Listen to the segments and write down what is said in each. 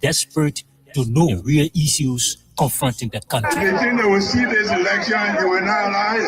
desperate to know the real issues confronting the country. They think they will see this election and you will not lie.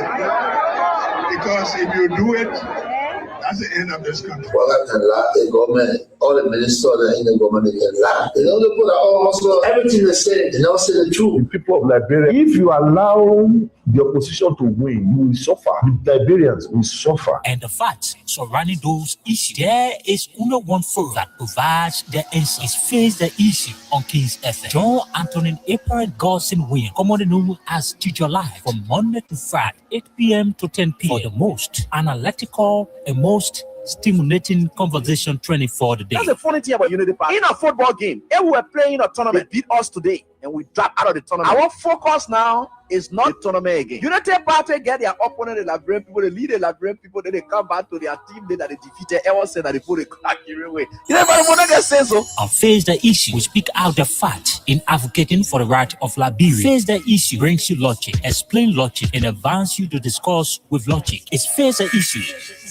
Because if you do it, that's the end of this country. The government, all the ministers in the government, they can lie. They don't put almost everything they say. They don't say the truth. The people of Liberia, if you allow the opposition to win, you will suffer. The Liberians will suffer. And the facts surrounding those issues, there is only one forum that provides the answer. It's Face the Issue on Kings FM. John Anthony April Godson Williams, commonly known as Teacher Live, from Monday to Friday, 8 p.m. to 10 p.m. for the most analytical and most stimulating conversation training for the day. That's the funny thing about Unity Park. In a football game, if we were playing a tournament, they beat us today and we drop out of the tournament. Our focus now is not the tournament again. Unity Party get their opponent, the Liberian people, they lead the Liberian people, then they come back to their team that they defeated. Everyone said that they put a crack away. You never want to say so. On Face the Issue, we speak out the fact in advocating for the right of Liberia. Face the Issue brings you logic, explain logic, and advance you to discuss with logic. It's Face the Issue.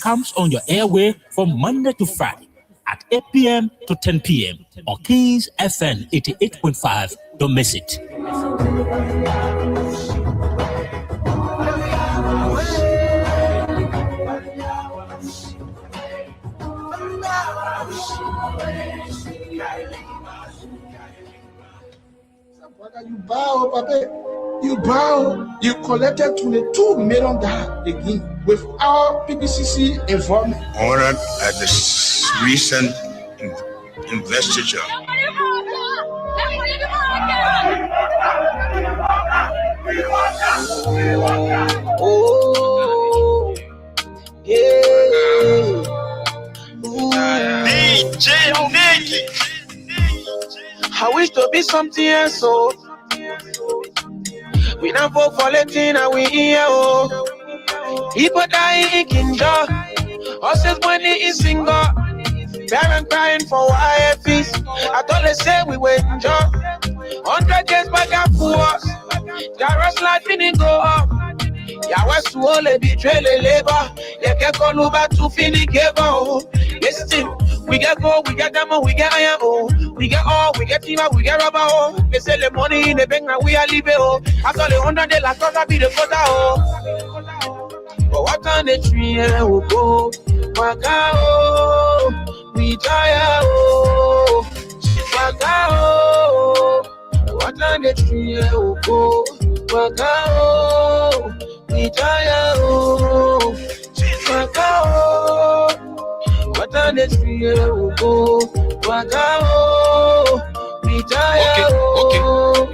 Comes on your airway from Monday to Friday at 8 p.m. to 10 p.m. on Kings FM 88.5. Don't miss it. You bow, Papa. You bow. You collected $22 million again without PPCC involvement. Honored at this recent investiture. Oh, yeah. DJ Nicky. I wish to be something else, so we not vote for Latin and we here, oh. People dying in Kinja, horses money in single, parents crying for YFs. I thought they say we were enjoy 100 years back and forth. Garage life didn't go up. Yahweh Suole betray the labor. They can't call over to finish give out. Yes, still. We get gold, we get diamond, we get iron, oh. We get all, we get timber, we get rubber, oh. They sell the money in the bank, now we are living, oh. After the 100 days, last quarter be the quarter, oh. But what on the tree, oh, go. Waka, oh. We tire, oh. Waka, oh. What on the tree, oh, go. Waka, oh. We tire, oh. Waka, oh. What on the tree will go? Okay.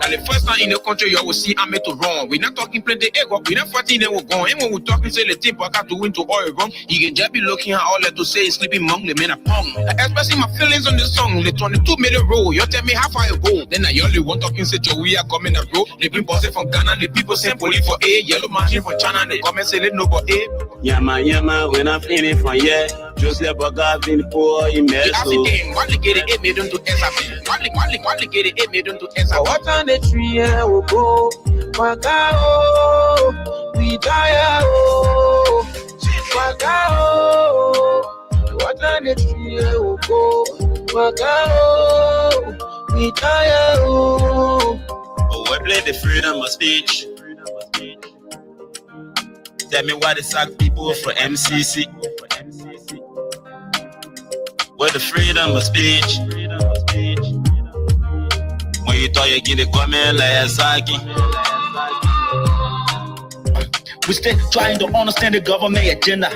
Now the first time in the country you will see I'm to wrong. We're not talking plenty ego, we're not fighting them we're going. And when we're talking say the team got to win to all wrong, you can just be looking at all that to say sleeping monk, the men are pong. Expressing my feelings on the song, the 22 minute roll. You tell me how far you go. Then I only one talking say we are coming a road. They been bossing from Ghana, the people send police for A, yellow machine from China, they come and say they know about A. Yama, when I'm feeling for yeah. Joseph Boga been poor in Mexico. What get it made into SAP? What get it made into SAP? What on the tree will go? Waka, oh, we die, oh, Waka, oh. What on the tree will go? Waka, oh, we die, oh. Oh, we play the freedom of speech. Tell me why they sack people for MCC. Where the freedom of speech. When you thought you get the comment like Saki. We still trying to understand the government agenda.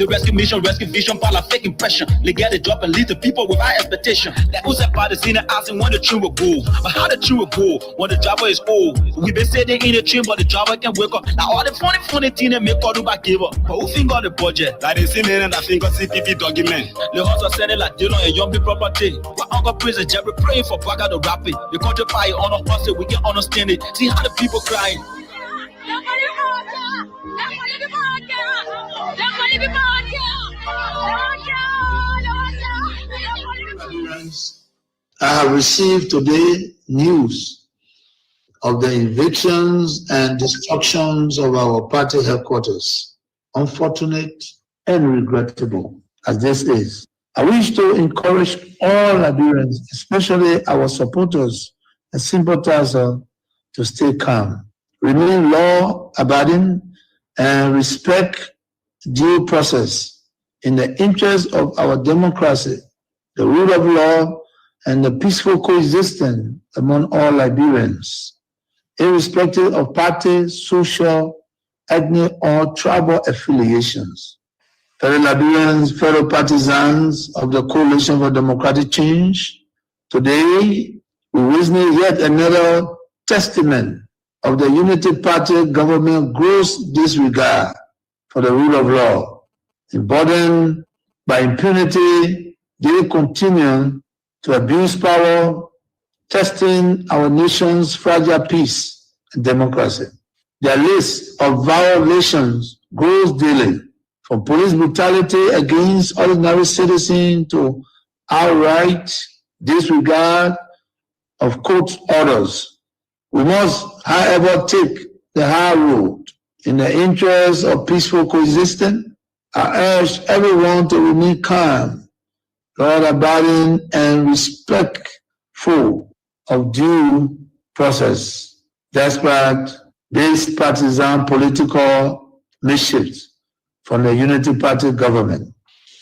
The rescue mission, rescue vision, pile fake impression. They get a job and lead the people with high expectation. That was that part of the asking when the train will go. But how the train will go when the driver is old? We been sitting in the train, but the driver can wake up. Now all the funny thing they make all about give up. But who think of the budget? Like they see me and I think of CPP document. The hustle said it like they don't a young people property. But Uncle Prison Jerry praying for Baga to rap it. The country fire on a hustle, we can understand it. See how the people crying. I have received today news of the evictions and destructions of our party headquarters. Unfortunate and regrettable as this is, I wish to encourage all Liberians, especially our supporters and sympathizers, to stay calm, remain law-abiding, and respect due process in the interest of our democracy, the rule of law, and the peaceful coexistence among all Liberians, irrespective of party, social, ethnic, or tribal affiliations. Fellow Liberians, fellow partisans of the Coalition for Democratic Change, today we witness yet another testament of the Unity Party government gross disregard for the rule of law. Emboldened by impunity, they continue to abuse power, testing our nation's fragile peace and democracy. Their list of violations grows daily, from police brutality against ordinary citizens to outright disregard of court orders. We must, however, take the high road. In the interest of peaceful coexistence, I urge everyone to remain calm, law-abiding, and respectful of due process, despite this partisan political mischiefs from the Unity Party government.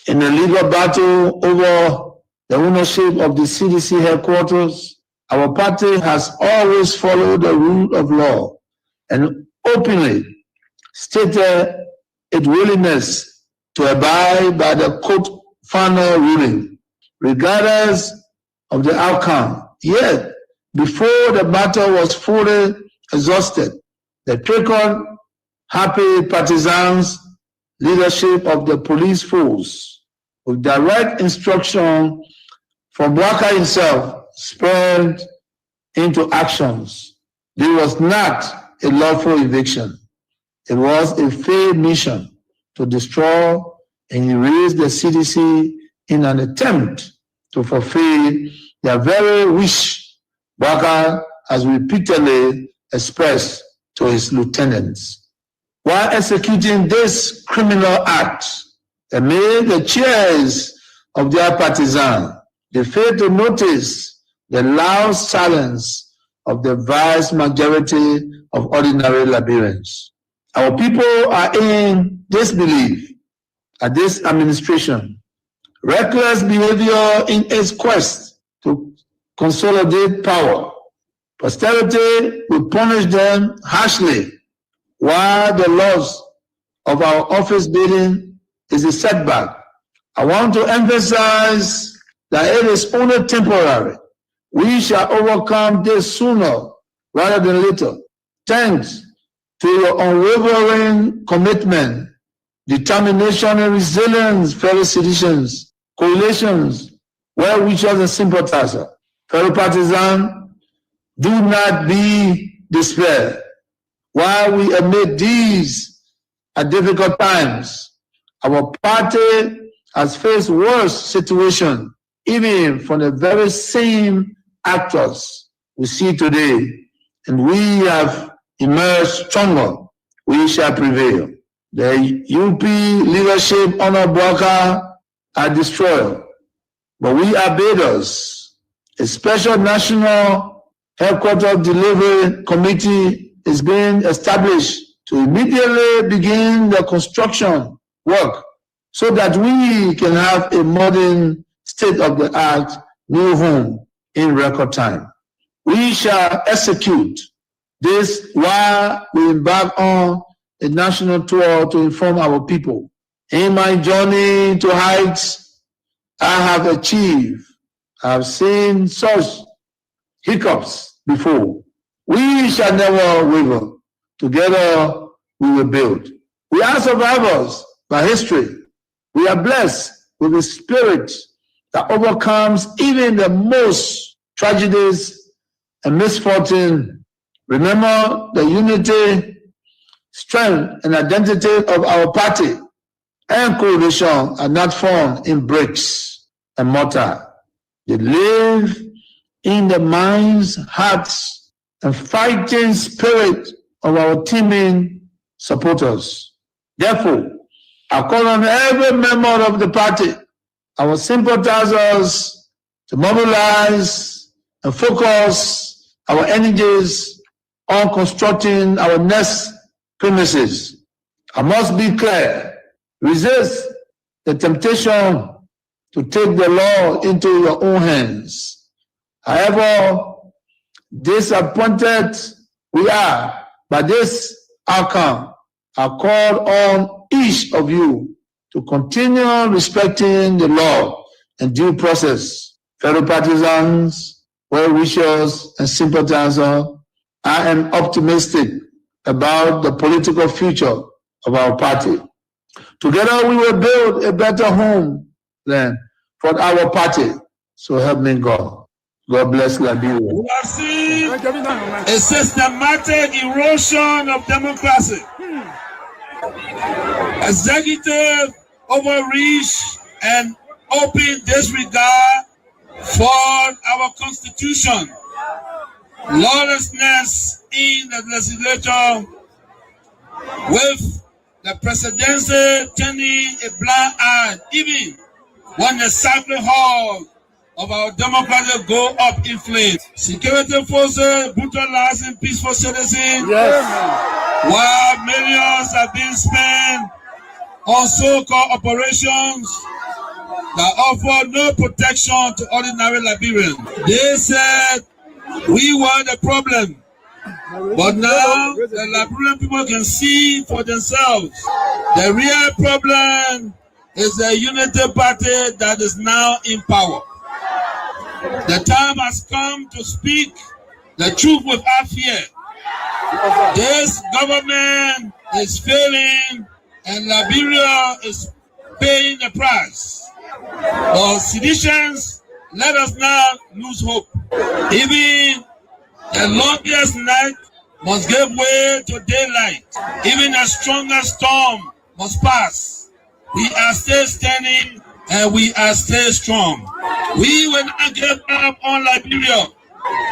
In the legal battle over the ownership of the CDC headquarters, our party has always followed the rule of law and openly stated its willingness to abide by the court final ruling, regardless of the outcome. Yet, before the battle was fully exhausted, the trigger-happy partisans leadership of the police force, with direct instruction from Bouaka himself, spurred into actions. This was not a lawful eviction. It was a failed mission to destroy and erase the CDC in an attempt to fulfill their very wish Bouaka has repeatedly expressed to his lieutenants. While executing this criminal act, amid the cheers of their partisans, they failed to notice the loud silence of the vast majority of ordinary Liberians. Our people are in disbelief at this administration. Reckless behavior in its quest to consolidate power. Posterity will punish them harshly, while the loss of our office building is a setback. I want to emphasize that it is only temporary. We shall overcome this sooner rather than later. Thanks to your unwavering commitment, determination, and resilience, fellow citizens, coalitions, well-wishers, and sympathizers. Fellow partisans, do not be despaired. While we amid these difficult times, our party has faced worse situations, even from the very same actors we see today, and we have emerged stronger. We shall prevail. The UP leadership under Bouaka are destroyed, but we are builders. A special national headquarters delivery committee is being established to immediately begin the construction work so that we can have a modern state-of-the-art new home in record time. We shall execute this while we embark on a national tour to inform our people. In my journey to heights I have achieved, I have seen such hiccups before. We shall never waver. Together we will build. We are survivors by history. We are blessed with a spirit that overcomes even the most tragedies and misfortune. Remember, the unity, strength, and identity of our party and coalition are not found in bricks and mortar. They live in the minds, hearts, and fighting spirit of our teaming supporters. Therefore, I call on every member of the party, our sympathizers to mobilize and focus our energies on constructing our next premises. I must be clear, resist the temptation to take the law into your own hands. However disappointed we are by this outcome, I call on each of you to continue respecting the law and due process. Fellow partisans, well-wishers, and sympathizers, I am optimistic about the political future of our party. Together we will build a better home then for our party. So help me God. God bless Liberia. We have seen a systematic erosion of democracy. Executive overreach and open disregard for our constitution. Lawlessness in the legislature, with the presidency turning a blind eye even when the sacred hall of our democracy go up in flames. Security forces brutalizing peaceful citizens, while millions are being spent on so-called operations that offer no protection to ordinary Liberians. They said we were the problem, but now the Liberian people can see for themselves. The real problem is the unity party that is now in power. The time has come to speak the truth without fear. This government is failing and Liberia is paying the price. For seditions, let us not lose hope. Even the longest night must give way to daylight. Even the strongest storm must pass. We are still standing and we are still strong. We will not give up on Liberia.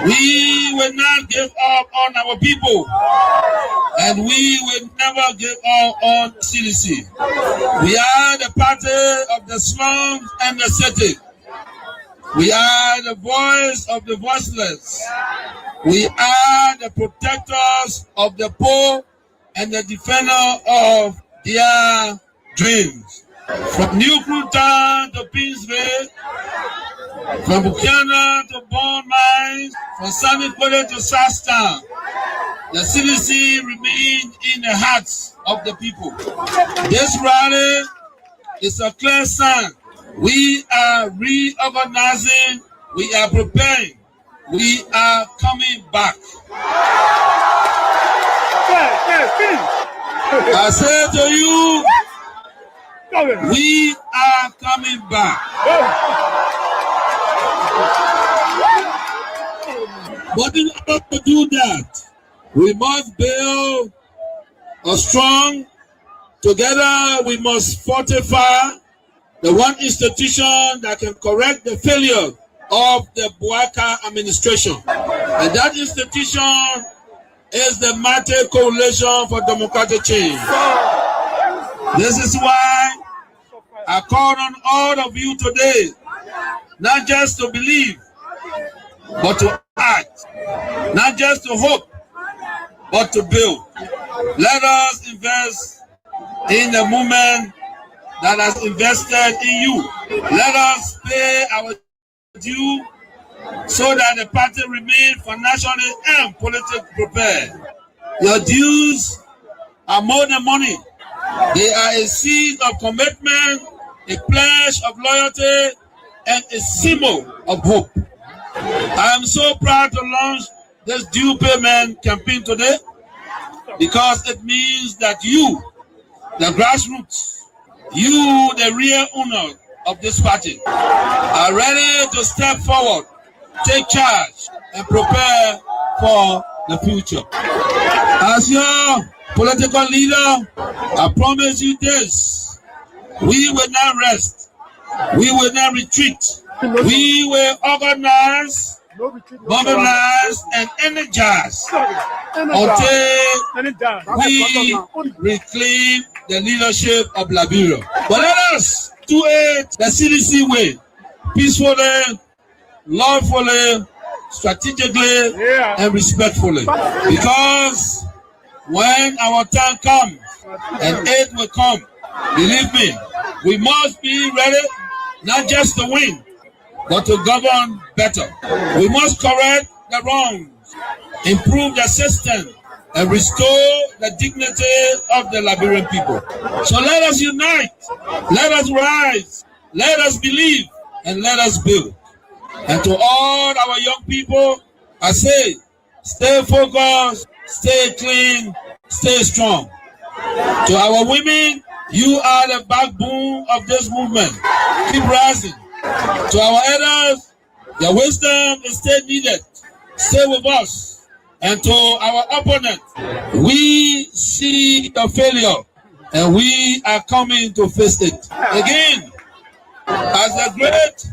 We will not give up on our people. And we will never give up on CDC. We are the party of the slums and the city. We are the voice of the voiceless. We are the protectors of the poor and the defender of their dreams. From New Cruton to Pinsville, from Buchanan to Bond Mines, from Sunny Quarter to Sastown, the CDC remains in the hearts of the people. This rally is a clear sign. We are reorganizing, we are preparing, we are coming back. I say to you, we are coming back. But in order to do that, we must build a strong, together we must fortify the one institution that can correct the failure of the Bouaka administration. And that institution is the Mighty Coalition for Democratic Change. This is why I call on all of you today, not just to believe, but to act, not just to hope, but to build. Let us invest in the movement that has invested in you. Let us pay our due so that the party remains financially and politically prepared. Your dues are more than money. They are a seed of commitment, a pledge of loyalty, and a symbol of hope. I am so proud to launch this due payment campaign today because it means that you, the grassroots, you, the real owner of this party, are ready to step forward, take charge, and prepare for the future. As your political leader, I promise you this: we will not rest, we will not retreat, we will organize, mobilize, and energize until we reclaim the leadership of Liberia. But let us do it the CDC way, peacefully, lawfully, strategically, and respectfully. Because when our time comes and aid will come, believe me, we must be ready not just to win, but to govern better. We must correct the wrongs, improve the system, and restore the dignity of the Liberian people. So let us unite, let us rise, let us believe, and let us build. And to all our young people, I say, stay focused, stay clean, stay strong. To our women, you are the backbone of this movement. Keep rising. To our elders, your wisdom is still needed. Stay with us. And to our opponent, we see the failure and we are coming to face it. Again, as the great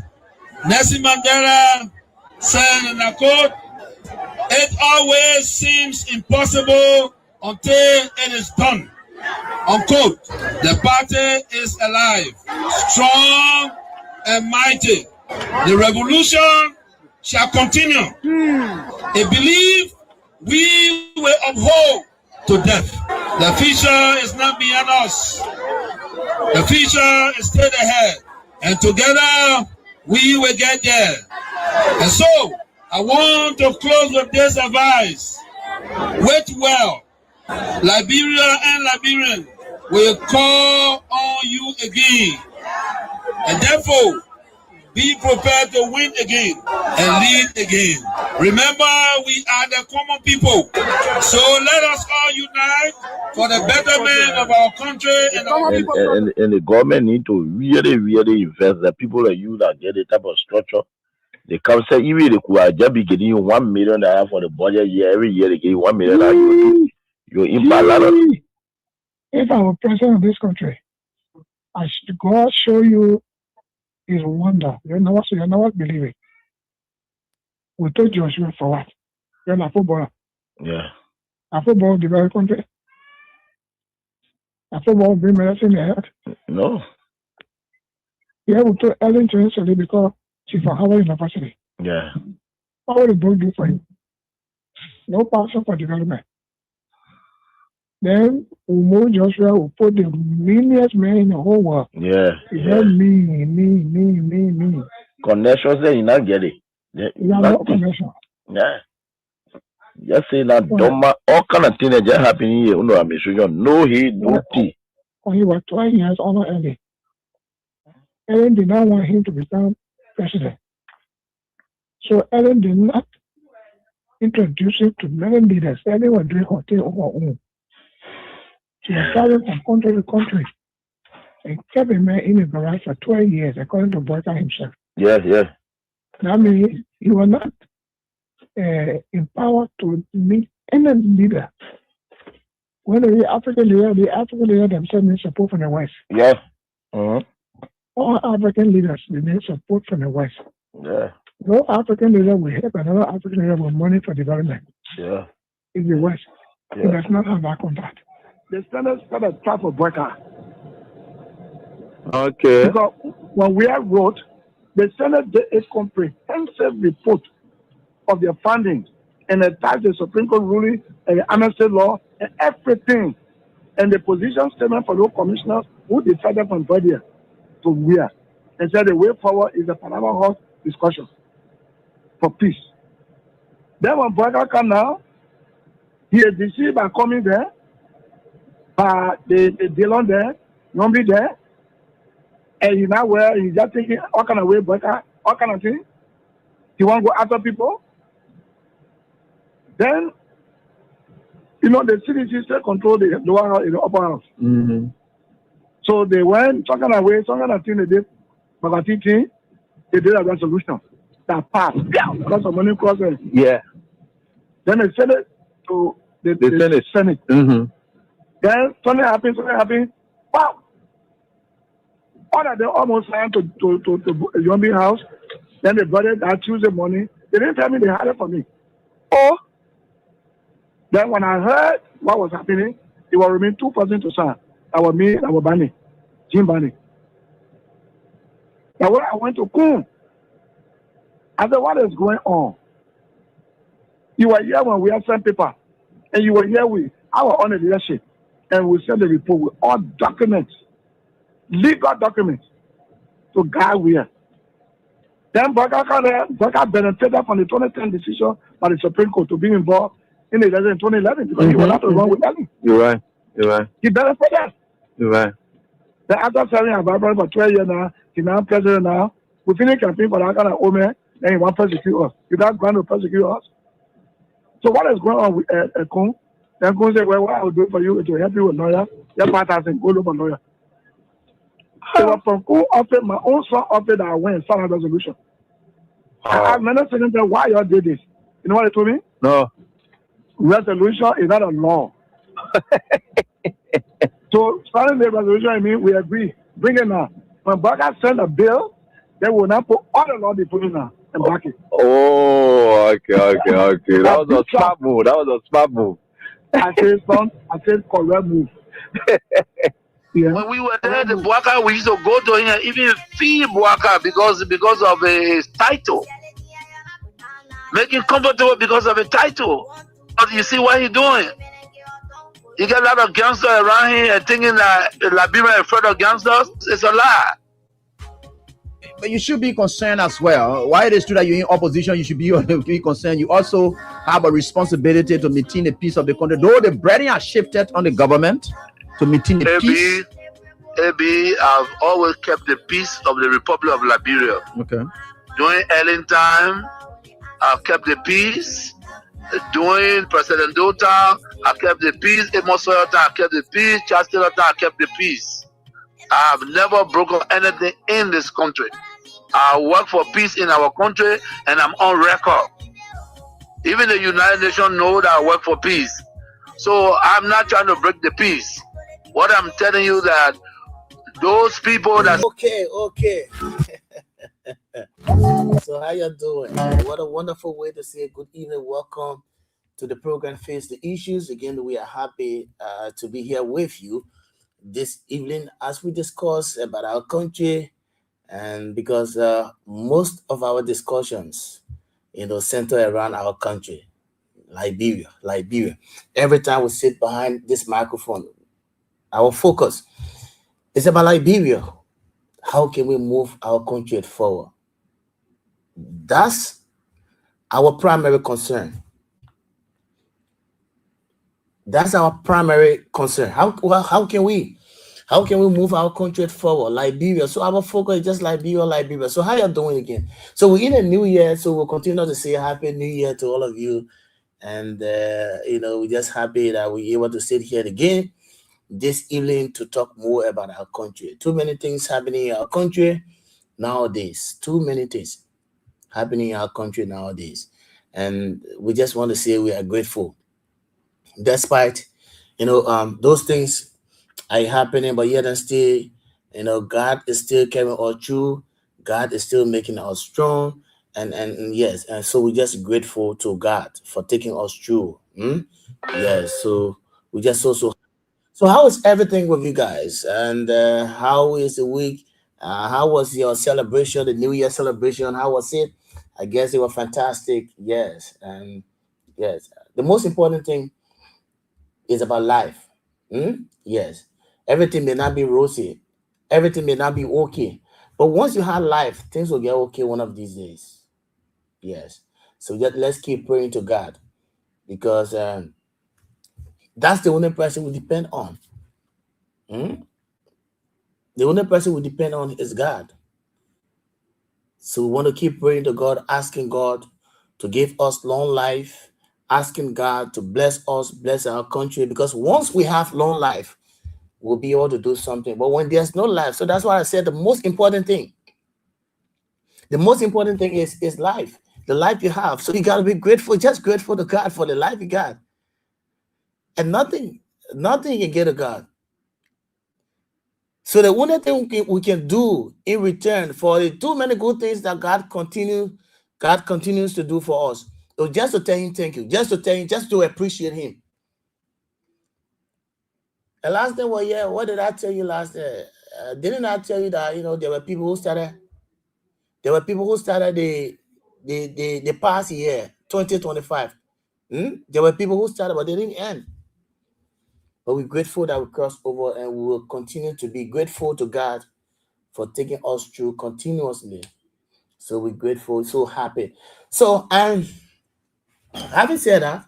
Nelson Mandela said in a quote, it always seems impossible until it is done. Unquote. The party is alive, strong and mighty. The revolution shall continue. A belief we will uphold to death. The future is not beyond us. The future is straight ahead. And together we will get there. And so I want to close with this advice. Wait well. Liberia and Liberians will call on you again. And therefore, be prepared to win again and lead again. Remember, we are the common people. So let us all unite for the betterment of our country and our people. And the government need to really invest. The people like you that get the type of structure. They come say, even they could just be getting you $1 million for the budget year. Every year they give you $1 million. You impact a lot. If I were president of this country, I should God show you His wonder. You know what believe it. We told Joshua for what? You're a footballer. Yeah. A football develop country. A football bring medicine in the head. No. Yeah, we told Ellen to yesterday because she's from Harvard University. Yeah. What would the book do for him? No passion for development. Then we move Joshua, we put the meanest man in the whole world. Yeah. Me. Connections there, you not get it. You have no connection. Yeah. Just say that all kind of things that just happen here. No heat, no tea. When he was 12 years older early, Ellen did not want him to become president. So Ellen did not introduce him to many leaders. Ellen was doing her thing on her own. She was traveling from country to country and kept a man in the garage for 12 years, according to Boyka himself. Yes. That means he was not empowered to meet any leader. When the African leader themselves need support from the West. Yeah. Mm-hmm. All African leaders need support from the West. Yeah. No African leader will help another African leader with money for development. Yeah. In the West. Yeah. It does not have that contact. The Senate started a trap for Boyka. Okay. Because when we wrote, the Senate did a comprehensive report of their findings and attached the Supreme Court ruling and the amnesty law and everything. And the position statement for those commissioners who decided from Boyka to where. And said the way forward is the Panama House discussion for peace. Then when Boyka come now, he is deceived by coming there, by the Dillon there, Nombi there, and you know where he's just thinking all kind of way, Boyka, all kind of thing. He want to go after people. Then, the CDC still control the lower house, the upper house. Mm-hmm. So they went, some kind of way, some kind of thing they did, but they did a resolution that passed because of money crossing. Yeah. Then they sent it to the Senate. Mm-hmm. Then something happened. Wow! All of them almost signed to Yombi house. Then they brought it that Tuesday morning. They didn't tell me they had it for me. Oh! Then when I heard what was happening, it was remain 2% to sign. That was me, that was Barney, Jim Barney. But when I went to Kum, I said, what is going on? You were here when we had sent paper, and you were here with our own leadership, and we sent the report with all documents, legal documents, to guide where. Then Baka benefited from the 2010 decision by the Supreme Court to be involved in the election in 2011 because he was not to run with Ellie. You're right. He benefited. You're right. Then after serving our Bible for 12 years now, he's now president now. We finished campaign for that kind of old man, then he wants to persecute us. He doesn't want to persecute us. So what is going on with Kun? Then Kun said, well, what I will do for you is to help you with lawyer. Your partner said, go look for lawyer. So from Kun offered, my own son offered that I went and found a resolution. I many seconds why y'all did this. You know what they told me? No. Resolution is not a law. So starting the resolution, I mean, we agree. Bring it now. When Baka send a bill, they will not put all the law they put in now and back it. Oh, okay. That was a smart move. I said correct move. Yeah. When we were there, the Bouaka, we used to go to him and even feed Bouaka because of his title. Make him comfortable because of a title. But you see what he's doing? He got a lot of gangsters around here and thinking that Liberia is afraid of gangsters. It's a lie. But you should be concerned as well. Why it is true that you're in opposition, you should be concerned. You also have a responsibility to maintain the peace of the country. Though the burden has shifted on the government to maintain the peace. AB, I've always kept the peace of the Republic of Liberia. Okay. During Ellen time, I've kept the peace. During President Dota, I kept the peace. Amos Soyota, I kept the peace. Charles Taylor, I kept the peace. I have never broken anything in this country. I work for peace in our country, and I'm on record. Even the United Nations know that I work for peace. So I'm not trying to break the peace. What I'm telling you that those people that... Okay. So how you doing? What a wonderful way to say good evening. Welcome to the program Face the Issues. Again, we are happy to be here with you this evening as we discuss about our country, and because most of our discussions, center around our country, Liberia. Every time we sit behind this microphone, our focus is about Liberia. How can we move our country forward? That's our primary concern. How can we move our country forward? Liberia. So our focus is just Liberia. So how you doing again? So we're in a new year, so we'll continue to say Happy New Year to all of you. And we're just happy that we're able to sit here again this evening to talk more about our country. Too many things happening in our country nowadays. And we just want to say we are grateful. Despite, those things are happening, but yet and still, God is still carrying us through. God is still making us strong. And yes, and so we're just grateful to God for taking us through. Yes, so we just So how is everything with you guys? And how is the week? How was your celebration, the New Year celebration? How was it? I guess it was fantastic. Yes. And yes, the most important thing is about life. Yes. Everything may not be rosy. Everything may not be okay. But once you have life, things will get okay one of these days. Yes. So let's keep praying to God, because that's the only person we depend on. The only person we depend on is God. So we want to keep praying to God, asking God to give us long life, asking God to bless us, bless our country, because once we have long life, we'll be able to do something. But when there's no life, so that's why I said the most important thing is life, the life you have. So you got to be grateful, just grateful to God for the life you got. And nothing can get to God. So the only thing we can do in return for the too many good things that God continues to do for us, so just to tell him thank you, just to appreciate him. The last thing was, what did I tell you last year? Didn't I tell you that there were people who started There were people who started the past year, 2025. There were people who started, but they didn't end. But we're grateful that we crossed over, and we will continue to be grateful to God for taking us through continuously. So we're grateful, so happy. So, having said that,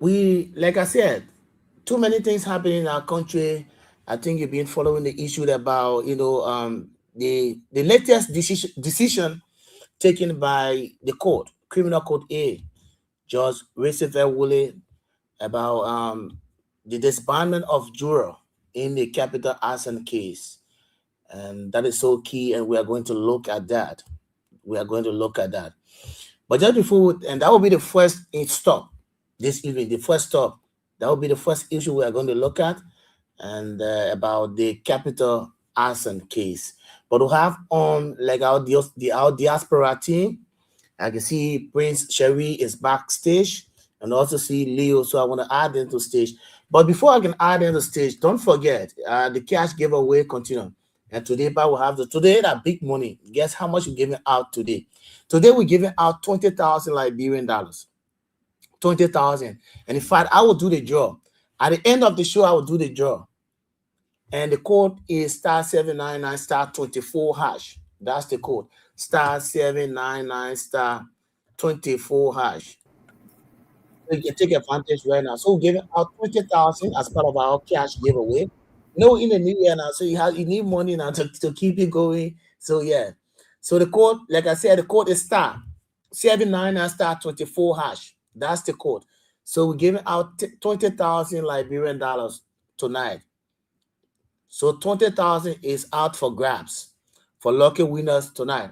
we, like I said, too many things happening in our country. I think you've been following the issue about, the latest decision taken by the court, Criminal Code A, Judge Christopher Woolley, about the disbandment of juror in the capital arson case. And that is so key, and we are going to look at that. But just before, and that will be the first stop this evening, that will be the first issue we are going to look at, and about the capital arson case. But we'll have on like our diaspora team. I can see Prince Sherry is backstage, and also see Leo, so I want to add them to stage. But before I can add them to stage, don't forget the cash giveaway continue. And today, we'll have today that big money. Guess how much we're giving out today? Today we're giving out 20,000 Liberian dollars. 20,000. And in fact, I will do the draw. At the end of the show, I will do the draw. And the code is *799*24#. That's the code. *799*24#. So you can take advantage right now. So we're giving out 20,000 as part of our cash giveaway. In the new year now, so you need money now to keep it going. So yeah. So the code, like I said, the code is *799*24#. That's the code. So we're giving out 20,000 Liberian dollars tonight. So 20,000 is out for grabs for lucky winners tonight.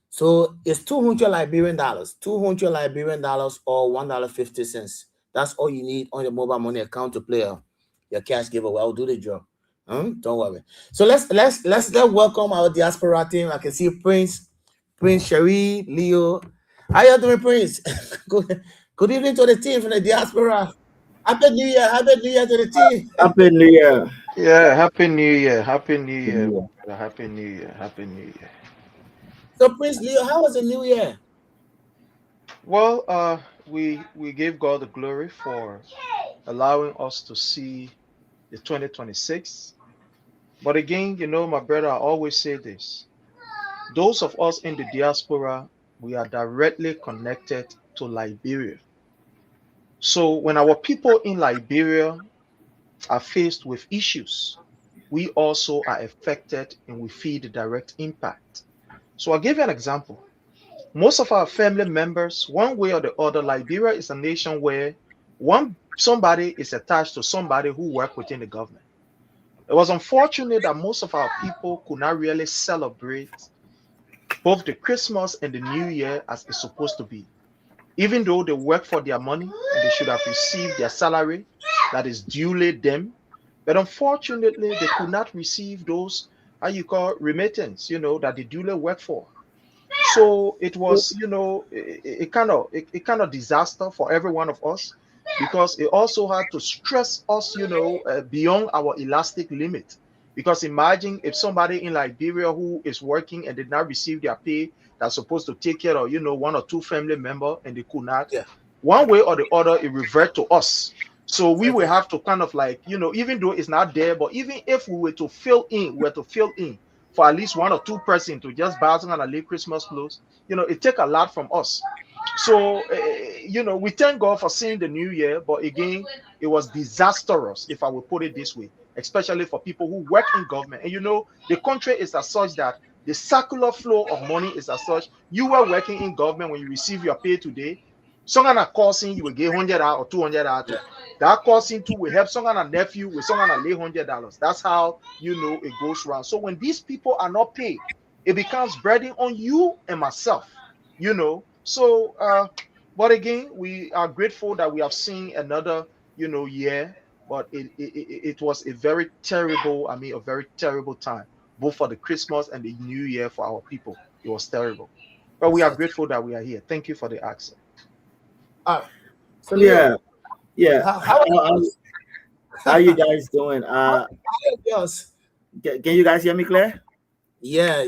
So it's 200 Liberian dollars, or $1.50. That's all you need on your mobile money account to play your cash giveaway. I'll do the draw. Don't worry. So let's welcome our diaspora team. I can see Prince Sherry, Leo. How you doing, Prince? Good evening to the team from the diaspora. Happy New Year to the team. Happy New Year. Yeah, Happy New Year. Happy New Year. Happy New Year. Happy New Year. So Prince Leo, how was the New Year? Well, we gave God the glory for allowing us to see the 2026. But again, my brother, I always say this. Those of us in the diaspora, we are directly connected to Liberia. So when our people in Liberia are faced with issues, we also are affected and we feel the direct impact. So I'll give you an example. Most of our family members, one way or the other, Liberia is a nation where somebody is attached to somebody who works within the government. It was unfortunate that most of our people could not really celebrate both the Christmas and the New Year as it's supposed to be. Even though they work for their money and they should have received their salary that is duly them, but unfortunately they could not receive those remittance, that they duly work for. So it was, a kind of disaster for every one of us, because it also had to stress us, beyond our elastic limit. Because imagine if somebody in Liberia who is working and did not receive their pay, that's supposed to take care of, one or two family members, and they could not. Yeah. One way or the other, it revert to us. So we will have to kind of even though it's not there, but even if we were to fill in for at least one or two person to just buy some and lay Christmas clothes, it take a lot from us. So, we thank God for seeing the new year, but again, it was disastrous, if I will put it this way, especially for people who work in government. And the country is as such that the circular flow of money is as such. You were working in government, when you receive your pay today, someone are causing you will get $100 or $200. That causing too will help someone a nephew with someone a lay $100. That's how it goes around. So when these people are not paid, it becomes burden on you and myself. So but again, we are grateful that we have seen another year. But it was a very terrible, a very terrible time, both for the Christmas and the New Year for our people. It was terrible. But we are grateful that we are here. Thank you for the accent. All right. So yeah. How How you guys doing? Yes. Can you guys hear me clear? Yeah.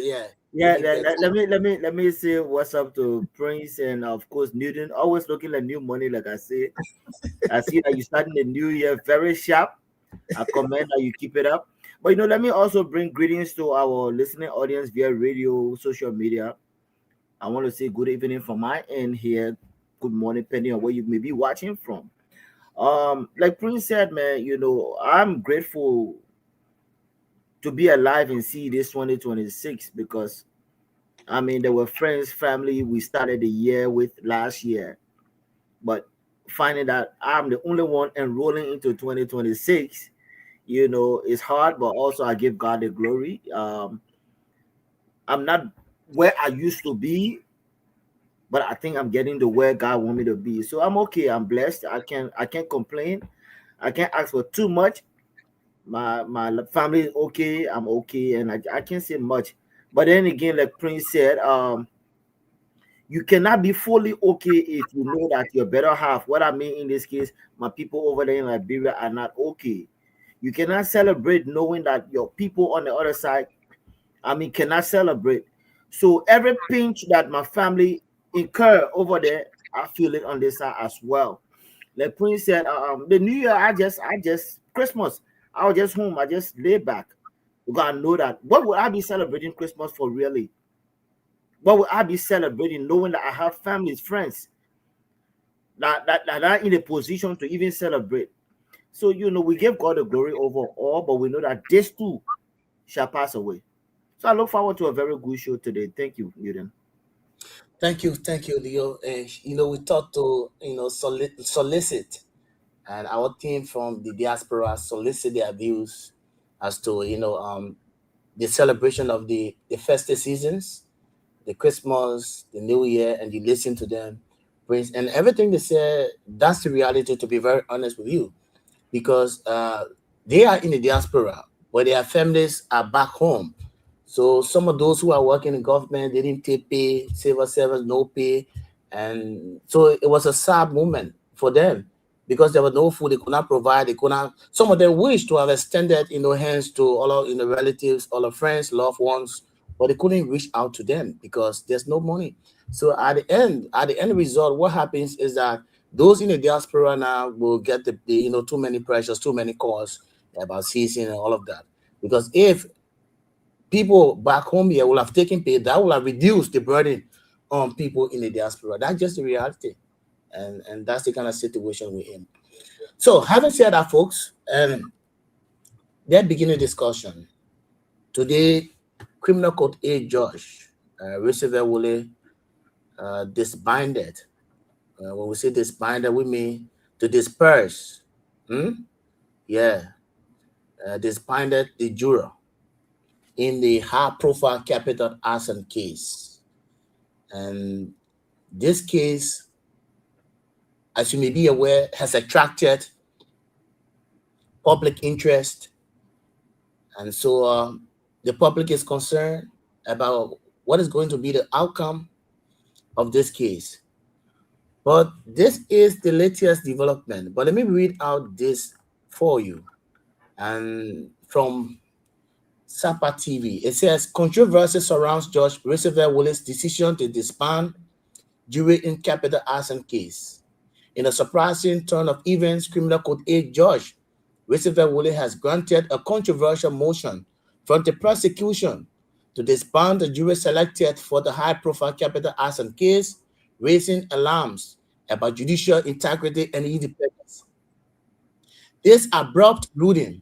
Yeah, let me say what's up to Prince and of course Newton. Always looking at new money, like I say. I see that you starting the new year very sharp. I commend that you keep it up. But let me also bring greetings to our listening audience via radio, social media. I want to say good evening from my end here. Good morning, depending on where you may be watching from. Like Prince said, man, I'm grateful to be alive and see this 2026 because there were friends, family we started the year with last year, but finding that I'm the only one enrolling into 2026, it's hard, but also I give God the glory. I'm not where I used to be, but I think I'm getting to where God want me to be. So I'm okay. I'm blessed. I can't complain. I can't ask for too much. My family is okay. I'm okay, and I can't say much. But then again, like Prince said, you cannot be fully okay if you know that your better half. What I mean in this case, my people over there in Liberia are not okay. You cannot celebrate knowing that your people on the other side, cannot celebrate. So every pinch that my family incur over there, I feel it on this side as well. Like Prince said, the New Year, I just Christmas, I was just home. I just lay back. Because I know that. What would I be celebrating Christmas for really? What would I be celebrating knowing that I have families, friends that are in a position to even celebrate? So, we give God the glory over all, but we know that this too shall pass away. So I look forward to a very good show today. Thank you, Newton. Thank you, Leo. We thought to solicit, and our team from the diaspora solicit their views as to the celebration of the festive seasons, the Christmas, the New Year, and you listen to them, Prince, and everything they say. That's the reality. To be very honest with you, because they are in the diaspora, but their families are back home. So some of those who are working in government, they didn't take pay, civil servants, no pay. And so it was a sad moment for them because there was no food they could not provide. They could not, some of them wished to have extended, hands to all of, relatives, all of friends, loved ones, but they couldn't reach out to them because there's no money. So at the end result, what happens is that those in the diaspora now will get the too many pressures, too many calls about ceasing and all of that. Because if people back home here will have taken pay, that will have reduced the burden on people in the diaspora. That's just the reality. And that's the kind of situation we're in. So having said that, folks, then begin a discussion. Today, Criminal Code 8 judge, Roosevelt Woolley, disbanded. When we say disbanded, we mean to disperse. Disbanded the juror in the high-profile capital arson case. And this case, as you may be aware, has attracted public interest. And so the public is concerned about what is going to be the outcome of this case. But this is the latest development. But let me read out this for you. And from Sapa TV, it says, controversy surrounds Judge Roosevelt Woolley's decision to disband jury in capital arson case. In a surprising turn of events, Criminal Code 8 judge Roosevelt Woolley has granted a controversial motion from the prosecution to disband the jury selected for the high-profile capital arson case, raising alarms about judicial integrity and independence. This abrupt ruling,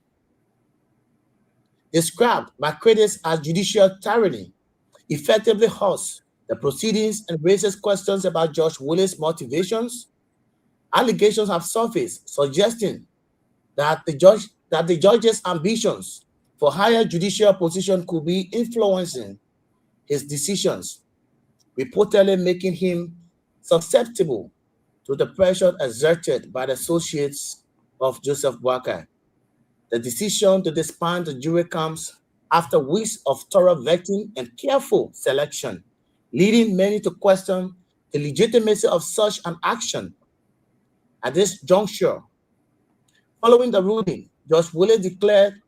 described by critics as judicial tyranny, effectively halts the proceedings and raises questions about Judge Woolley's motivations. Allegations have surfaced suggesting that the judge's ambitions for higher judicial position could be influencing his decisions, reportedly making him susceptible to the pressure exerted by the associates of Joseph Boakai. The decision to disband the jury comes after weeks of thorough vetting and careful selection, leading many to question the legitimacy of such an action. At this juncture, following the ruling, Judge Woolley declared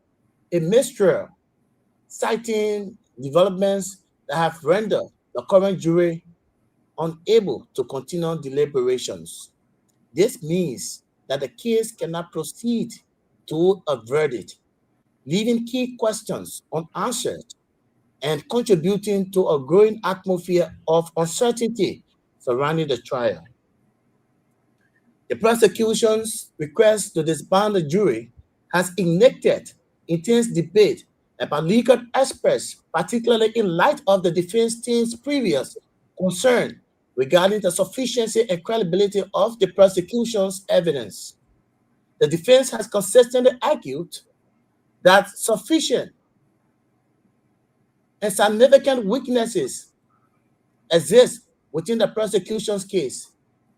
a mistrial, citing developments that have rendered the current jury unable to continue deliberations. This means that the case cannot proceed to a verdict, leaving key questions unanswered and contributing to a growing atmosphere of uncertainty surrounding the trial. The prosecution's request to disband the jury has ignited intense debate about legal experts, particularly in light of the defense team's previous concern regarding the sufficiency and credibility of the prosecution's evidence. The defense has consistently argued that sufficient and significant weaknesses exist within the prosecution's case,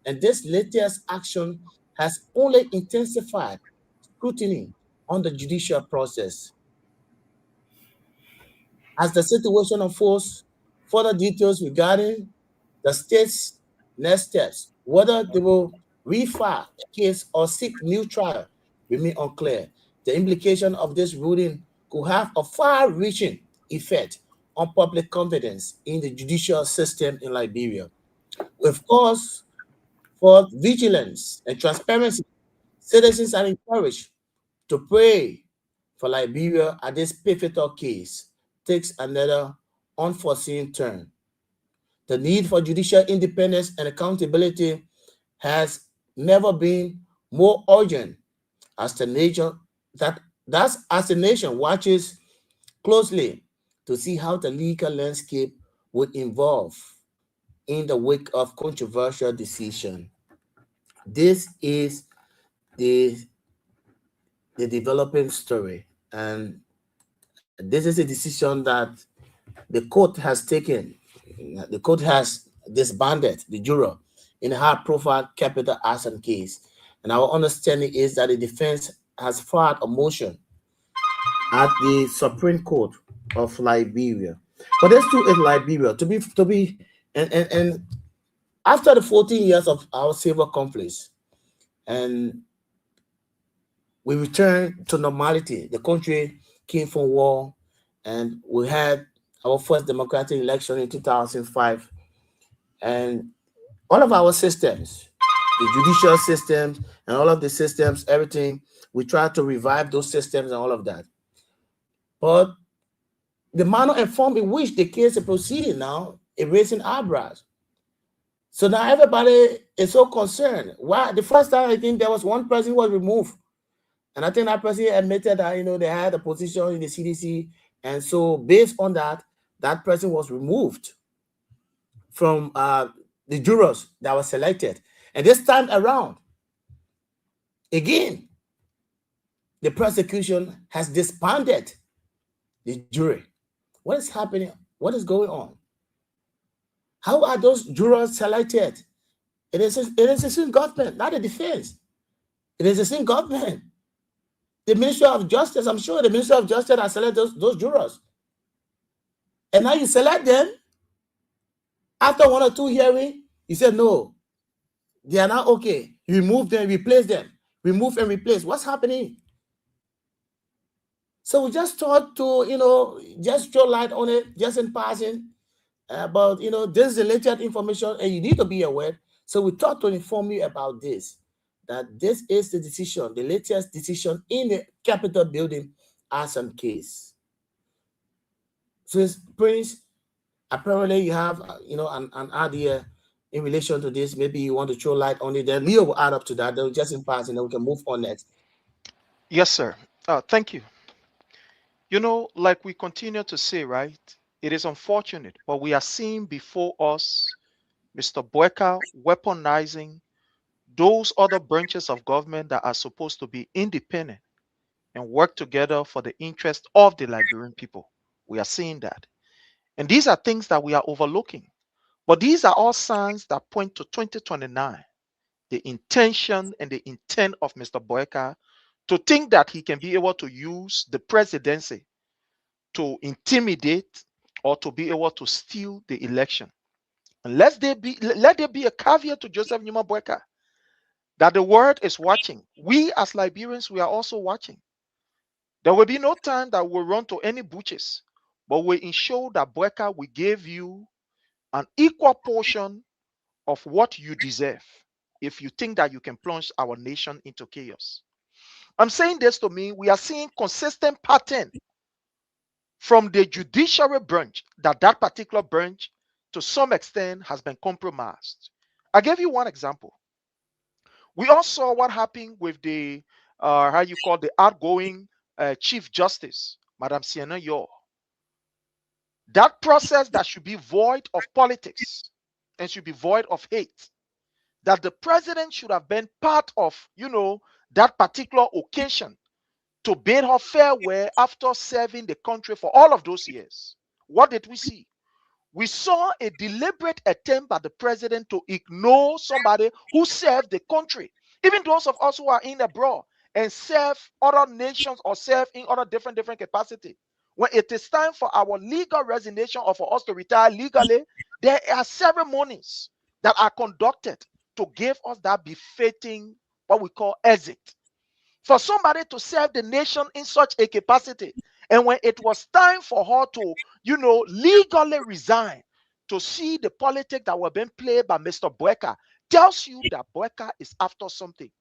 and this latest action has only intensified scrutiny on the judicial process. As the situation unfolds, further details regarding the state's next steps, whether they will refile the case or seek new trial, remain unclear. The implication of this ruling could have a far-reaching effect on public confidence in the judicial system in Liberia. Of course, for vigilance and transparency, citizens are encouraged to pray for Liberia as this pivotal case takes another unforeseen turn. The need for judicial independence and accountability has never been more urgent as the nation watches closely to see how the legal landscape would evolve in the wake of controversial decision. This is the developing story, and this is a decision that the court has taken. The court has disbanded the juror in a high-profile capital arson case, and our understanding is that the defense has filed a motion at the Supreme Court of Liberia. But let's do it Liberia and after the 14 years of our civil conflicts, and we returned to normality. The country came from war, and we had our first democratic election in 2005, and all of our systems, the judicial system and all of the systems, everything, we tried to revive those systems and all of that. But the manner and form in which the case is proceeding now is raising eyebrows. So now everybody is so concerned. Why? The first time I think there was one person who was removed, and I think that person admitted that they had a position in the CDC, and so based on that, that person was removed from the jurors that were selected. And this time around, again, the prosecution has disbanded the jury. What is happening? What is going on? How are those jurors selected? It is the same government, not the defense. It is the same government. The Ministry of Justice, I'm sure the Ministry of Justice has selected those jurors. And now you select them. After one or two hearings, you said, no, they are not okay. You remove them, replace them. Remove and replace. What's happening? So we just thought to, just throw light on it, just in passing. But, this is the latest information, and you need to be aware. So we thought to inform you about this, that this is the decision, the latest decision in the Capitol building arson case. So, Prince, apparently you have, an idea in relation to this. Maybe you want to throw light on it. Then Leo will add up to that. Then just in passing, then we can move on next. Yes, sir. Thank you. Like we continue to say, right? It is unfortunate, but we are seeing before us Mr. Boyka weaponizing those other branches of government that are supposed to be independent and work together for the interest of the Liberian people. We are seeing that. And these are things that we are overlooking. But these are all signs that point to 2029. The intention and the intent of Mr. Boyka to think that he can be able to use the presidency to intimidate or to be able to steal the election. And let there be a caveat to Joseph Numa Boyka, that the world is watching. We as Liberians, we are also watching. There will be no time that we'll run to any butchers, but we ensure that Boyka will give you an equal portion of what you deserve if you think that you can plunge our nation into chaos. I'm saying this to mean we are seeing consistent pattern from the judiciary branch that particular branch to some extent has been compromised. I gave you one example. We all saw what happened with the the outgoing Chief Justice, Madam Sienna Yor. That process that should be void of politics and should be void of hate, that the president should have been part of, that particular occasion to bid her farewell after serving the country for all of those years. What did we see? We saw a deliberate attempt by the president to ignore somebody who served the country. Even those of us who are in abroad and serve other nations or serve in other different capacity. When it is time for our legal resignation or for us to retire legally, there are ceremonies that are conducted to give us that befitting, what we call exit. For somebody to serve the nation in such a capacity, and when it was time for her to, legally resign, to see the politics that were being played by Mr. Boyka, tells you that Boyka is after something.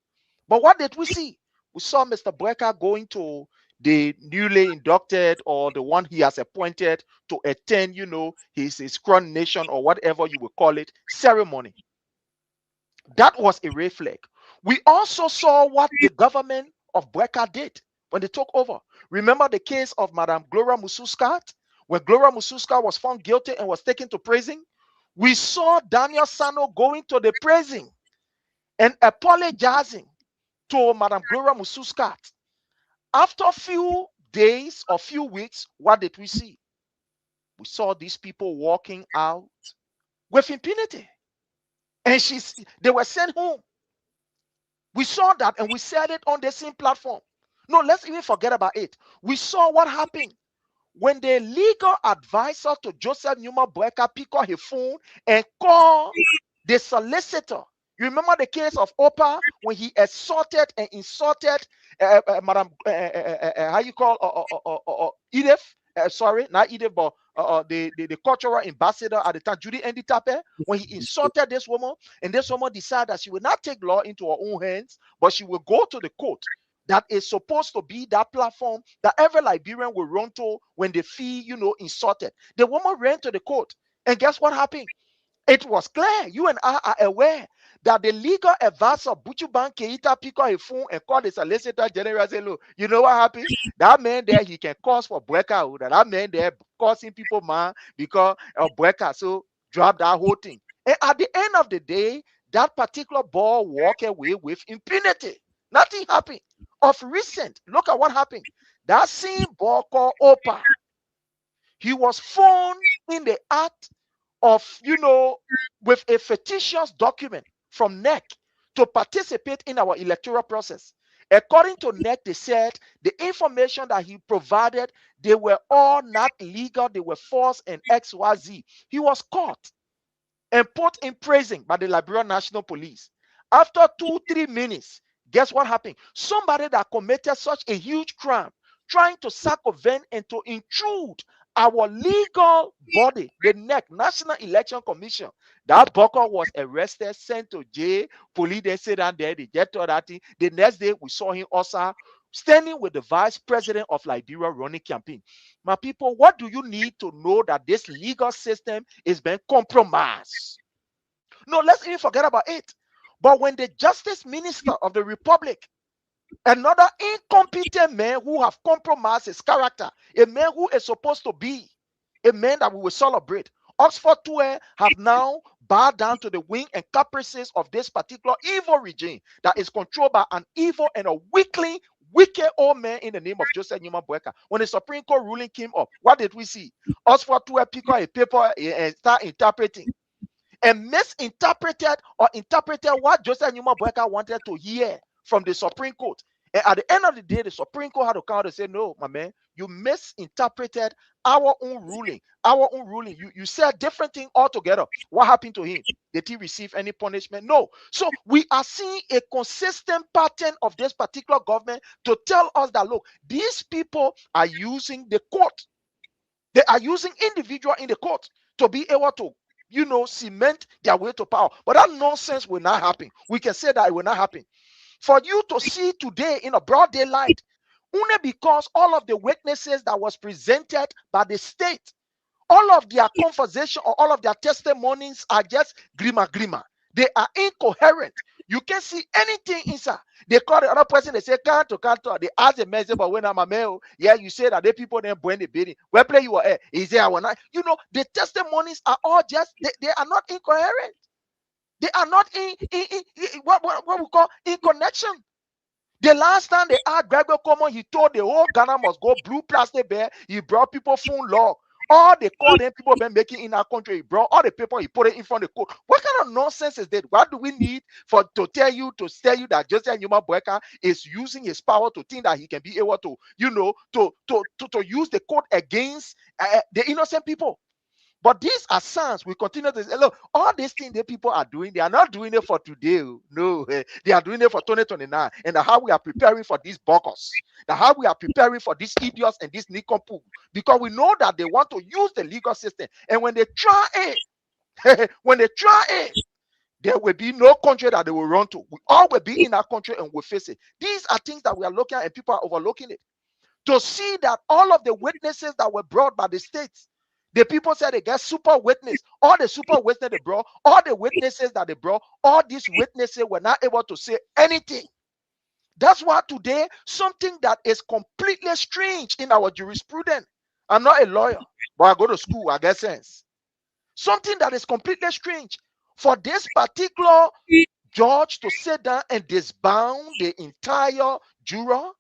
But what did we see? We saw Mr. Boyka going to the newly inducted or the one he has appointed to attend, his coronation or whatever you will call it, ceremony. That was a red flag. We also saw what the government of Boyka did when they took over. Remember the case of Madam Gloria Mususkat, when Gloria Mususkat was found guilty and was taken to prison? We saw Daniel Sano going to the prison and apologizing to Madam Gloria Mususkat. After a few days or few weeks, what did we see? We saw these people walking out with impunity. And they were sent home. We saw that and we said it on the same platform. No, let's even forget about it. We saw what happened when the legal advisor to Joseph Numa Boyka picked up his phone and called the solicitor. You remember the case of Opa when he assaulted and insulted Madam, Edith? Sorry, not Edith, but the cultural ambassador at the time, Judy Enditape, when he insulted this woman, and this woman decided that she will not take law into her own hands, but she will go to the court. That is supposed to be that platform that every Liberian will run to when they feel, insulted. The woman ran to the court, and guess what happened? It was clear. You and I are aware that the legal advisor, Buchuban Keita, picked up a phone and called the solicitor general and said, look, you know what happened? That man there, he can cause for Boyka. That man there causing people man because of Boyka. So drop that whole thing. And at the end of the day, that particular ball walked away with impunity. Nothing happened. Of recent, look at what happened. That same ball called Opa, he was found in the act of, with a fictitious document from NEC to participate in our electoral process. According to NEC, they said the information that he provided, they were all not legal, they were false and XYZ. He was caught and put in prison by the Liberian National Police. After 2-3 minutes, guess what happened? Somebody that committed such a huge crime, trying to circumvent and to intrude our legal body, the NEC, National Election Commission, that Boko was arrested, sent to jail. Police they sit down there, they get to that thing. The next day, we saw him also standing with the vice president of Liberia running campaign. My people, what do you need to know that this legal system is being compromised? No, let's even forget about it. But when the Justice Minister of the Republic, another incompetent man who have compromised his character, a man who is supposed to be a man that we will celebrate, Oxford Tue have now bowed down to the whim and caprices of this particular evil regime that is controlled by an evil and a wicked old man in the name of Joseph Numa Boyka. When the Supreme Court ruling came up, what did we see? Oxford Tue pick up a paper and start interpreting and misinterpreted or interpreted what Joseph Numa Boyka wanted to hear from the Supreme Court. And at the end of the day, the Supreme Court had to come out and say, no, my man, you misinterpreted our own ruling. Our own ruling. You said a different thing altogether. What happened to him? Did he receive any punishment? No. So we are seeing a consistent pattern of this particular government to tell us that, look, these people are using the court. They are using individual in the court to be able to, cement their way to power. But that nonsense will not happen. We can say that it will not happen. For you to see today in a broad daylight, only because all of the witnesses that was presented by the state, all of their conversation or all of their testimonies are just grima. They are incoherent. You can't see anything inside. They call the other person, they say, can't. They ask the man, but when I'm a male, yeah, you say that the people then when the bidding. Where play you are? Is there one? The testimonies are all just, they are not incoherent. They are not in what we call in connection. The last time they had Gregory Common, he told the whole Ghana must go blue plastic bear. He brought people phone log. All the call them people been making in our country, he brought all the people, he put it in front of the court. What kind of nonsense is that? What do we need to tell you that Josiah Numa Boyka is using his power to think that he can be able to, to use the court against the innocent people? But these are signs. We continue to say, look, all these things that people are doing, they are not doing it for today. No, they are doing it for 2029. And how we are preparing for these buggers. How we are preparing for these idiots and these nincompoop. Because we know that they want to use the legal system. And when they try it, there will be no country that they will run to. We all will be in our country and we'll face it. These are things that we are looking at and people are overlooking it. To see that all of the witnesses that were brought by the states, the people said they get super witness. All the super witnesses they brought, all the witnesses that they brought, all these witnesses were not able to say anything. That's why today, something that is completely strange in our jurisprudence. I'm not a lawyer, but I go to school, I get sense. Something that is completely strange. For this particular judge to sit down and disbound the entire juror,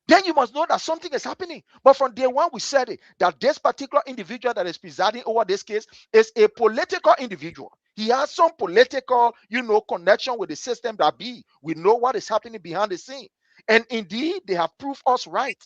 then you must know that something is happening. But from day one, we said it, that this particular individual that is presiding over this case is a political individual. He has some political, connection with the system that be. We know what is happening behind the scene. And indeed, they have proved us right.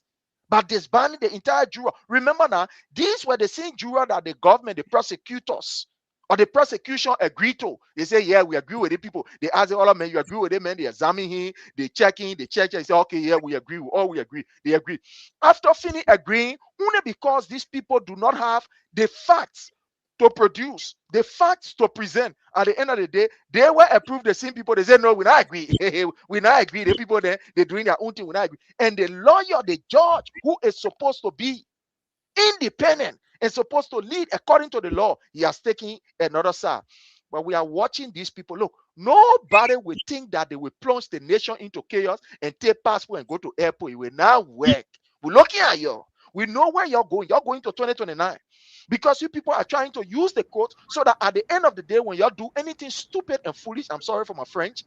But disbanding the entire juror. Remember now, these were the same juror that the government, the prosecutors, or the prosecution agreed to. They say, yeah, we agree with the people. They ask the other men, you agree with them, man? They examine him, they check him, they check, and say, okay, yeah, we agree. We agree. They agree. After finishing agreeing, only because these people do not have the facts to produce, the facts to present, at the end of the day, they were approved the same people. They say, no, we not agree. We not agree. The people there, they're doing their own thing, we not agree. And the lawyer, the judge, who is supposed to be independent and supposed to lead according to the law, he has taken another side. But we are watching these people. Look, nobody will think that they will plunge the nation into chaos and take passport and go to airport. It will not work. We're looking at you. We know where you're going. You're going to 2029. Because you people are trying to use the court so that at the end of the day, when you do anything stupid and foolish, I'm sorry for my French,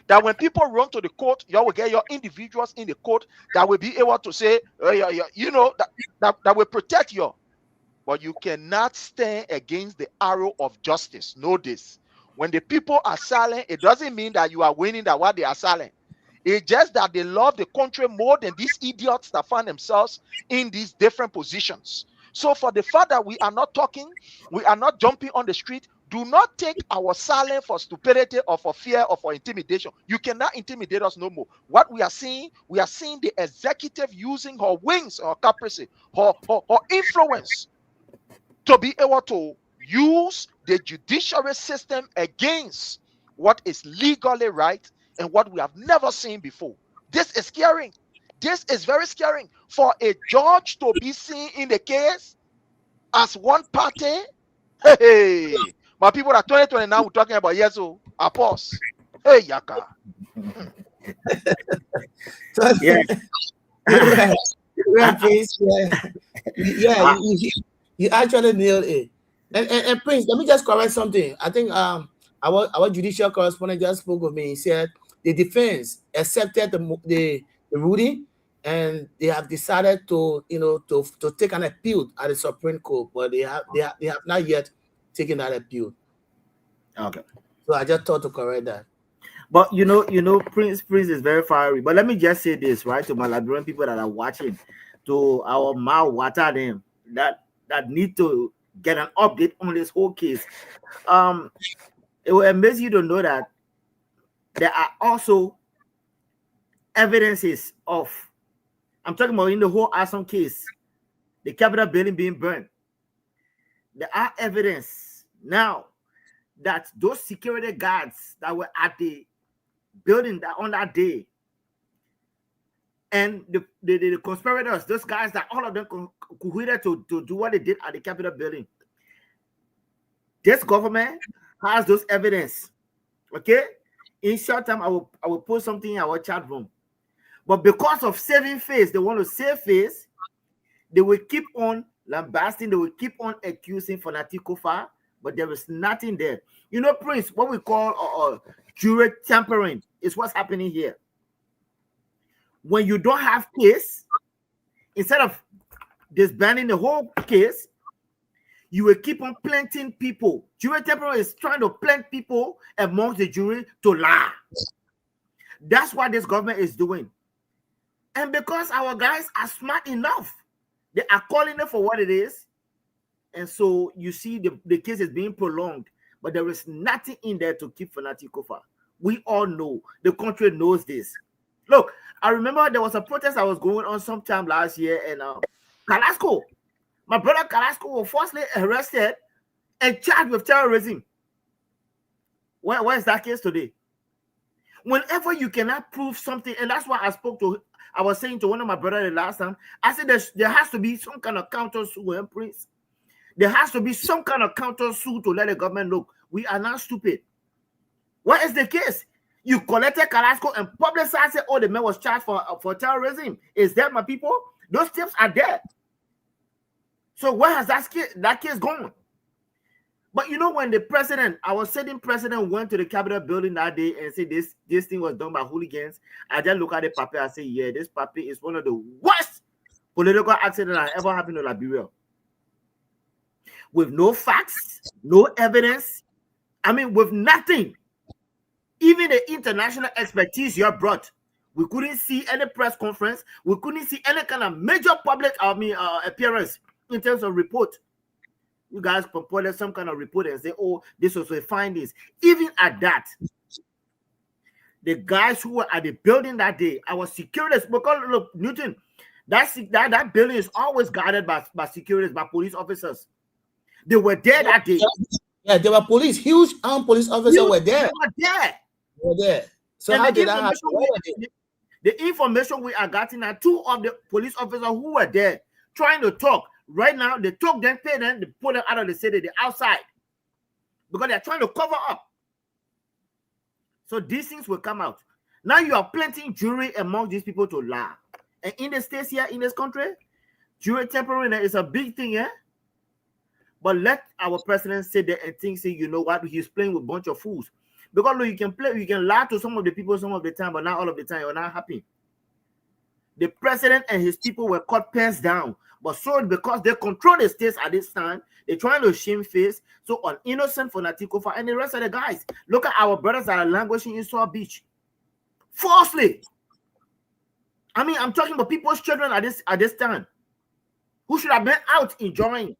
that when people run to the court, you will get your individuals in the court that will be able to say, that will protect you. But you cannot stand against the arrow of justice. Know this. When the people are silent, it doesn't mean that you are winning that what they are silent. It's just that they love the country more than these idiots that find themselves in these different positions. So for the fact that we are not talking, we are not jumping on the street, do not take our silence for stupidity or for fear or for intimidation. You cannot intimidate us no more. What we are seeing the executive using her wings or caprice, her influence to be able to use the judiciary system against what is legally right and what we have never seen before. This is scary. This is very scary. For a judge to be seen in the case as one party, hey, my people are 2029, we're talking about yes, so I pause. Hey, Yaka. You actually nailed it. And Prince, let me just correct something. I think our judicial correspondent just spoke with me. He said the defense accepted the ruling, and they have decided to take an appeal at the Supreme Court, but they have not yet taken that appeal. Okay. So I just thought to correct that. But you know, Prince is very fiery. But let me just say this, right, to my Liberian people that are watching, to our mouth water them that need to get an update on this whole case. It will amaze you to know that there are also evidences of, I'm talking about in the whole Asom case, the Capitol building being burned. There are evidence now that those security guards that were at the building that on that day, and the conspirators, those guys that all of them cohesive to do what they did at the Capitol building. This government has those evidence. Okay, in short time, I will post something in our chat room. But because of saving face, they want to save face. They will keep on lambasting. They will keep on accusing Fanatic Kofa, but there is nothing there. You know, Prince, what we call jury tampering is what's happening here. When you don't have case, instead of disbanding the whole case, you will keep on planting people. Jury tampering is trying to plant people amongst the jury to lie. That's what this government is doing. And because our guys are smart enough, they are calling it for what it is. And so you see the case is being prolonged, but there is nothing in there to keep Fanatic Kofa. We all know. The country knows this. Look, I remember there was a protest that was going on sometime last year, and Carrasco, my brother Carrasco, was falsely arrested and charged with terrorism. Where is that case today? Whenever you cannot prove something, and that's why I was saying to one of my brothers the last time, I said there has to be some kind of counter suit, Prince. There has to be some kind of counter suit to let the government look. We are not stupid. What is the case? You collected Carrasco and publicized it. Oh, the man was charged for terrorism. Is that, my people? Those tips are there. So where has that case gone? But you know, when our sitting president went to the Capitol building that day and said this thing was done by hooligans, I just look at the paper and say, yeah, this paper is one of the worst political accidents that ever happened in Liberia. With no facts, no evidence, with nothing. Even the international expertise you have brought, we couldn't see any press conference. We couldn't see any kind of major public appearance in terms of report. You guys purported some kind of report and say, oh, this was a findings. Even at that, the guys who were at the building that day, our securities, because look, Newton, that building is always guarded by securities, by police officers. They were there that day. Yeah, there were huge armed police officers were there. They were there. So how did that happen? The information we are getting are two of the police officers who were there trying to talk. Right now, they took them, paid them, they put them out of the city, they're outside. Because they're trying to cover up. So these things will come out. Now you are planting jury among these people to lie. And in the states here, in this country, jury tampering is a big thing, yeah? But let our president sit there and think, say, you know what, he's playing with a bunch of fools. Because look, you can lie to some of the people some of the time, but not all of the time. You're not happy. The president and his people were caught pants down. But so because they control the states at this time, they're trying to shame face. So on innocent Fanatic Kofa and the rest of the guys. Look at our brothers that are languishing in Saw Beach. Falsely. I'm talking about people's children at this time who should have been out enjoying.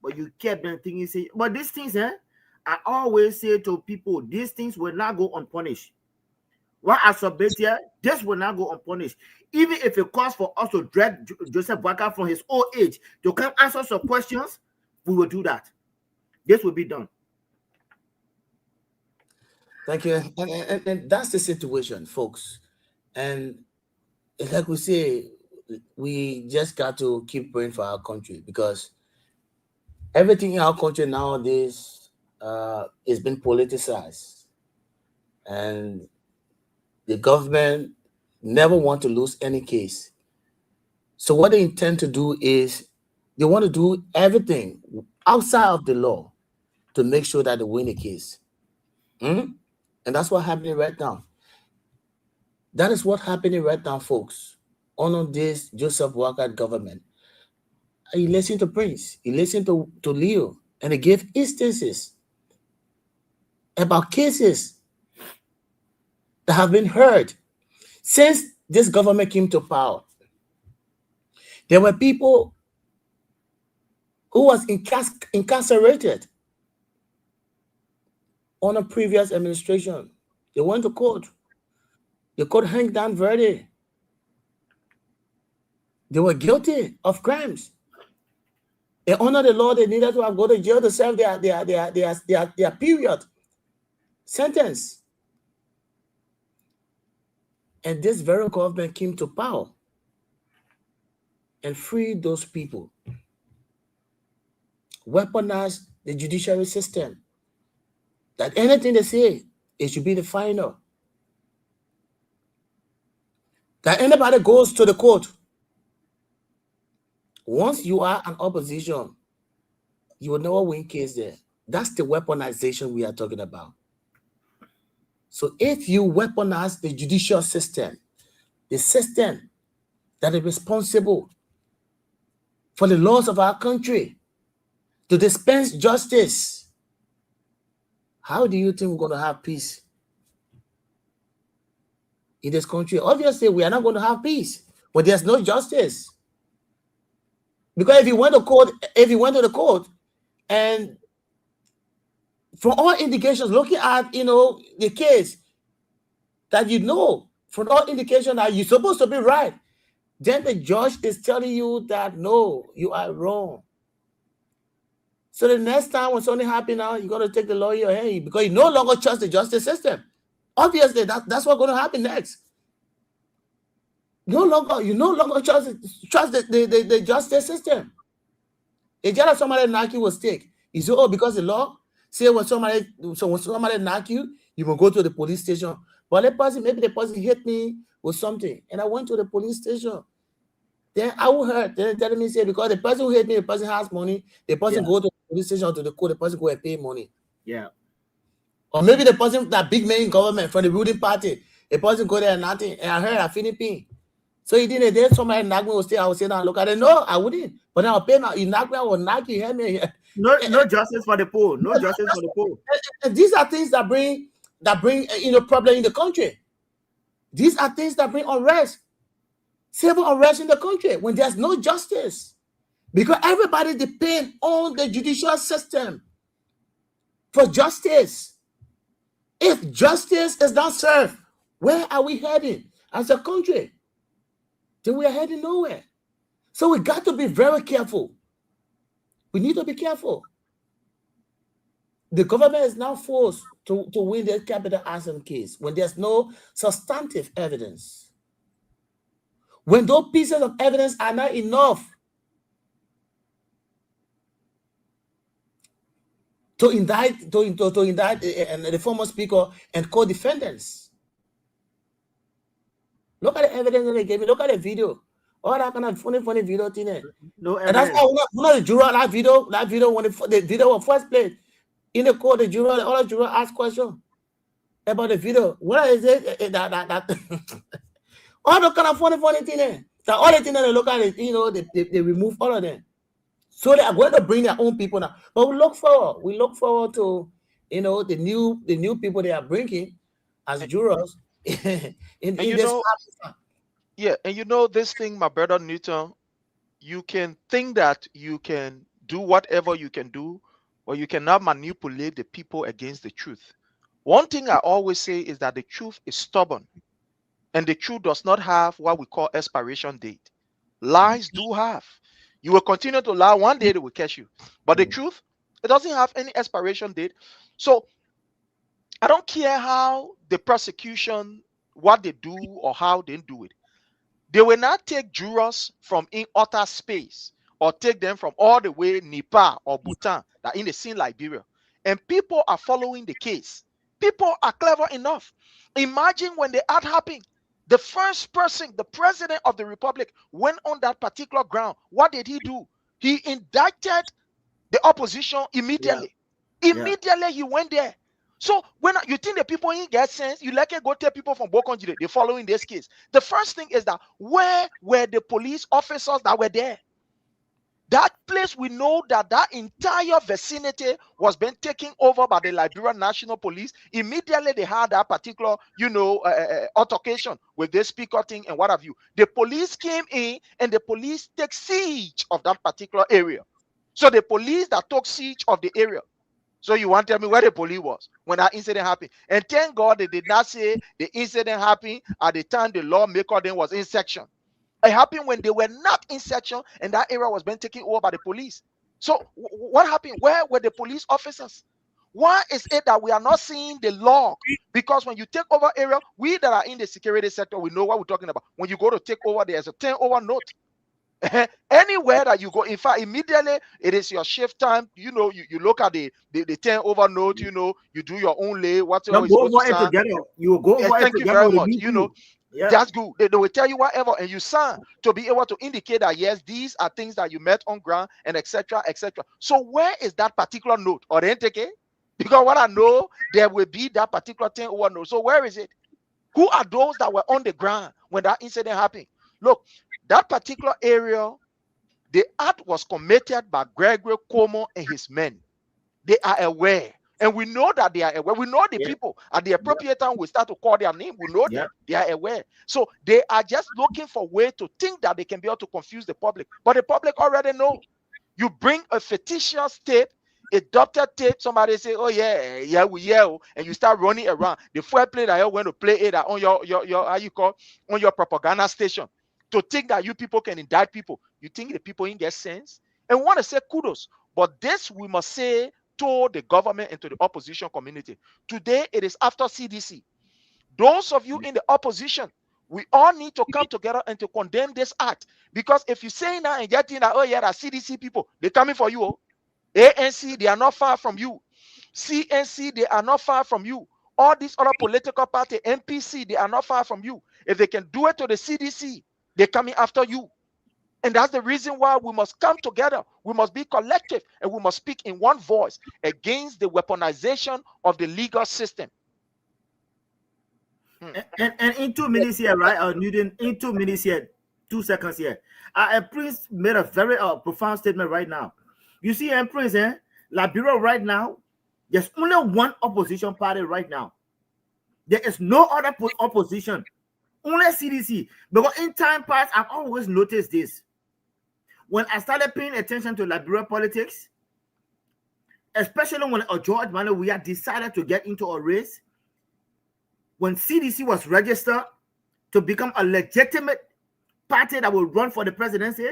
But you kept them thinking, say, but these things, I always say to people, these things will not go unpunished. What I submit here, this will not go unpunished. Even if it costs for us to drag Joseph Boakai from his old age to come answer some questions, we will do that. This will be done. Thank you. And that's the situation, folks. And like we say, we just got to keep praying for our country, because everything in our country nowadays is been politicized. And the government never want to lose any case. So what they intend to do is they want to do everything outside of the law to make sure that they win a case. And that's what's happening right now. That is what's happening right now, folks. On this Joseph Boakai government. He listened to Prince, he listened to Leo, and he gave instances about cases that have been heard since this government came to power. There were people who was incarcerated on a previous administration. They went to court. The court hanged down verdict. They were guilty of crimes. They honored the law. They needed to have go to jail to serve their period sentence. And this very government came to power and freed those people. Weaponized the judiciary system. That anything they say, it should be the final. That anybody goes to the court, once you are an opposition, you will never win case there. That's the weaponization we are talking about. So if you weaponize the judicial system, the system that is responsible for the laws of our country, to dispense justice, how do you think we're going to have peace in this country? Obviously, we are not going to have peace when there's no justice. Because if you went to the court, and from all indications, looking at the case, that from all indications that you're supposed to be right, then the judge is telling you that no, you are wrong. So the next time when something happens now, you're going to take the law in your hand because you no longer trust the justice system. Obviously, that's what's going to happen next. You no longer trust the justice system. A judge, somebody knock you will stick. You say, because the law say when somebody knock you, you will go to the police station. But maybe the person hit me with something, and I went to the police station. Then I will hurt. Then tell me say because the person who hit me, the person has money. The person go to the police station to the court. The person go and pay money. Yeah. Or maybe the person that big man in government from the ruling party, the person go there and nothing. And I heard a Philippine. So he didn't. Then somebody knock me. I will say now look at it. No, I wouldn't. But now I'll pay now. You knock me, I will knock you. Hear me. No justice for the poor. No justice for the poor. And these are things that bring problem in the country. These are things that bring unrest, civil unrest in the country when there's no justice, because everybody depends on the judicial system for justice. If justice is not served, where are we heading as a country? Then we are heading nowhere. So we got to be very careful. We need to be careful. The government is now forced to win the capital arson case when there's no substantive evidence. When those pieces of evidence are not enough to indict the former speaker and co-defendants. Look at the evidence that they gave me. Look at the video. All that kind of funny video thing there. No and that's why one of the juror that video when the video was first played in the court, all the juror asked questions about the video. What is it that all the kind of funny thing there. That all the things that they look at it, they remove all of them. So they are going to bring their own people now. But we look forward to the new people they are bringing as jurors in this. Yeah, and this thing, my brother Newton, you can think that you can do whatever you can do, or you cannot manipulate the people against the truth. One thing I always say is that the truth is stubborn, and the truth does not have what we call expiration date. Lies do have. You will continue to lie, one day they will catch you. But the truth, it doesn't have any expiration date. So I don't care how the prosecution, what they do or how they do it. They will not take jurors from in outer space or take them from all the way Nepal or Bhutan that in the scene Liberia. And people are following the case. People are clever enough. Imagine when the act happened, the first person, the president of the republic, went on that particular ground. What did he do? He indicted the opposition immediately. Yeah. Immediately he went there. So when you think the people ain't get sense, you like it go tell people from Bokonjide, they're following this case. The first thing is that where were the police officers that were there? That place, we know that that entire vicinity was being taken over by the Liberian National Police. Immediately they had that particular, altercation with this speaker thing and what have you. The police came in and the police take siege of that particular area. So the police that took siege of the area. So you want to tell me where the police was when that incident happened? And thank God they did not say the incident happened at the time the lawmaker then was in section. It happened when they were not in section and that area was being taken over by the police. So what happened? Where were the police officers? Why is it that we are not seeing the law? Because when you take over area, we that are in the security sector, we know what we're talking about. When you go to take over, there's a turnover note. Anywhere that you go, in fact, immediately it is your shift time. You look at the turnover note. You do your own lay. Whatever go over it together. You will go over it thank together. you very much. Yeah. That's good. They will tell you whatever, and you sign to be able to indicate that yes, these are things that you met on ground, and etc. etc. So where is that particular note? Or they take it? Because what I know, there will be that particular turnover note. So where is it? Who are those that were on the ground when that incident happened? Look, that particular area, the act was committed by Gregory Cuomo and his men. They are aware. And we know that they are aware. We know the people at the appropriate time we start to call their name. We know them. They are aware. So they are just looking for a way to think that they can be able to confuse the public. But the public already know. You bring a fictitious tape, a doctor tape, somebody say, oh yeah, we yell, and you start running around. The full play that you're going to play it on your how you call on your propaganda station. To think that you people can indict people. You think the people in get sense? And we want to say kudos. But this we must say to the government and to the opposition community. Today, it is after CDC. Those of you in the opposition, we all need to come together and to condemn this act. Because if you say now and getting that, oh yeah, that CDC people, they're coming for you. ANC, they are not far from you. CNC, they are not far from you. All these other political parties, MPC, they are not far from you. If they can do it to the CDC, they're coming after you. And that's the reason why we must come together. We must be collective and we must speak in one voice against the weaponization of the legal system. And in 2 minutes here, right? Newton, in 2 minutes here, 2 seconds here. Prince made a very profound statement right now. You see, Prince, Liberia right now, there's only one opposition party right now. There is no other opposition. Only CDC. Because in time past, I've always noticed this. When I started paying attention to Liberia politics, especially when George Manuel Weah decided to get into a race, when CDC was registered to become a legitimate party that will run for the presidency,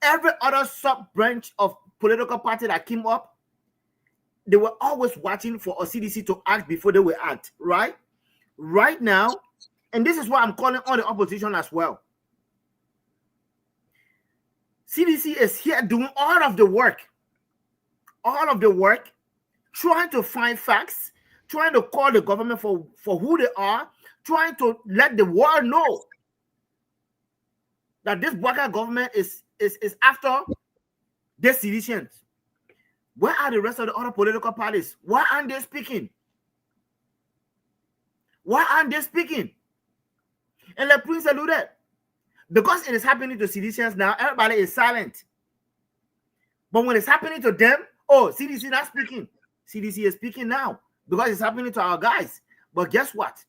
every other sub-branch of political party that came up, they were always watching for a CDC to act before they will act, right? Right now, and this is why I'm calling on the opposition as well. CDC is here doing all of the work, trying to find facts, trying to call the government for who they are, trying to let the world know that this Bouakai government is after the citizens. Where are the rest of the other political parties? Why aren't they speaking? Why aren't they speaking? And let Prince alluded, because it is happening to citizens now, everybody is silent. But when it's happening to them, oh, CDC not speaking. CDC is speaking now because it's happening to our guys. But guess what?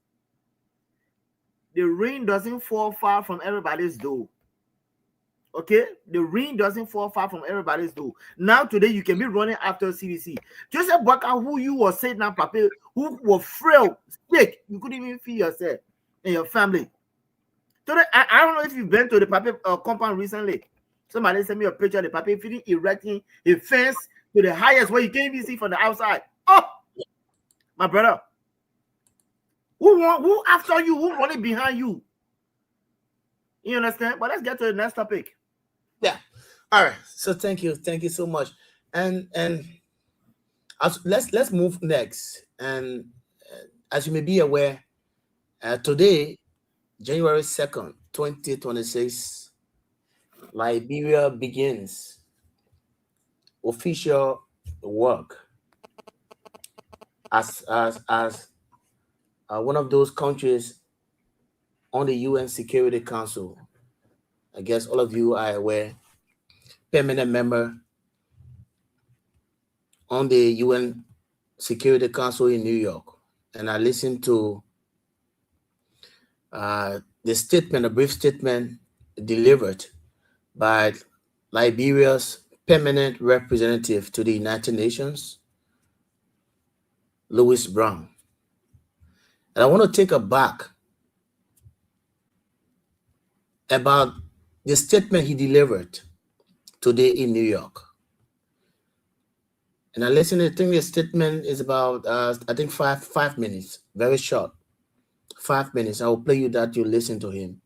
The rain doesn't fall far from everybody's door. Okay? The rain doesn't fall far from everybody's door. Now, today, you can be running after CDC. Just about who you were saying now, Papa, who were frail, sick. You couldn't even feed yourself and your family. Today, I don't know if you've been to the Papa compound recently. Somebody sent me a picture of the Papa feeding, erecting a fence to the highest where you can't even see from the outside. Oh, my brother. Who after you? Who running behind you? You understand? But let's get to the next topic. Yeah. All right. So thank you so much. And let's move next. And as you may be aware, today, January 2nd, 2026, Liberia begins official work as one of those countries on the UN Security Council. I guess all of you are aware permanent member on the UN Security Council in New York, and I listened to the statement, a brief statement delivered by Liberia's permanent representative to the United Nations, Louis Brown. And I want to take a back about the statement he delivered today in New York. And I listened, I think the statement is about, I think 5 minutes, very short, 5 minutes. I will play you that, you listen to him.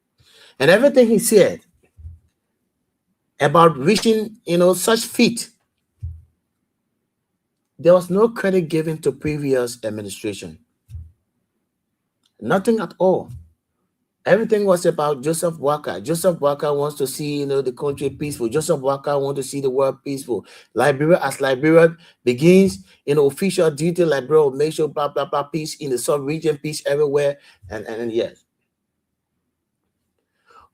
And everything he said about reaching, such feat, there was no credit given to previous administration. Nothing at all. Everything was about Joseph Boakai. Joseph Boakai wants to see, the country peaceful. Joseph Boakai wants to see the world peaceful. Liberia, as Liberia begins, official duty, Liberia will make sure, blah, blah, blah, peace in the sub-region, peace everywhere, and yes.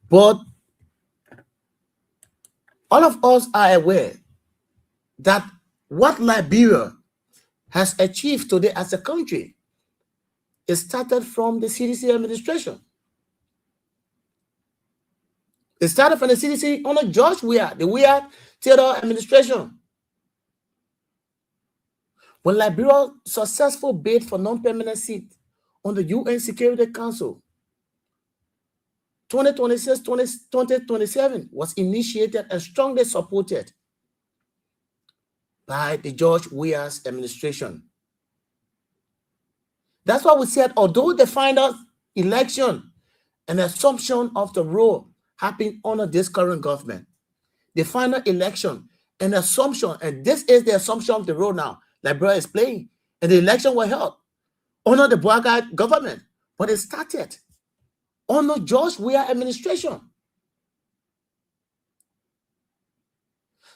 But all of us are aware that what Liberia has achieved today as a country, it started from the CDC administration. It started from the CDC under George Weah, the Weah Theodore administration. When Liberia successful bid for non-permanent seat on the UN Security Council, 2026-2027 was initiated and strongly supported by the George Weah's administration. That's why we said, although the final election and assumption of the role happened under this current government, the final election and assumption, and this is the assumption of the role now, Liberia is playing, and the election was held under the Boakai government, but it started under George Weah administration.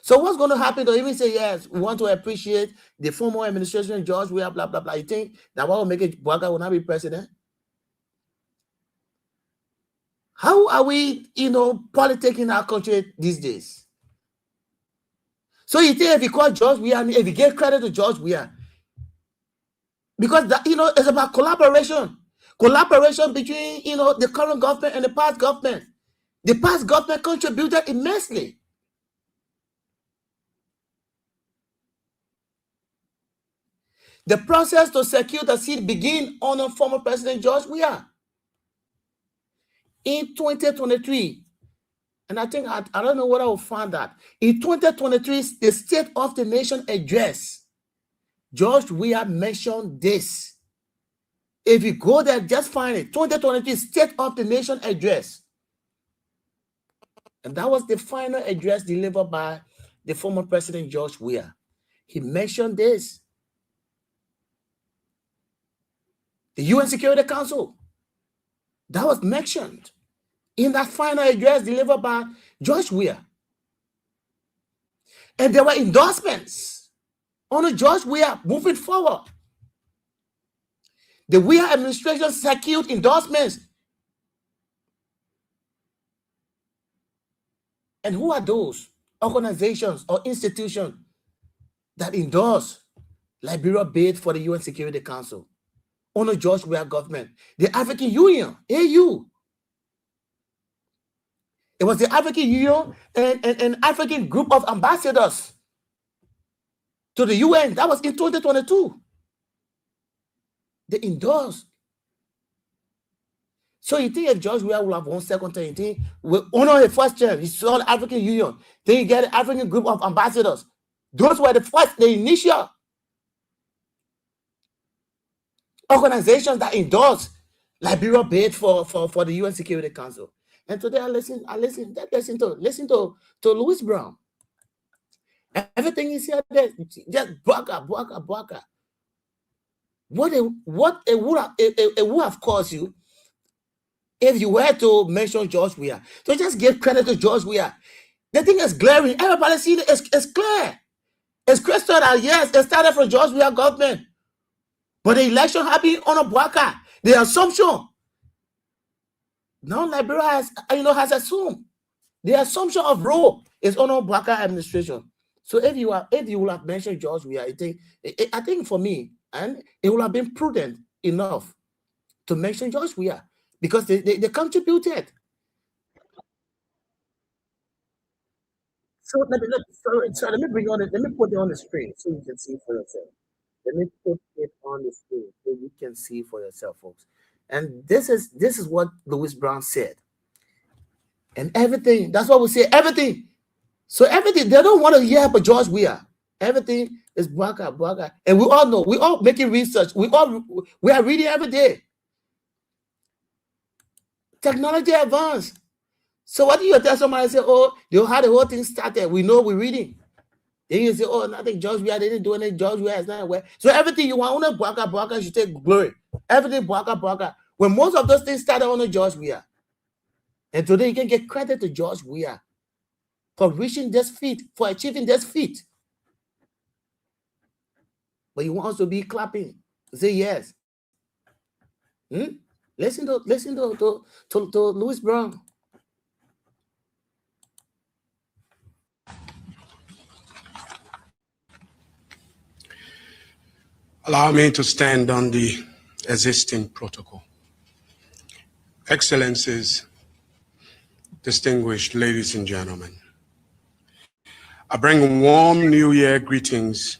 So what's going to happen to even say, yes, we want to appreciate the former administration, George Weah, blah, blah, blah. You think that what will make it Boakai will not be president? How are we, politicking in our country these days? So you think if you call George Weah, if you give credit to George Weah, because that, it's about collaboration between, the current government and the past government. The past government contributed immensely. The process to secure the seat began under former President George Weah in 2023. And I think, I don't know what I will find that. In 2023, the State of the Nation address, George Weah mentioned this. If you go there, just find it. 2023 State of the Nation address. And that was the final address delivered by the former President George Weah. He mentioned this. The UN Security Council, that was mentioned in that final address delivered by George Weah. And there were endorsements on George Weah moving forward. The Weah administration secured endorsements. And who are those organizations or institutions that endorse Liberia bid for the UN Security Council under George Weah government? The African Union, AU. It was the African Union and an African group of ambassadors to the UN. That was in 2022. They endorsed. So you think if George Weah will have one second term, you think will honor his first term, he saw the African Union, then you get an African group of ambassadors. Those were the initial organizations that endorsed Liberia bid for the UN Security Council. And today I listen to Louis Brown. Everything he said there, just Boakai. What it would have cost you if you were to mention George Weah. So just give credit to George Weah. The thing is glaring. Everybody see it. It's clear. It's crystal that yes, it started from George Weah government. But the election happened on a Boakai. The assumption. Now Liberia has assumed. The assumption of role It's under Bouakai administration. So if you will have mentioned George Weah, I think for me, and it would have been prudent enough to mention George Weah because they contributed. So let me bring on it. Let me put it on the screen so you can see for yourself. Let me put it on the screen so you can see for yourself, folks. And this is what Louis Brown said. And everything, that's what we say, everything. So everything, they don't want to hear about George Weah. Everything is Bouakai. And we all know, we all making research. We are reading every day. Technology advanced. So what do you tell somebody say, oh, how the whole thing started? We know we're reading. Then you say, oh, nothing, George Weah, they didn't do anything, George Weah is not aware. So everything you want, only Bouakai should take glory. Everything Bouakai. When most of those things started on George Weah. And today you can get credit to George Weah for reaching this feat, for achieving this feat. But you want us to be clapping. Say yes. Listen to Louis Brown. Allow me to stand on the existing protocol. Excellencies, distinguished ladies and gentlemen, I bring warm New Year greetings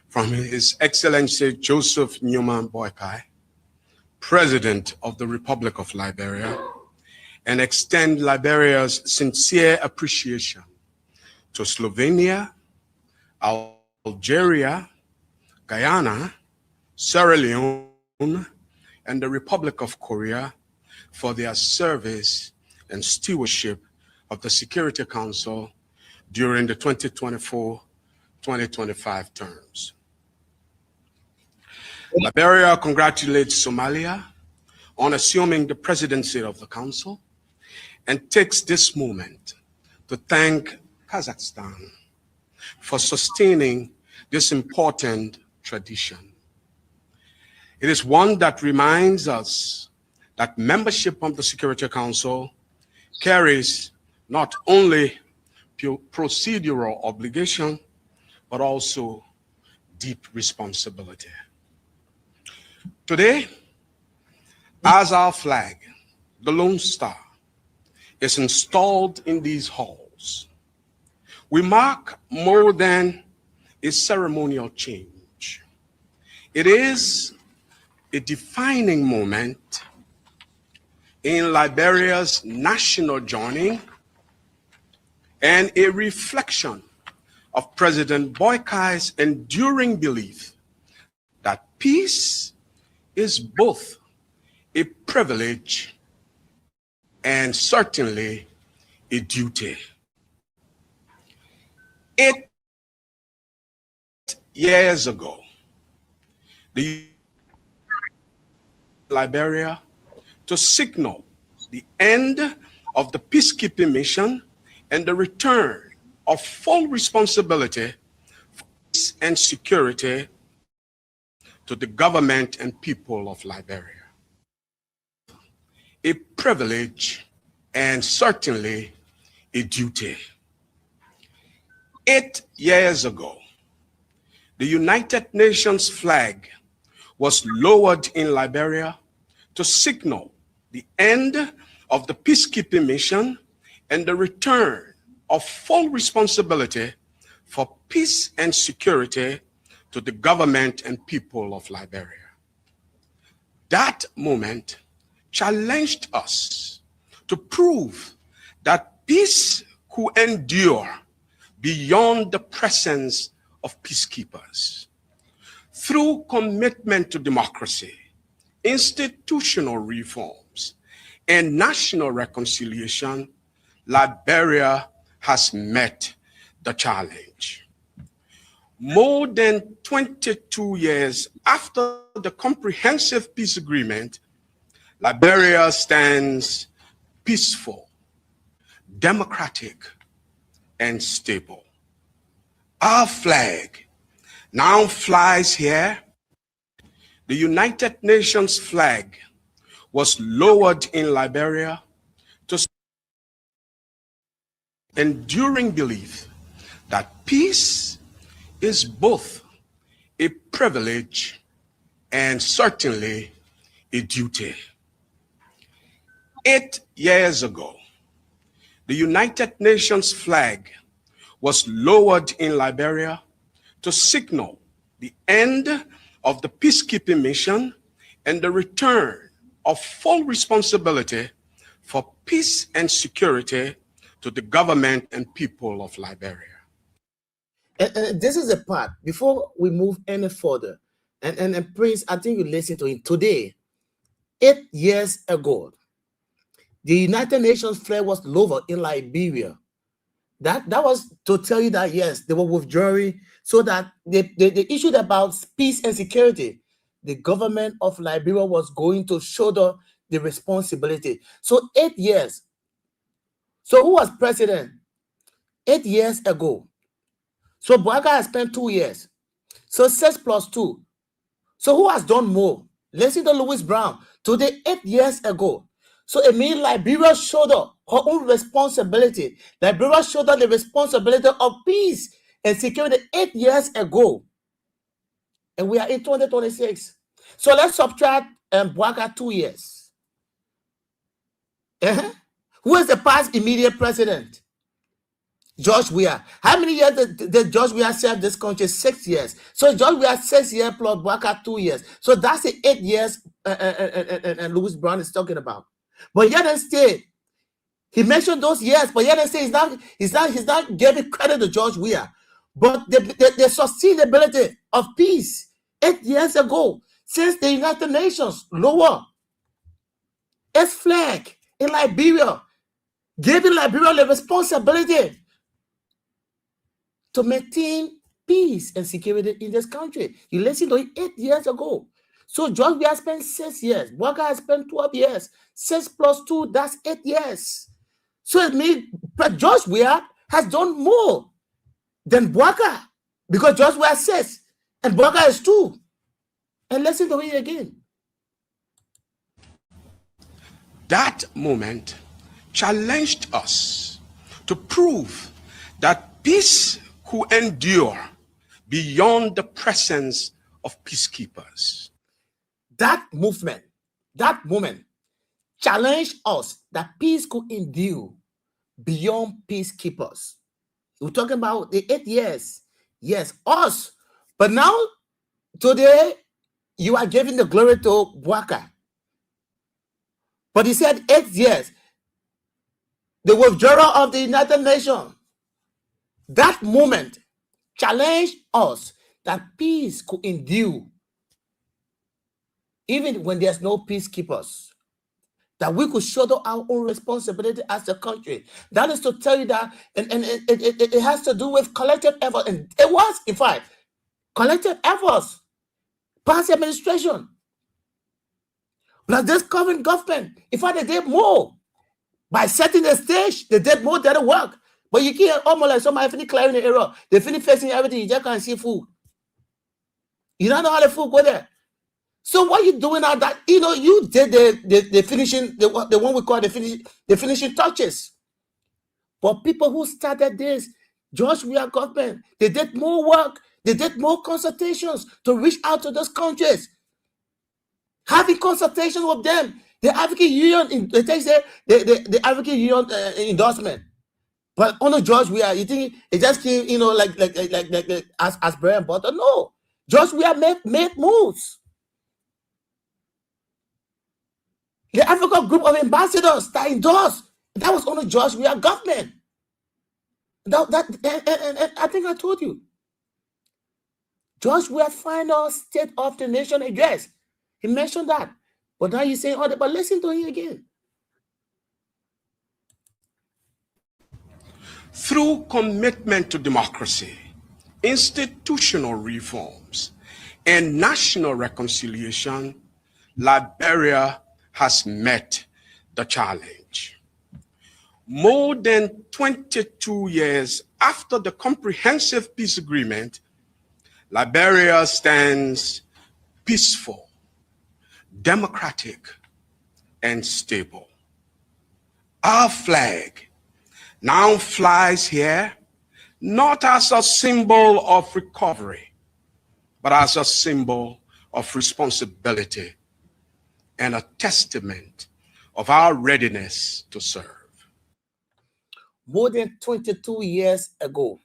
from His Excellency Joseph Newman Boakai, President of the Republic of Liberia, and extend Liberia's sincere appreciation to Slovenia, Algeria, Guyana, Sierra Leone, and the Republic of Korea for their service and stewardship of the Security Council during the 2024-2025 terms. Liberia congratulates Somalia on assuming the presidency of the Council and takes this moment to thank Kazakhstan for sustaining this important tradition. It is one that reminds us that membership of the Security Council carries not only procedural obligation, but also deep responsibility. Today, as our flag, the Lone Star, is installed in these halls, we mark more than a ceremonial change. It is a defining moment in Liberia's national journey and a reflection of President Boakai's enduring belief that peace is both a privilege and certainly a duty. 8 years ago, the Liberia to signal the end of the peacekeeping mission and the return of full responsibility for peace and security to the government and people of Liberia. A privilege and certainly a duty. 8 years ago, the United Nations flag was lowered in Liberia to signal the end of the peacekeeping mission and the return of full responsibility for peace and security to the government and people of Liberia. That moment challenged us to prove that peace could endure beyond the presence of peacekeepers. Through commitment to democracy, institutional reforms, and national reconciliation, Liberia has met the challenge. More than 22 years after the comprehensive peace agreement, Liberia stands peaceful, democratic, and stable. Our flag now flies here. The United Nations flag was lowered in Liberia to enduring belief that peace is both a privilege and certainly a duty. 8 years ago, the United Nations flag was lowered in Liberia to signal the end of the peacekeeping mission and the return of full responsibility for peace and security to the government and people of Liberia. And this is the part before we move any further. And Prince, I think you listened to him today. 8 years ago, the United Nations flag was lowered in Liberia. That was to tell you that yes, they were withdrawing so that they issued about peace and security. The government of Liberia was going to shoulder the responsibility. So 8 years. So who was president 8 years ago? So Bouakai has spent 2 years. So 6 plus 2. So who has done more? Listen to Louis Brown. Today, 8 years ago. So it means Liberia shoulder her own responsibility. Liberia shoulder the responsibility of peace and security 8 years ago. And we are in 2026. So let's subtract Bouakai 2 years. Who is the past immediate president? George Weah. How many years did George Weah serve this country? 6 years. So George Weah 6 years plus Bouakai 2 years. So that's the 8 years and Louis Brown is talking about. But yet instead, he mentioned those years, but yet instead he's not giving credit to George Weah. But the sustainability of peace 8 years ago, since the United Nations lower its flag in Liberia, giving Liberia the responsibility to maintain peace and security in this country. You listen to it 8 years ago. So George Weah spent 6 years. Bouakai has spent 12 years. 6 plus 2, that's 8 years. So it means George Weah has done more than Bouakai because George Weah 6 and Bouakai is 2. And listen to it again. That moment challenged us to prove that peace could endure beyond the presence of peacekeepers. That movement, that moment challenged us that peace could endure beyond peacekeepers. We're talking about the 8 years. Yes, us. But now, today, you are giving the glory to Bouakai. But he said 8 years. The withdrawal of the United Nations. That moment challenged us that peace could endure even when there's no peacekeepers. That we could shoulder our own responsibility as a country. That is to tell you that, and it has to do with collective effort. And it was, in fact, collective efforts. Past administration. Plus this current government, in fact, they did more. By setting the stage, they did more than work. But you can't almost like somebody finish clearing the error. They finish facing everything. You just can't see food. You don't know how the food go there. So what you doing now that, you did the finishing, the one we call the finishing touches. But people who started this, George Weah government, they did more work. They did more consultations to reach out to those countries. Having consultations with them. The African Union, they take the African Union endorsement. But under George Weah, you think it just came, like as bread and butter? No. George Weah made moves. The African group of ambassadors that endorsed, that was under George Weah government. And I think I told you. George Weah's final State of the Nation address, he mentioned that. But now you're saying, but listen to him again. Through commitment to democracy, institutional reforms, and national reconciliation, Liberia has met the challenge. More than 22 years after the Comprehensive Peace Agreement, Liberia stands peaceful, democratic, and stable. Our flag now flies here not as a symbol of recovery, but as a symbol of responsibility and a testament of our readiness to serve. More than 22 years ago,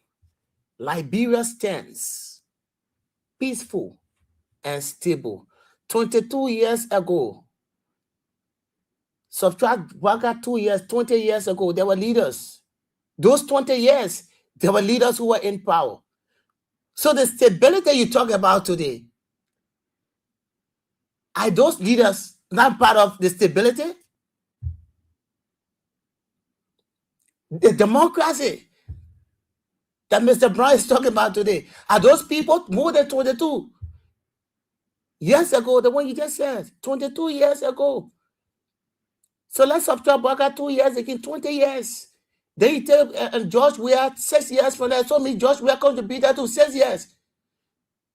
Liberia stands peaceful and stable. 22 years ago, subtract back 2 years, 20 years ago, there were leaders. Those 20 years, there were leaders who were in power. So the stability you talk about today, are those leaders not part of the stability? The democracy that Mr. Brown is talking about today, are those people more than 22 years ago, the one you just said, 22 years ago. So let's subtract back 2 years again, 20 years. Then you tell George Weah 6 years from there. So me George Weah comes to be there to 6 years.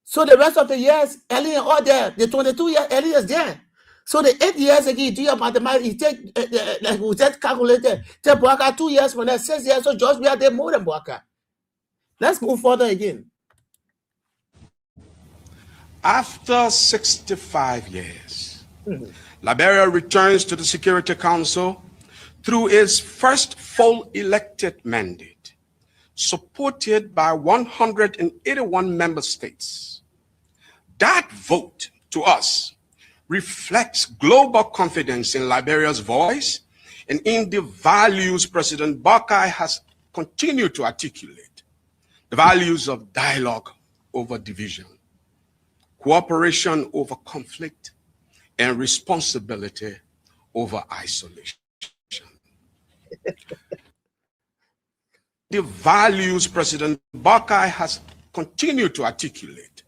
So the rest of the years, Ellie and all there, the 22 years, Ellie is there. So the 8 years again, you do your mathematics, you take, like we just calculated, take Boaka 2 years from there, 6 years, so George Weah did more than Boaka. Let's move further again. After 65 years, Liberia returns to the Security Council through its first full elected mandate, supported by 181 member states. That vote, to us, reflects global confidence in Liberia's voice and in the values President Boakai has continued to articulate, the values of dialogue over division, cooperation over conflict, and responsibility over isolation. The values President Boakai has continued to articulate,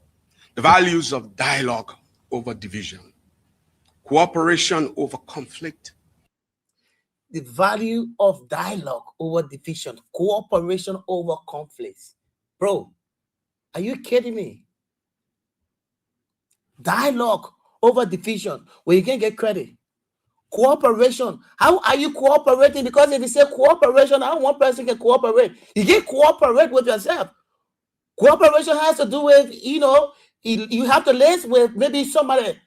the values of dialogue over division, cooperation over conflict. The value of dialogue over division, cooperation over conflicts. Bro, are you kidding me? Dialogue over division, where you can get credit. Cooperation. How are you cooperating? Because if you say cooperation, how one person can cooperate? You can cooperate with yourself. Cooperation has to do with, you have to live with maybe somebody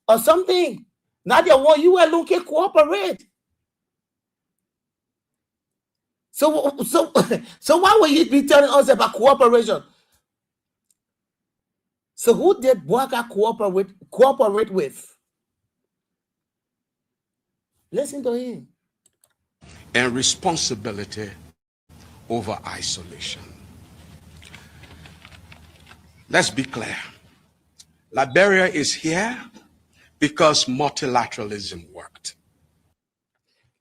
or something. Not the one you alone can cooperate. So why would you be telling us about cooperation? So who did Boakai cooperate with? Listen to him. And responsibility over isolation. Let's be clear. Liberia is here because multilateralism worked.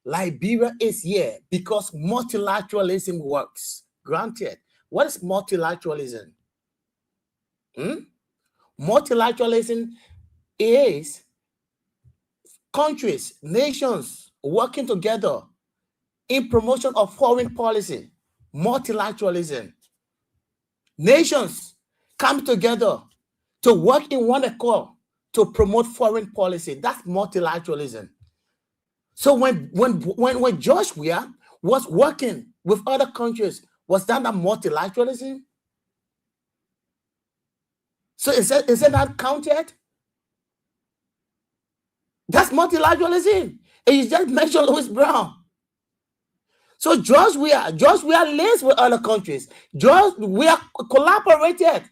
Liberia is here because multilateralism works. Granted. What is multilateralism? Multilateralism is countries, nations working together in promotion of foreign policy. Multilateralism. Nations come together to work in one accord to promote foreign policy. That's multilateralism. So when George Weah was working with other countries, was that not multilateralism? So is it not counted? That's multilateralism. And you just mentioned Louis Brown. So George Weah lives with other countries. George Weah collaborated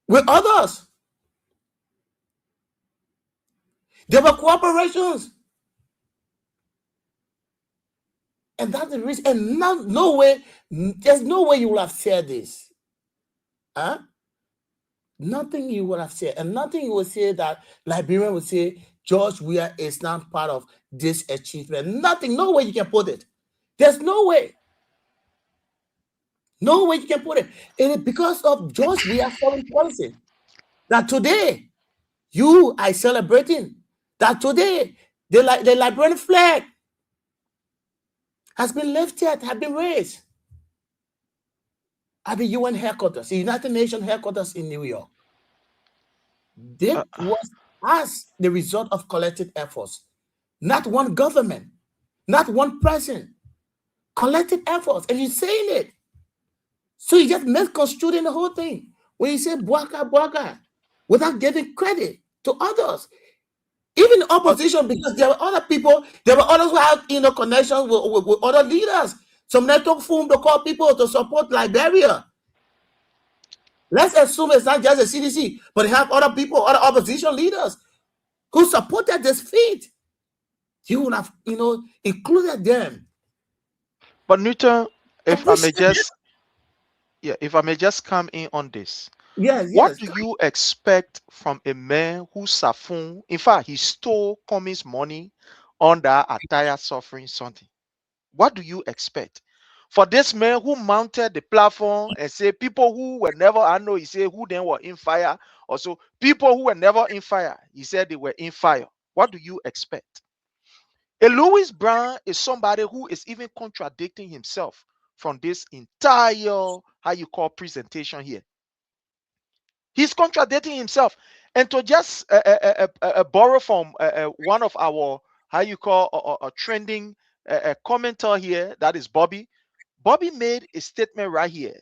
with others. There were cooperations. And that's the reason. And no way, there's no way you will have said this. Huh? Nothing you would have said. And nothing you would say that Liberian would say George Weah is not part of this achievement. Nothing. No way you can put it. There's no way. No way you can put it. It is because of George Weah's foreign policy that today you are celebrating. That today the Liberian flag has been lifted, has been raised at the UN headquarters, the United Nations headquarters in New York. This was as the result of collective efforts, not one government, not one person. Collective efforts, and you're saying it. So you just misconstruing the whole thing. When you say Bwaka, without giving credit to others. Even the opposition, because there were other people, there were others who had connections with other leaders. Some network formed to call people to support Liberia. Let's assume it's not just the CDC, but they have other people, other opposition leaders who supported this feat. You would have, included them. But Newton, if I may just come in on this. Yes. What do you expect from a man who in fact, he stole Cummings' money under attire suffering something? What do you expect? For this man who mounted the platform and said people who were never, he said who then were in fire, also people who were never in fire, he said they were in fire. What do you expect? A Louis Brown is somebody who is even contradicting himself from this entire, presentation here. He's contradicting himself. And to just borrow from one of our, a trending commenter here, that is Bobby. Bobby made a statement right here,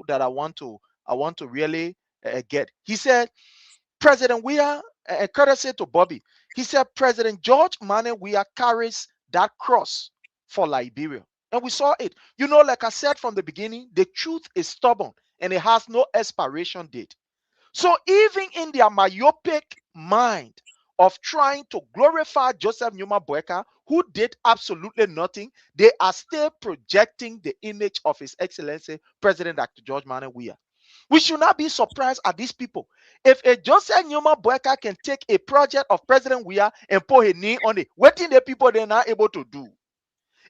that I want to really get. He said, President Weah, courtesy to Bobby, he said, President George Manneh Weah carries that cross for Liberia. And we saw it. Like I said from the beginning, the truth is stubborn and it has no expiration date. So even in their myopic mind of trying to glorify Joseph Newman Boyka, who did absolutely nothing, they are still projecting the image of His Excellency President Dr. George Manneh Weah. We should not be surprised at these people. If a Joseph Newman Boyka can take a project of President Weah and put his knee on it, what in the people they're not able to do?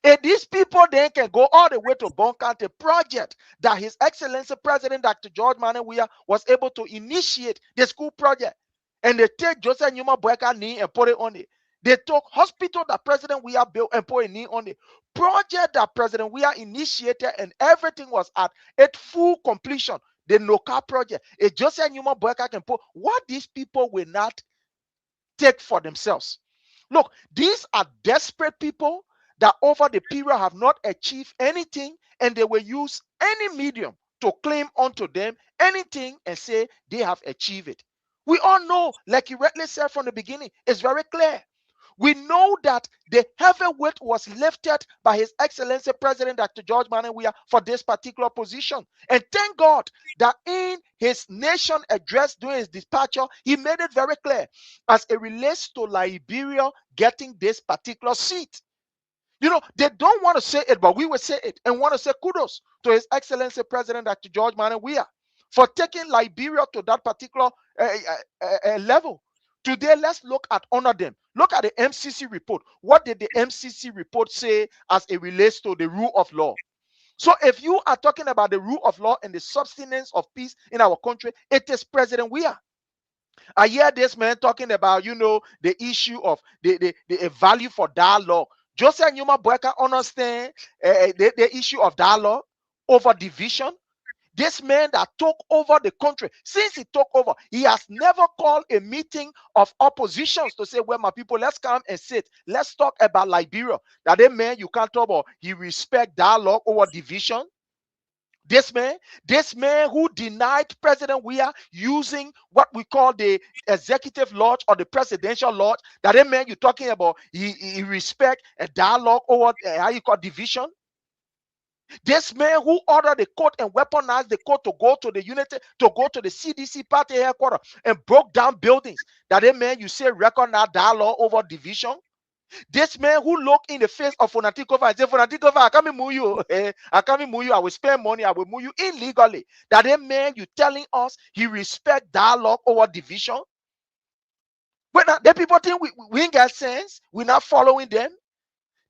If these people then can go all the way to Bon County project that His Excellency President Dr. George Manneh Weah was able to initiate the school project, and they take Joseph Newman Boyka knee and put it on it. They took hospital that President Weah built and put a knee on it. Project that President Weah initiated and everything was at its full completion. The NOCA project. If Joseph Newman Boyka can put what these people will not take for themselves. Look, these are desperate people that over the period have not achieved anything, and they will use any medium to claim unto them anything and say they have achieved it. We all know, like you rightly said from the beginning, it's very clear. We know that the heavyweight was lifted by His Excellency President Dr. George Manneh Weah for this particular position. And thank God that in his nation address during his departure, he made it very clear as it relates to Liberia getting this particular seat. They don't want to say it, but we will say it and want to say kudos to His Excellency President Dr. George Manneh Weah for taking Liberia to that particular level. Today, let's honor them. Look at the MCC report. What did the MCC report say as it relates to the rule of law? So if you are talking about the rule of law and the sustenance of peace in our country, it is President Weah. I hear this man talking about, the issue of the value for dialogue. Joseph Newman Boyka understand the issue of dialogue over division. This man that took over the country, since he took over, he has never called a meeting of oppositions to say, well, my people, let's come and sit. Let's talk about Liberia. That man you can't talk about, he respect dialogue over division. This man who denied President Weah using what we call the executive lodge or the presidential lodge, that man you're talking about, he respect a dialogue over division. This man who ordered the court and weaponized the court to go to the CDC party headquarters and broke down buildings, that man you say recognize dialogue over division. This man who looked in the face of Fonatikova and said, Fonatikova, I can't move you. I can't move you. I will spend money. I will move you illegally. That man you telling us he respect dialogue over division. When the people think we ain't got sense, we're not following them.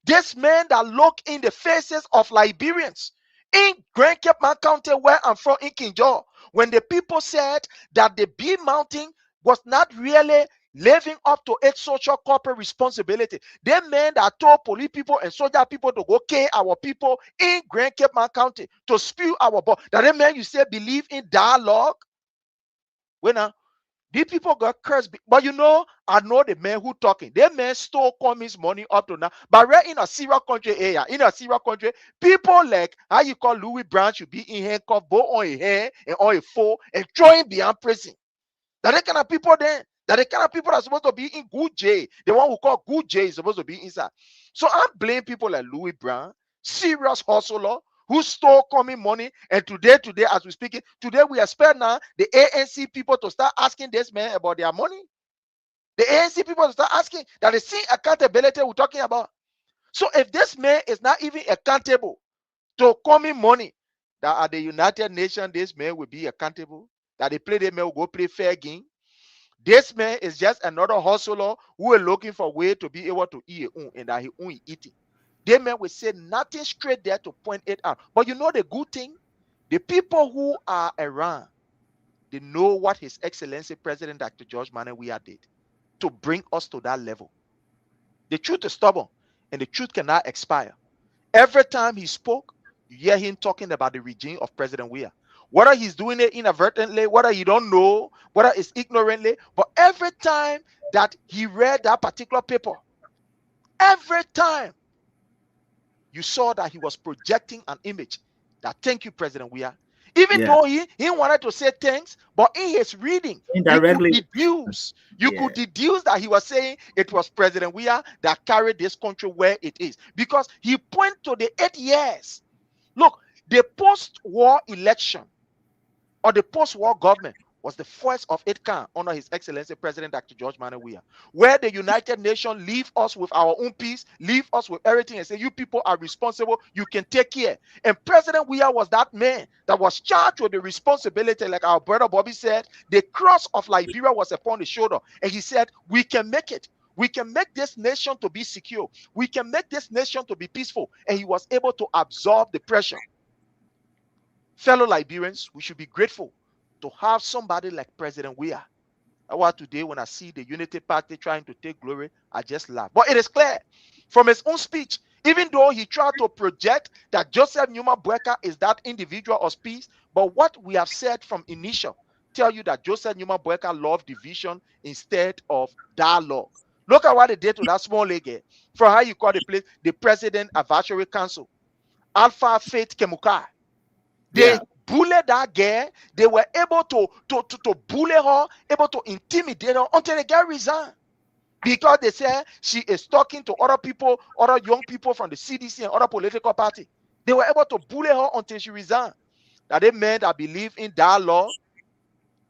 This man that look in the faces of Liberians in Grand Cape County, where I'm from, in Kinjaw, when the people said that the B Mountain was not really living up to its social corporate responsibility. They men that told police people and soldier people to go kill our people in Grand Cape County to spew our blood. That man you say believe in dialogue. When These people got cursed. But you know, I know the man who talking. They man stole Cummings money up to now. But right in a Syria country area, people like how you call Louis Brown should be in handcuffed, both on his hand and on his foot, and throwing behind prison. That the kind of people then. That the kind of people are supposed to be in good jail. The one who call good jail is supposed to be inside. So I blame people like Louis Brown, serious hustler, who stole Cummings money. And today, as we speaking, today we expect now the ANC people to start asking this man about their money. The ANC people to start asking that they see accountability we're talking about. So if this man is not even accountable to Cummings money, that at the United Nations, this man will be accountable. That they play, the man will go play fair game. This man is just another hustler who is looking for a way to be able to eat and that he only eating. They man will say nothing straight there to point it out. But you know the good thing? The people who are around, they know what His Excellency President Dr. George Manneh Weah did to bring us to that level. The truth is stubborn and the truth cannot expire. Every time he spoke, you hear him talking about the regime of President Weah. Whether he's doing it inadvertently, whether you don't know, whether it's ignorantly, but every time that he read that particular paper, every time you saw that he was projecting an image that thank you, President Weah. Even though he wanted to say thanks, but in his reading, indirectly, you could deduce that he was saying it was President Weah that carried this country where it is. Because he pointed to the 8 years. Look, the post-war election or the post-war government was the first of its kind under His Excellency President Dr. George Manneh Weah, where the United Nations leave us with our own peace, leave us with everything and say, you people are responsible, you can take care. And President Weah was that man that was charged with the responsibility, like our brother Bobby said, the cross of Liberia was upon his shoulder. And he said, we can make it. We can make this nation to be secure. We can make this nation to be peaceful. And he was able to absorb the pressure. Fellow Liberians, we should be grateful to have somebody like President Weah. That's today when I see the Unity Party trying to take glory, I just laugh. But it is clear from his own speech, even though he tried to project that Joseph Numa Boyka is that individual of peace, but what we have said from initial tell you that Joseph Numa Boyka loved division instead of dialogue. Look at what they did to that small lady from how you call the place, the President Advisory Council, Alpha Faith Kemukai. They bullied that girl. They were able to bully her, able to intimidate her until the girl resigned. Because they said she is talking to other people, other young people from the CDC and other political parties. They were able to bully her until she resigned. That they men that believe in dialogue,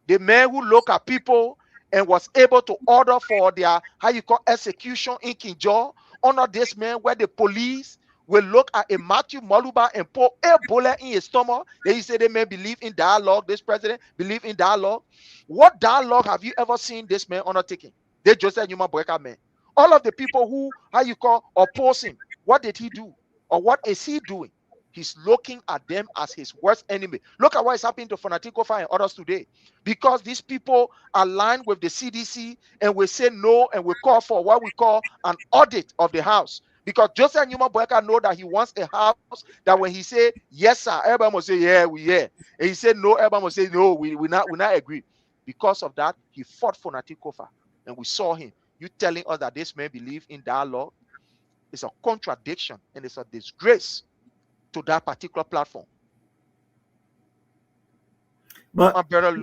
the men who look at people and was able to order for their, how you call, execution in Kinjo, under this man where the police will look at a Matthew Maluba and put a bullet in his stomach. They say they may believe in dialogue. This president believe in dialogue. What dialogue have you ever seen this man undertaking? They Joseph Numa Boyka man. All of the people who, how you call, oppose him, what did he do? Or what is he doing? He's looking at them as his worst enemy. Look at what is happening to Fanatico Fire and others today. Because these people align with the CDC and we say no and we call for what we call an audit of the house. Because Joseph Numa Boyka know that he wants a house that when he say yes sir, everybody must say yeah, we yeah. And he said no, everybody must say no, we not agree. Because of that, he fought for Natikofa. And we saw him. You telling us that this man believe in dialogue is a contradiction and it's a disgrace to that particular platform. But my brother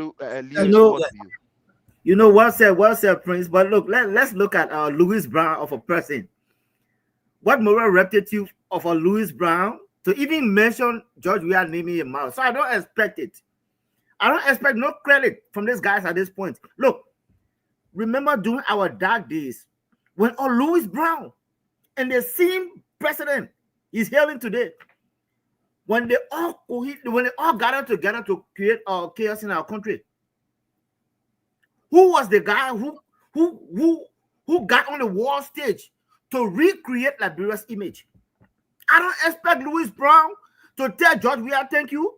you know well said, Prince. But look, let's look at Louis Brown of a person. What moral reptitude of a Louis Brown to even mention George Weah naming him out. So I don't expect it. I don't expect no credit from these guys at this point. Look, remember during our dark days when Louis Brown and the same president is hailing today, when they all gathered together to create chaos in our country, who was the guy who got on the world stage to recreate Liberia's image? I don't expect Louis Brown to tell George Weah thank you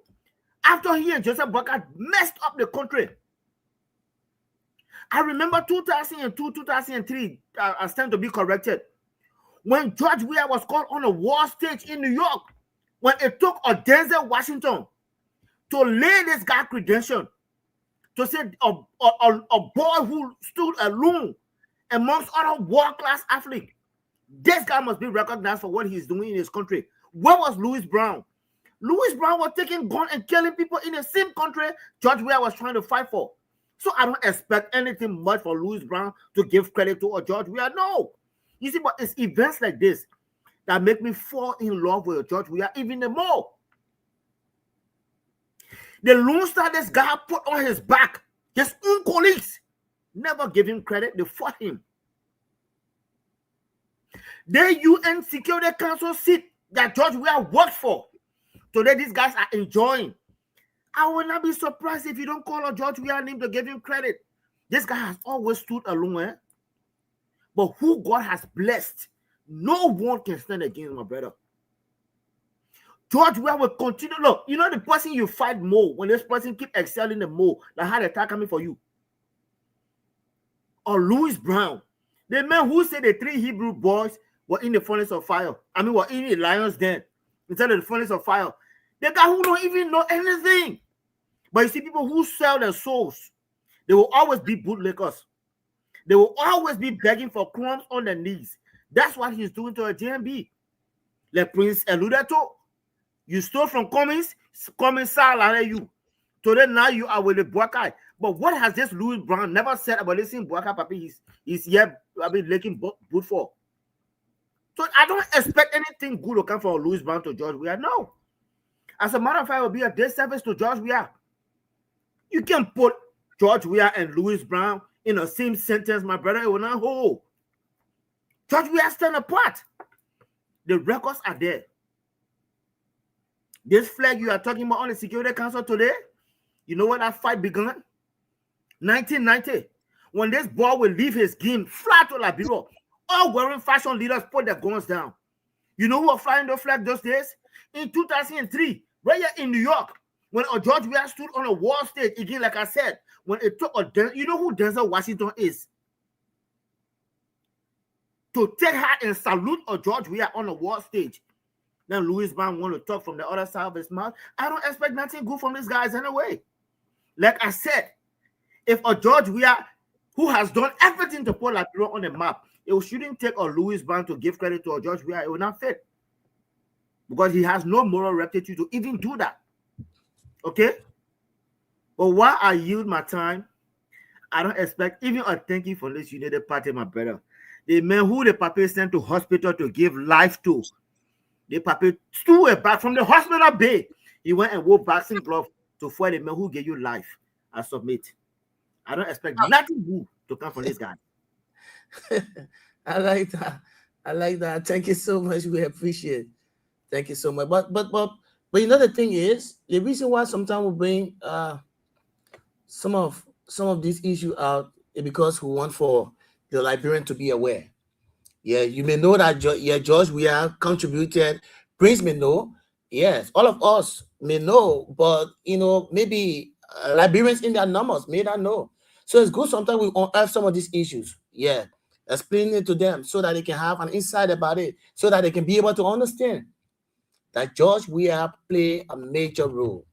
after he and Joseph Boyka messed up the country. I remember 2002, 2003, I stand to be corrected, when George Weah was called on a world stage in New York, when it took a Denzel Washington to lay this guy credential to say a boy who stood alone amongst other world-class athletes. This guy must be recognized for what he's doing in his country. Where was Louis Brown? Louis Brown was taking guns and killing people in the same country George Weah was trying to fight for. So I don't expect anything much for Louis Brown to give credit to or George Weah. No. You see, but it's events like this that make me fall in love with George Weah even more. The Lone Star this guy put on his back, his own colleagues never gave him credit. They fought him. The UN Security Council seat that George Weah worked for, today these guys are enjoying. I will not be surprised if you don't call a George Weah name to give him credit. This guy has always stood alone. But who God has blessed, no one can stand against my brother. George Weah will continue. Look, you know the person you fight more when this person keep excelling the more, like how the attack coming for you. Or Louis Brown, the man who said the 3 Hebrew boys were in the furnace of fire. I mean, were in the lion's den instead of the furnace of fire. The guy who don't even know anything. But you see, people who sell their souls, they will always be bootlickers. They will always be begging for crumbs on their knees. That's what he's doing to a JMB. Like Prince alluded to, you stole from Cummins salary you. Today now you are with the Boakai. But what has this Louis Brown never said about listening Boakai Papi? He's here, licking boot for. So I don't expect anything good to come from Louis Brown to George Weah. No. As a matter of fact, it will be a disservice to George Weah. You can put George Weah and Louis Brown in the same sentence, my brother. It will not hold. George Weah stand apart. The records are there. This flag you are talking about on the Security Council today, you know when that fight began? 1990. When this boy will leave his game, fly to Liberia, all wearing fashion leaders put their guns down. You know who was flying the flag those days? In 2003, right here in New York, when George Weah stood on a world stage, again, like I said, when it took you know who Denzel Washington is? To take her and salute a George Weah on a world stage. Then Louis Brown want to talk from the other side of his mouth. I don't expect nothing good from these guys anyway. Like I said, if a George Weah who has done everything to put Liberia on the map, it shouldn't take a Louis Brown to give credit to a George Weah. It will not fit. Because he has no moral rectitude to even do that. Okay? But while I yield my time, I don't expect even a thank you from this United Party, my brother. The man who the Pape sent to hospital to give life to, the Pape threw it back from the hospital bay. He went and wore boxing gloves to fight the man who gave you life. I submit. I don't expect nothing good to come from this guy. I like that. I like that. Thank you so much. We appreciate it. Thank you so much. But you know the thing is, the reason why sometimes we bring some of these issues out is because we want for the Liberian to be aware. Yeah, you may know that George Weah contributed. Prince may know. Yes, all of us may know, but you know, maybe Liberians in their numbers may not know. So it's good sometimes we unearth some of these issues. Yeah, explain it to them so that they can have an insight about it, so that they can be able to understand that George Weah played a major role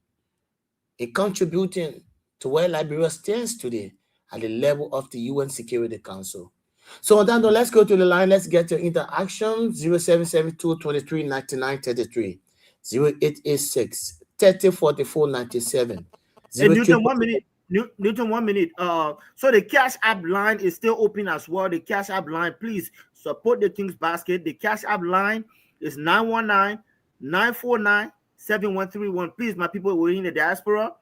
in contributing to where Liberia stands today at the level of the UN Security Council. So on that note, let's go to the line. Let's get your interaction. 0772-2399-33, 0886 3044-97. Hey, Newton, 1 minute. Newton, 1 minute. So the Cash App line is still open as well. The Cash App line, please support the King's Basket. The Cash App line is 919-949-7131. Please, my people who are in the diaspora,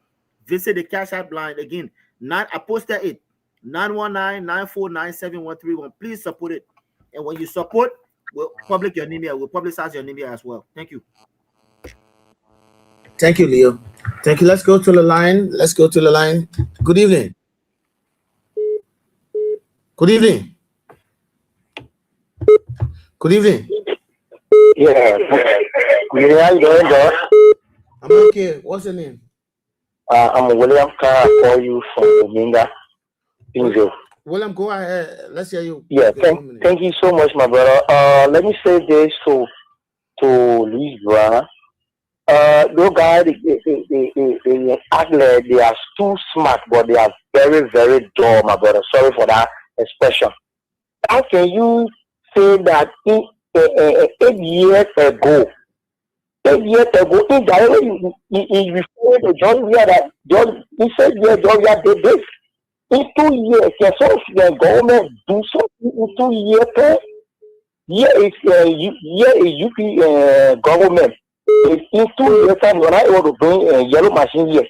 visit the Cash App line again. I posted it. 919-949-7131. Please support it. And when you support, we'll publish your name here. We'll publicize your name here as well. Thank you. Thank you, Leo. Thank you. Let's go to the line. Good evening. Good evening. Yeah. How you doing, Josh? I'm okay. What's your name? I'm William Carr. I call you from Dominga. William, go ahead. Let's hear you. Yeah, thank you so much, my brother. Let me say this to Louis Brown. those guys, they act like they are too smart, but they are very, very dull, my brother. Sorry for that expression. How can you say that 8 years ago, indirectly he referred to John Weir that he said, yeah, John Weir did this. In 2 years, the government do something in 2 years. Here is UP government. In 2 years time, when I want to bring yellow machine here.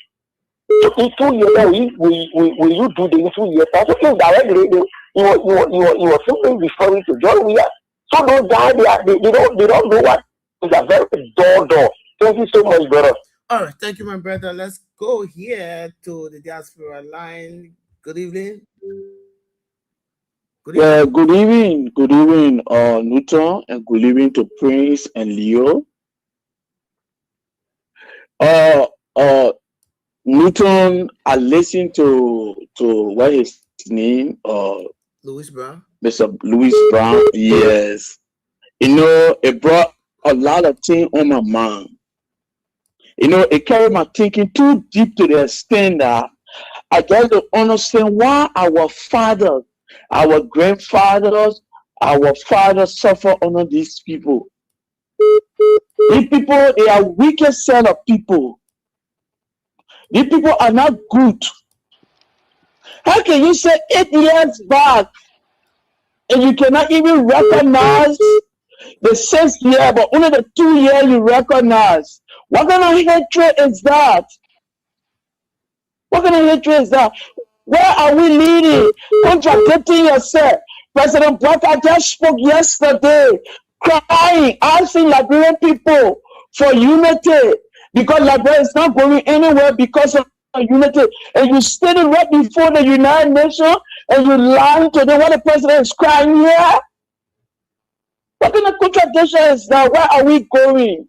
So in 2 years time, will you do the in 2 years time? So indirectly, he was simply referring to John Weir. So those guys, they don't know what is a very door. Thank you so much, brother. All right, thank you, my brother. Let's go here to the diaspora line. Good evening. Yeah, good evening, Newton, and good evening to Prince and Leo. Newton, I listened to what his name, Louis Brown. Mr. Louis Brown. Yes, it brought a lot of things on my mind. It carried my thinking too deep to the extent that I got to understand why our fathers, our grandfathers, our fathers suffer under these people. These people, they are wicked set of people. These people are not good. How can you say 8 years back and you cannot even recognize the 6th year, but only the 2 years you recognize? What kind of hatred is that? What kind of hatred is that? Where are we leading? Contradicting yourself. President Baka just spoke yesterday, crying, asking Liberian people for unity, because Liberia is not going anywhere because of unity. And you stated right before the United Nations, and you lied to them what the president is crying here. What kind of contradiction is that? Where are we going?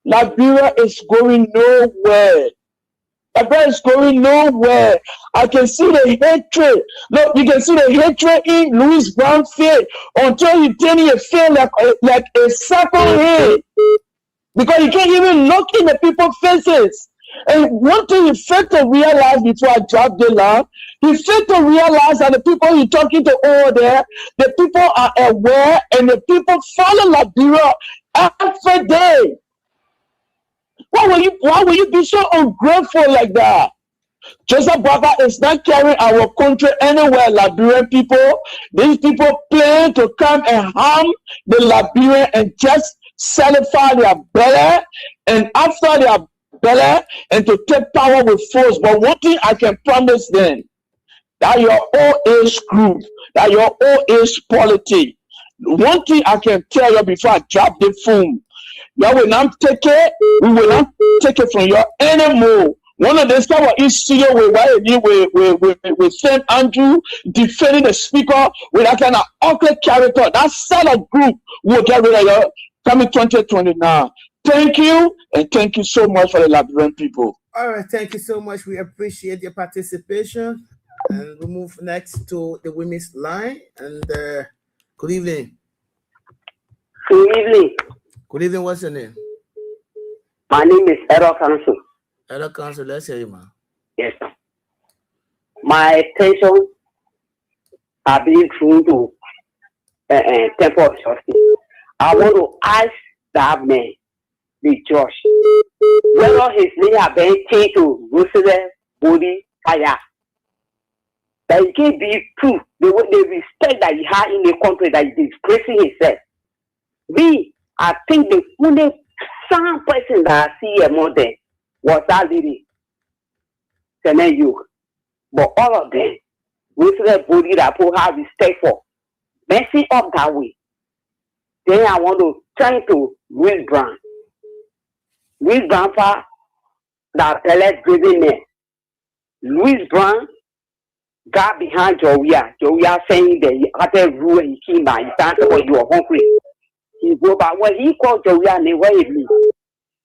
Liberia is going nowhere. Liberia is going nowhere. I can see the hatred. Look, you can see the hatred in Louis Brown's face until he turns your face like a circle head. Because you can't even look in the people's faces. And one thing you fail to realize before I drop the line, you fail to realize that the people you're talking to over there, the people are aware and the people follow Liberia every day. Why will you be so ungrateful like that? Joseph Baka is not carrying our country anywhere, Liberian people. These people plan to come and harm the Liberian and just satisfy their belly, and after their belly, and to take power with force. But one thing I can promise them, that your old age group, that your old age politics, one thing I can tell you before I drop the phone, we will not take it from your anymore. One of the stuff is studio with St. Andrew defending the speaker with that kind of ugly character. That set of group will get rid of you coming 2029. Thank you, and thank you so much for the Liberian people. All right, thank you so much. We appreciate your participation. And we move next to the women's line. And good evening. Good evening. Good evening. What's your name? My name is Errol Council. Errol Council, let's hear you, man. Yes, sir. My attention are being thrown to Temple of Justice. I want to ask that man, the judge, whether his name has been changed to Roosevelt Body Fire. That he can be true, the respect that he had in the country, that he is disgracing himself. I think the only some person that I see among them was that lady, Semen. But all of them, Roosevelt Body that people have respect for, messing up that way. Then I want to turn to Louis Brown. Louis Brown for that elect grazing man. Louis Brown got behind Joya. Joya saying that he other rule he came by. He started when you are hungry. He go back when he called Joya and where he live.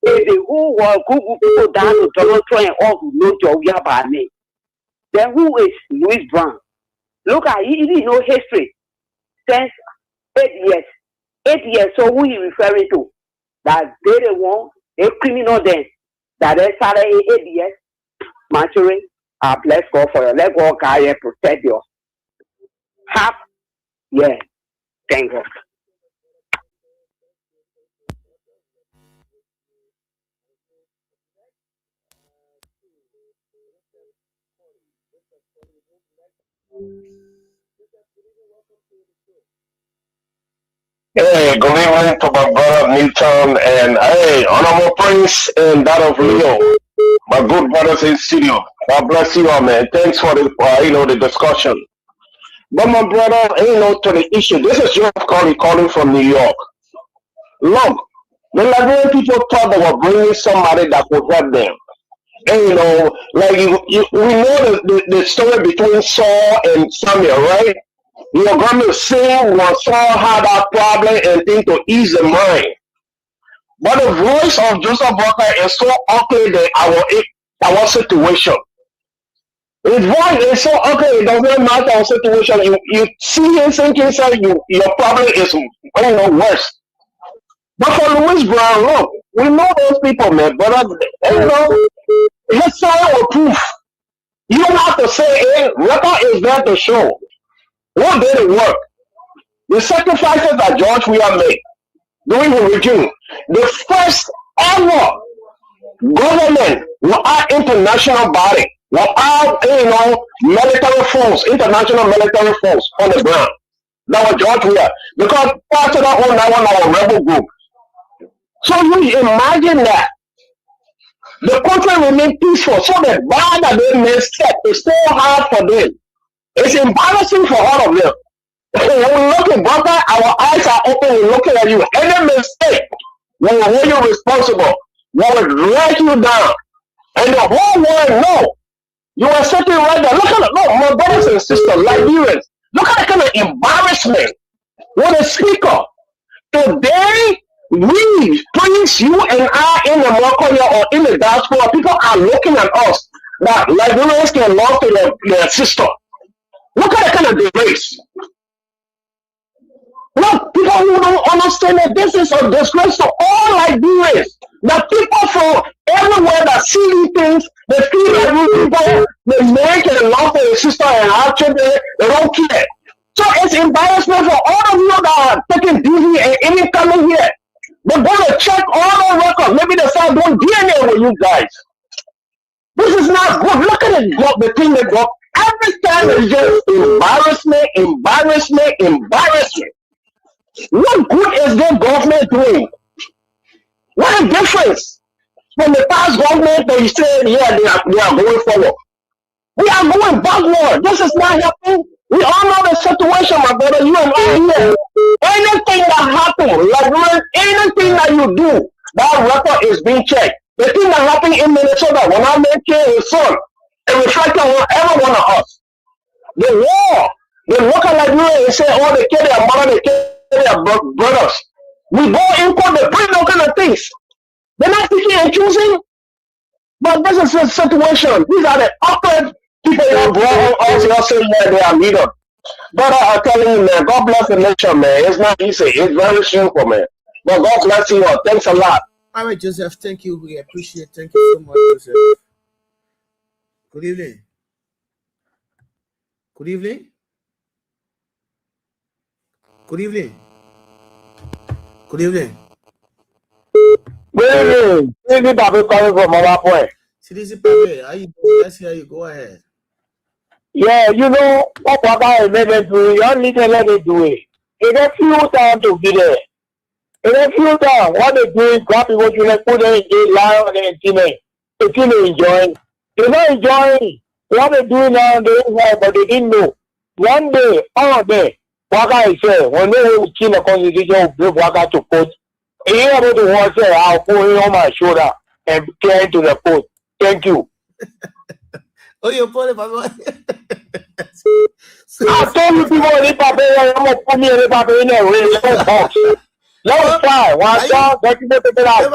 If the whole world Google people down to Donald Trump and all who know Joya by name. Then who is Louis Brown? Look at he didn't know history since 8 years. 8 years. So who he referring to? That they the one a criminal then that is ABS, Manchurian, let's go for your let go guy and protect your half. Yeah, thank God. Hey, good evening to my brother Newton and hey, Honorable Prince and that of Leo, my good brothers in studio. God bless you all, man. Thanks for the the discussion. But my brother, to the issue. This is Jeff calling from New York. Look, the Liberian people thought they were bringing somebody that could help them. And we know the story between Saul and Samuel, right? You're going to say when Saul had that problem and think to ease the mind. But the voice of Joseph Walker is so ugly that our situation. His voice is so ugly, it doesn't matter our situation. You see him thinking inside your problem is worse. But for Louis Brown, look, we know those people, man, but his side will proof. You don't have to say it. Record is there to show. What did it work? The sacrifices that George Weah made during the regime, the first ever government without international body, without military force, international military force on the ground. That was George Weah. Because part of that one our rebel group. So you imagine that the country remained peaceful, so the bar that they made set is so hard for them. It's embarrassing for all of them. When we look at brother, our eyes are open, we're looking at you. Any mistake, we will hold you responsible. We will drag you down. And the whole world know. You are sitting right there. Look at my brothers and sisters, Liberians. Look at the kind of embarrassment with a speaker. Today, we, Prince, you and I in the Mokoya or in the diaspora, people are looking at us that Liberians can love to their sister. Look at the kind of disgrace. Look, people who don't understand that this is a disgrace to all Liberians. The people from everywhere that see these things, they feel like people, the man can love their sister and have children, they don't care. So it's embarrassment for all of you that are taking duty and any coming here. They're going to check all the records. Maybe they start doing DNA with you guys. This is not good. Look at it, the thing that go. Every time it's just embarrassment, embarrassment, embarrassment. What good is their government doing? What a difference from the past government that you said, yeah, they are going forward. We are going backward. This is not happening. We all know the situation, my brother. You and I here. Anything that happens, like anything that you do, that record is being checked. The thing that happened in Minnesota, when I met his son, it reflected on every one of us. The war, they look at Liberia and say, oh, they kill their mother, they kill their brothers. We go in court, they bring all kind of things. They're not picking and choosing. But this is the situation. These are the awkward people that brought us here saying that they are leaders. But I'm telling you, man, God bless the nation, man. It's not easy. It's very simple, man. But God bless you all. Thanks a lot. All right, Joseph. Thank you. We appreciate it. Thank you so much, Joseph. Good evening. Good evening. Good evening. Good evening. Good evening. This is Bobby calling from Mama Point. CDC Pape, how you doing? Let's hear you. Go ahead. Yeah, what Baba made do, you don't need to let it do it. It a few time to be there. It a few time. What they do is grab people to like put them in jail, lie on the team. The team enjoying. They're not enjoying. What they doing now, they don't know, but they didn't know. One day, all day, Waka is saying, when they will change the constitution, will bring Waka to court. He ain't able to want to say, I'll put him on my shoulder and carry him to the court. Thank you. Oh, you're pulling Papa. I told you people in the paper, I'm going to put me in the paper in a real box. Let's try. One time, let me take it out. So,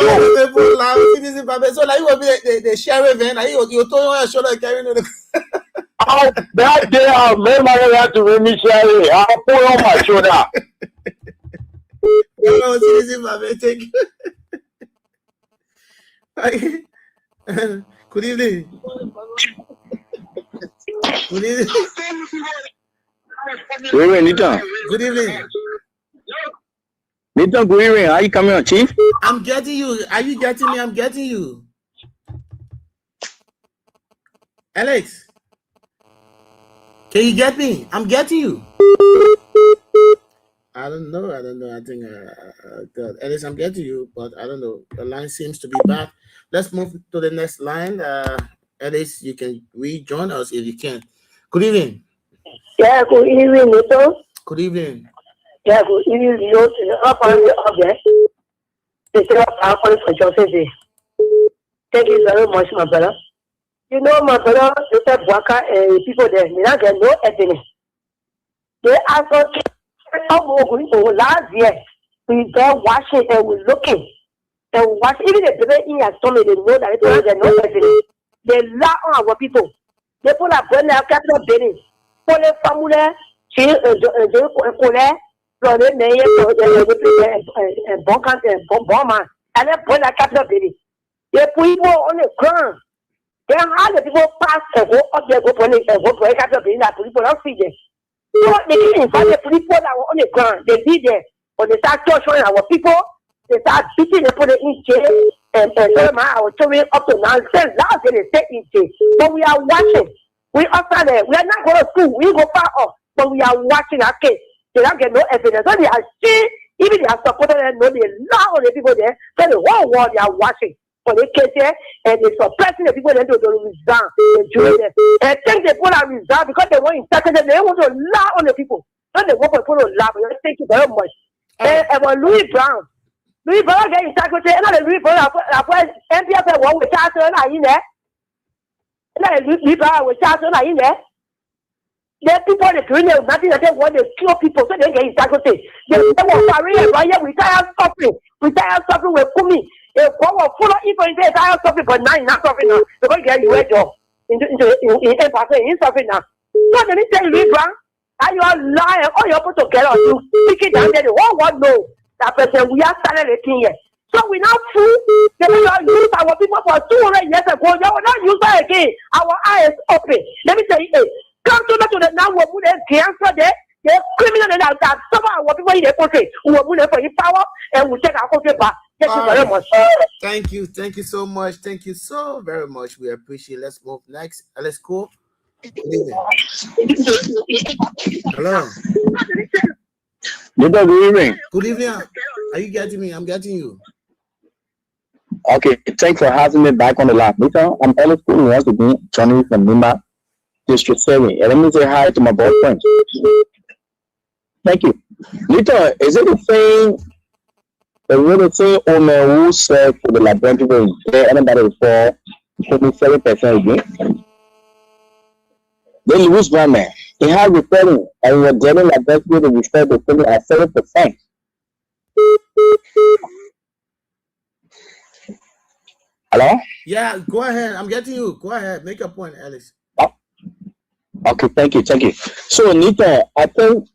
like, you will be the sheriff, and you told on your shoulder carrying the. That day, I'll make my way to Remy Sherry. I'll put on my shoulder. Thank you. Good evening. Good evening. Good evening, Nita. Good evening. Nita, good evening. Are you coming on, Chief? I'm getting you. Are you getting me? I'm getting you. Alex, can you get me? I'm getting you. I don't know. I think, God. Alex, I'm getting you, but I don't know. The line seems to be bad. Let's move to the next line. Alex, you can rejoin us if you can. Good evening. Yeah, good evening, Nito. Good evening. Yeah, good evening, Leo. Up on the object. It's up on for Joseph. Thank you very much, my brother. You know, my brother, Mr. Bwaka and people there, they don't get no evidence. They asked us last year. We go watching and we looking. And watch even the baby in has told me they know that they don't get no evidence. They lie on our people. They put a brand new capital building. Pour les familles, pour les meilleurs, un bon man. And then pour la capital building. They put people on the ground. Then how the people pass and go up there, go for the capital building, that people don't see them. So they didn't invite the people that were on the ground. They did there. But they start torturing our people. They start beating them, put them in jail. And our children up to now. Last day they stay in jail. But we are watching. We outside there. We are not going to school. We go far off. But we are watching our case. They don't get no evidence. So they are still, even they are supporting them, no, they allow the people there. So the whole world they are watching for the case there. And they're suppressing the people there to resign. And think the people are resign because they want to they want to lie on the people. So they want people to lie. Thank you very much. And about Louis Brown. Louis Brown get integrity. And Louis Brown, MPF one with Charles in there. Louis Brown with Charles in there. There are people that doing nothing that they want to kill people so they get integrity. They want career right here. We tired suffering. With Kumi. If one will follow people in there, tired suffering, but now you're not suffering now. They're going to get you a job. In suffering now. So let me tell you, Louis Brown, and you are lying. All you're put together, you speak it down there. The whole world knows that person we are starting 18 years. So we now fool. They will not use our people for 200 years ago. They will not use that again. Our eyes open. Let me tell you, come to the now we'll put a cancer there. They're criminal that some of our people in the country who will put them for his power and will take our country back. Thank you very much. Thank you. Thank you so much. Thank you so very much. We appreciate it. Let's move next. Let's go. Hello. Good evening. Good evening. Are you getting me? I'm getting you. Okay, thanks for having me back on the line. Nita, I'm Alex Cool once again, joining from Nima, District 7. And let me say hi to my boyfriend. Thank you. Nita, is it the same? The way say, oh man, who said for the Liberian people, is there anybody for 27% again? Then Louis Brown, man, he had referring, and we were getting Liberian people to refer the thing at 7%. Hello? Yeah, go ahead. I'm getting you. Go ahead. Make a point, Alex. Oh. Okay, thank you. So, Nita, I think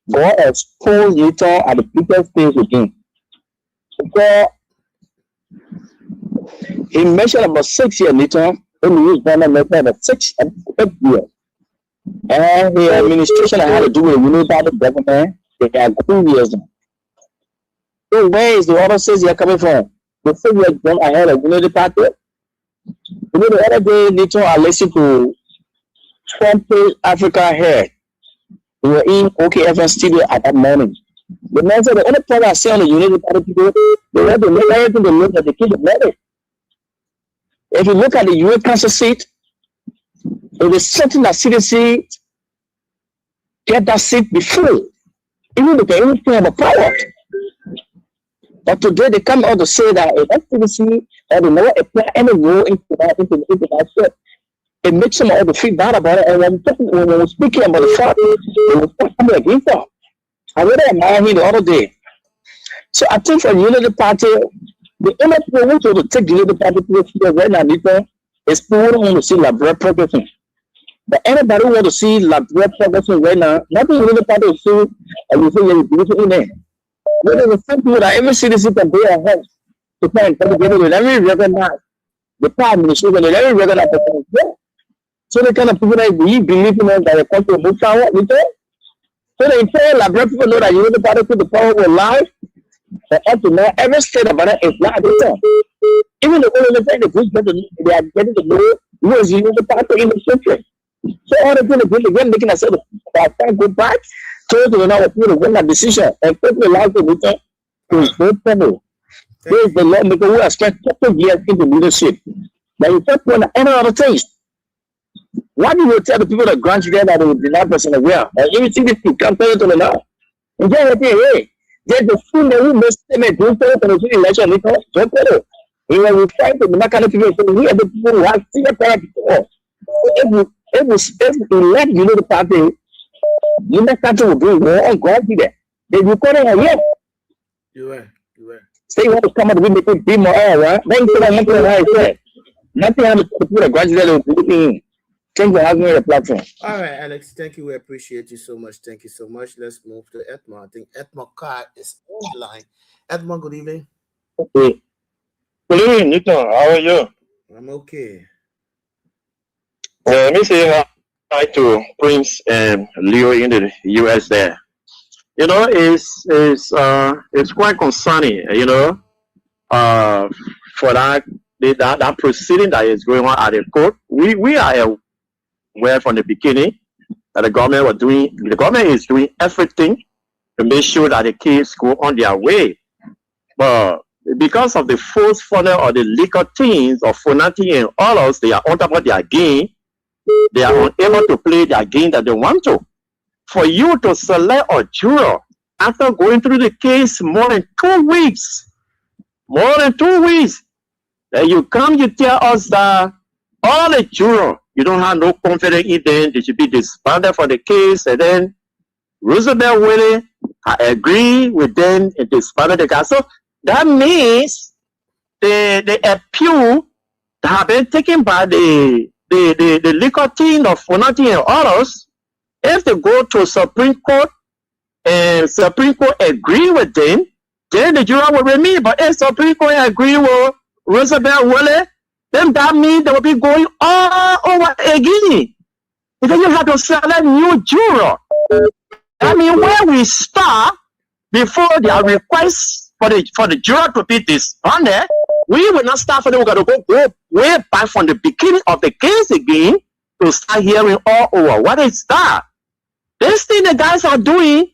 God exposed Nita at the biggest stage again. Because he mentioned about 6 years, Nita, when he was born, mentioned about 6 years. And the administration had to do with the government, they had 2 years now. So, where is the other 6 years coming from? The 6 years gone ahead of the party. The other day, Nita, I listened to Trump Africa here. We were in OKFM studio at that morning. The man said the only problem I see on the United Party people, they have to make everything they look at the kid of money. If you look at the UN Council seat, it is certain that CDC get that seat before, even if they even think about power. But today they come out to say that if CDC or they never apply any rule into that shit, it makes them all to feel bad about it. And when we're speaking about the fact, they will start coming against them. I read a man here the other day. So I think for the Unity Party, the only people who want to take the Unity Party to right now is people who want to see Liberia progressing. But anybody who want to see Liberia progressing right now, not the Unity Party will see, and you see you're in there. But there's some people that every citizen can be at home. to find for the people that every recognize the prime administration that every recognize the people. So the kind of people that we believe in that the country will move forward with it. So they tell like black people know that you know the party to the power of life. And up to now, every state about it is not there. Even the only thing the good people they are getting to know who is you know the party in the country. So all the people again making us say that go back to the now people win that decision and take the life of the to vote for me. There is the lawmaker who has spent 30 years in the leadership. But you just want any other things. Why do you tell the people that grant you that they will deny person aware? And you see this campaign to the now. And then hey, there's the fool that who made statement don't tell for the election because don't tell it. He was trying to make kind of people so we are the people who have seen the power before. If you let you know the party, you next country will do more and God be there. They will call it here. You were. Say want to come out with the be more right? Then you know nothing I said. Nothing happens to people that gradually looking. Thank you for having me on the platform. All right, Alex. Thank you. We appreciate you so much. Thank you so much. Let's move to Edmond. I think Edmond Carr is on the line. Edmond, good evening. Okay. Good evening, Nito. How are you? I'm okay. Let me say hi to Prince and Leo in the US there. You know, it's quite concerning, you know, for that proceeding that is going on at the court. We are aware from the beginning that the government is doing everything to make sure that the case go on their way. But because of the false funnel or the legal things of Fonati and others, they are on top of their game. They are unable to play their game that they want to. For you to select a juror after going through the case more than 2 weeks, then you tell us that all the jurors, you don't have no confidence in them, they should be disbanded for the case, and then Roosevelt Willie, I agree with them and disbanded the case. So that means the appeal that have been taken by the legal team of Fonati and others, if they go to Supreme Court and Supreme Court agree with them, then the juror will remain. But if Supreme Court agree with Roosevelt Willie, then that means they will be going all over again. Because you have to select new juror. I mean, where we start before their request for the juror to be disbanded, we will not start for them. We're going to go way back from the beginning of the case again to start hearing all over. What is that? This thing the guys are doing,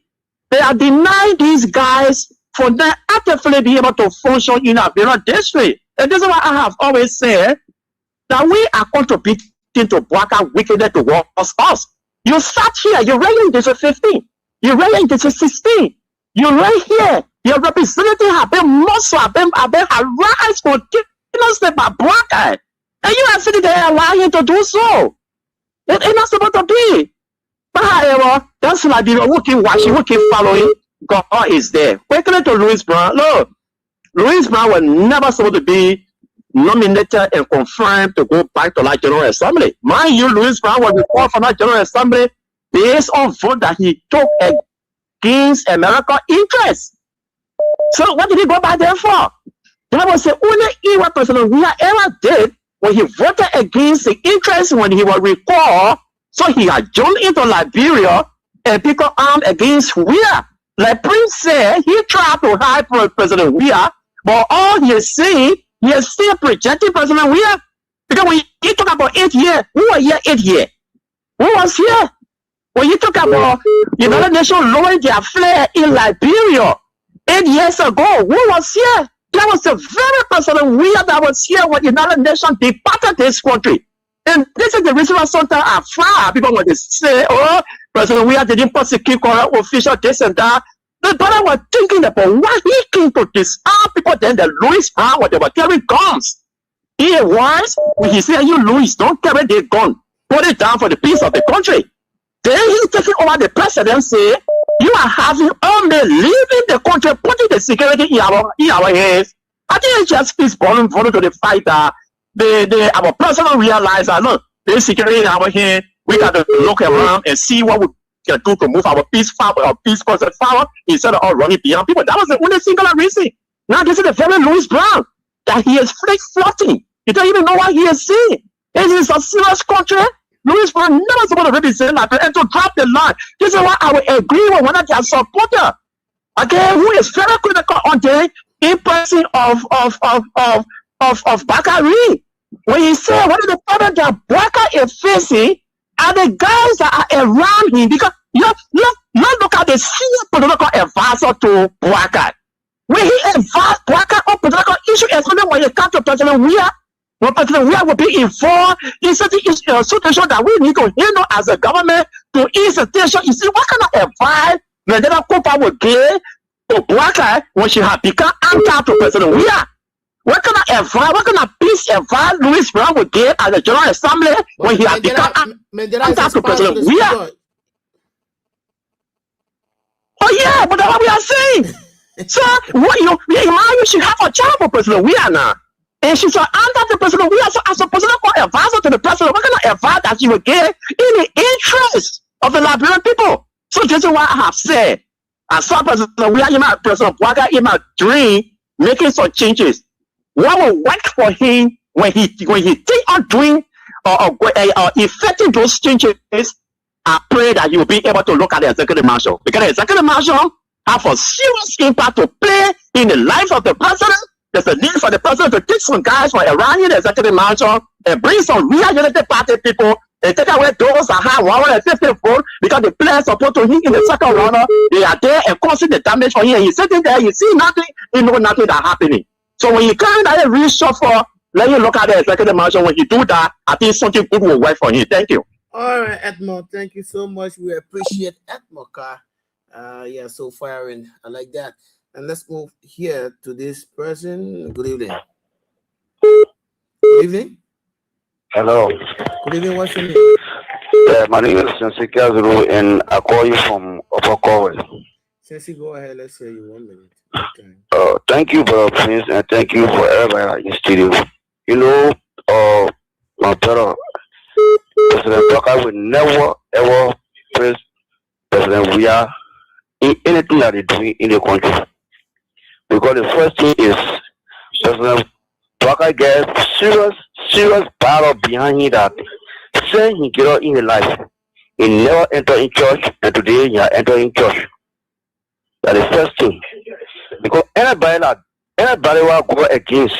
they are denying these guys for them actively be able to function in our Bureau district. And this is why I have always said that we are contributing to block out wickedness towards us. You sat here, you're right in District 15, you're right in District 16, you're right here. Your representative have been muscle, have been harassed continuously by black guys. And you are sitting there allowing to do so. It's not supposed to be. But however, that's like the watching, following. God is there. Quickly to Louis Brown. Look, Louis Brown was never supposed to be nominated and confirmed to go back to that General Assembly. Mind you, Louis Brown was recalled from that General Assembly based on vote that he took against American interests. So what did he go back there for? The Bible said only evil President we ever did when he voted against the interests when he was recalled. So he had joined into Liberia and picked up arms against Weah. Like Prince said, he tried to hide President Weah, but all he is saying, he is still projecting President Weah. Because when you talk about 8 years, who was here 8 years? Who was here? When you talk about United Nations lowering their flag in Liberia 8 years ago, who was here? That was the very President Weah that was here when United Nations departed this country. And this is the reason why sometimes I fire people when they say, oh, President Weah didn't prosecute corrupt officials, this and that. But I was thinking about why he came to disarm people then the Louis Brown when they were carrying guns. He was, when he said, you Louis, don't carry the gun. Put it down for the peace of the country. Then he's taking over the presidency. You are having army leaving the country, putting the security in our hands. I think it's just peace born to the fight that our president realized that look, there's security in our hand. We got to look around and see what we can do to move our peace process forward instead of all running beyond people. That was the only singular reason. Now this is the very Louis Brown. that he is flirting. You don't even know what he is saying. It is a serious country. Louis Brown never supposed to represent like that and to drop the line. This is why I will agree with one of their supporters. Okay, who is very critical on the in-person of Bakari. When he said one of the problems that Baka is facing are the guys that are around him, because look at the senior political advisor to Baka. When he advised Baka on political issue, especially when it comes to President Weah, when President Weah will be involved in certain situation that we need to handle as a government to ease the tension. You see, what kind of advice Mandela Cooper would give to Baka when she had become anti to President Weah? What kind of advice, what kind of peace advice Louis Brown would give at the General Assembly when he had become anti to President Weah? Oh yeah, but that's what we are saying. So what you should have a job for President Weah now. And she's an anti to President Weah. So as a political advisor to the president, what kind of advice that she would give in the interest of the Liberian people? So this is why I have said, I saw President Weah in my President Bouaga in my dream making some changes. What will work for him when he think on doing or effecting those changes? I pray that he will be able to look at the executive marshal, because the executive marshal have a serious impact to play in the life of the president. There's a need for the president to take some guys from around the executive marshal and bring some real Unity Party people and take away those that have 150 votes, because the players support to him in the second round. They are there and causing the damage for him. And he's sitting there, you see nothing, you know nothing that's happening. So when you kind of really shuffle, let you look at the executive marshal. When you do that, I think something good will work for him. Thank you. All right, Edmond, thank you so much. We appreciate Edmond Carr. Yeah, so firing. I like that. And let's move here to this person. Good evening. Good evening. Hello. Good evening. What's your name? My name is Sensi Kazuru, and I call you from Upper Corwell. Sensi, go ahead. Let's hear you 1 minute. Okay. Thank you, brother Prince, and thank you for everybody in the studio. You know, my brother, President Bouaga will never ever praise President Weah in anything that they do in the country. Because the first thing is President Bouaga gets serious battle behind him that since he get out in his life, he never entered in church, and today he has entered in church. That's the first thing. Because anybody will go against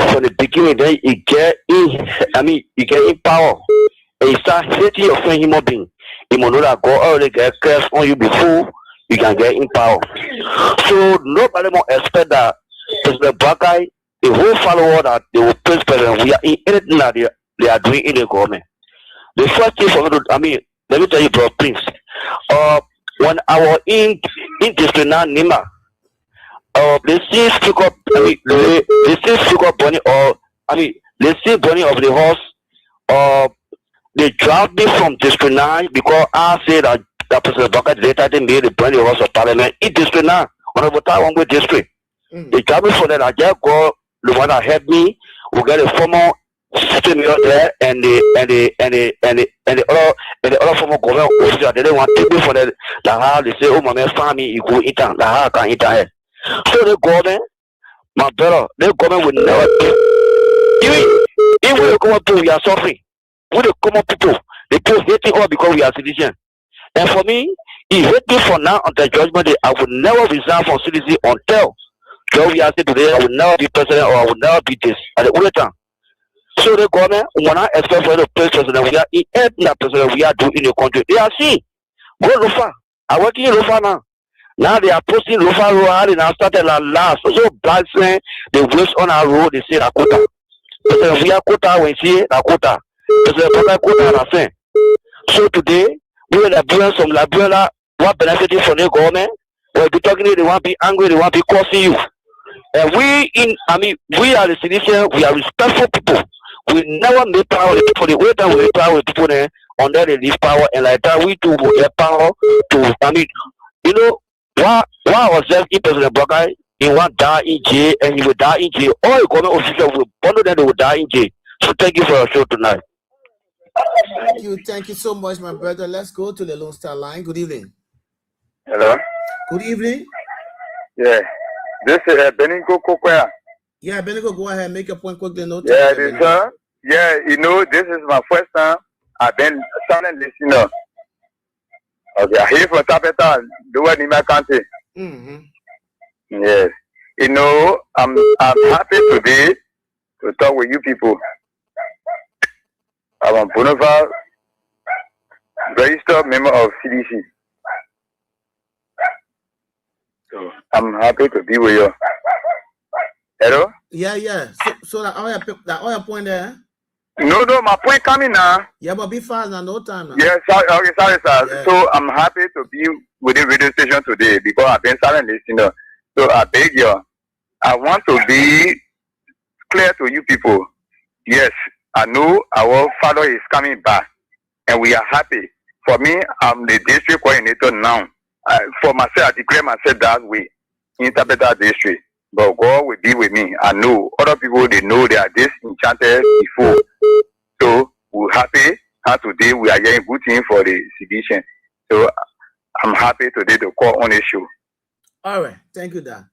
from the beginning, then you get in power, and you start hating your friend human being. You must know that God already get curse on you before you can get in power. So nobody will expect that President Bouaga, the whole follower, that they will praise President Weah in anything that they are doing in the government. The first thing for me to, let me tell you, bro, Prince. When I was in District 9 Nima, they see speaker burning, they see burning of the horse. They dropped me from District 9 because I said that President Bouaga later made the burning horse of Parliament in District 9, on the Taiwan district. They dropped me from that. I just go, the one that helped me, we get a formal system there, and the other former government official, they didn't want to take me for that. How they say, oh my man, family, you go eat and how can eat ahead. So the government, my brother, the government will never take. Even when the common people, we are suffering. With the common people, they people hating us because we are citizens. And for me, he hate me for now until judgment day. I will never resign from citizen until we are saying today, I will never be president or I will never be this at the only time. So the government, when I expect for the president, we are in that president we are doing in the country. They are seeing. Go Lofa. I work in Lofa now. Now they are posting Lofa road, and now started last. So black saying they waste on our road, they say Dakota. President we are quota when see Dakota. President Bouaga quota na saying. So today, we are Liberians, some Liberians who benefiting from the government. When be talking, they want to be angry, they want to be cursing you. And we are the citizens, we are respectful people. We never make power with people. The way that we make power with people there, under they leave power, and like that we too will get power to, you know, why was there in President Bouaga, he want die in jail, and he will die in jail. All the government officials will bundle them, they will die in jail. So thank you for your show tonight. Thank you so much, my brother. Let's go to the Lone Star line. Good evening. Hello. Good evening. Yeah. This is Beningo Kokwea. Yeah, Benigo, go ahead, make your point quickly. No time. Yeah, sir. Yeah, you know, this is my first time. I've been silent listener. Okay, I hear from Tapeta, the one in my country. Yes. You know, I'm happy today to talk with you people. I'm a bona fide registered member of CDC. So I'm happy to be with you. Hello? Yeah. So that all your point there? No, my point coming now. Yeah, but be fast now, no time now. Yeah, sorry, sir. Yeah. So I'm happy to be with the radio station today because I've been silent listener. So I beg you, I want to be clear to you people. Yes, I know our father is coming back, and we are happy. For me, I'm the district coordinator now. For myself, I declare myself that way in Tapeta district. But God will be with me. I know other people, they know they are disenchanted before. So we're happy. And today we are getting good thing for the sedition. So I'm happy today to call on the show. All right. Thank you, Dan.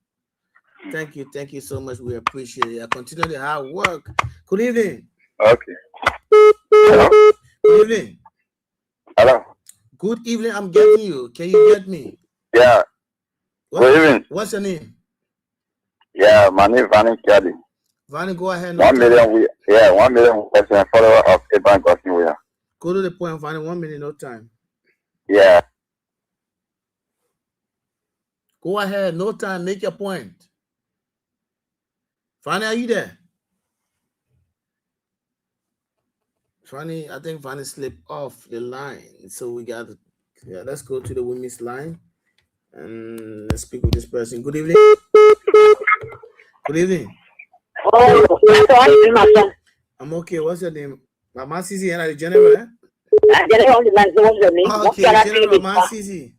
Thank you so much. We appreciate it. Continue the hard work. Good evening. Okay. Hello? Good evening. Hello. Good evening. I'm getting you. Can you get me? Yeah. Good evening. What's your name? Yeah, my name is Vanny Kelly. Vanny, go ahead. 1 million, 1 million person follower of Abraham Gosling. We are. Go to the point, Vanny. 1 minute, no time. Yeah. Go ahead, no time. Make your point. Vanny, are you there? Vanny, I think Vanny slipped off the line. So we got to, let's go to the women's line. And let's speak with this person. Good evening. Good evening. Oh, my son. I'm okay. What's your name? Mama Sisi and the general. General on the line. What's your name? Okay, General Mama Sisi.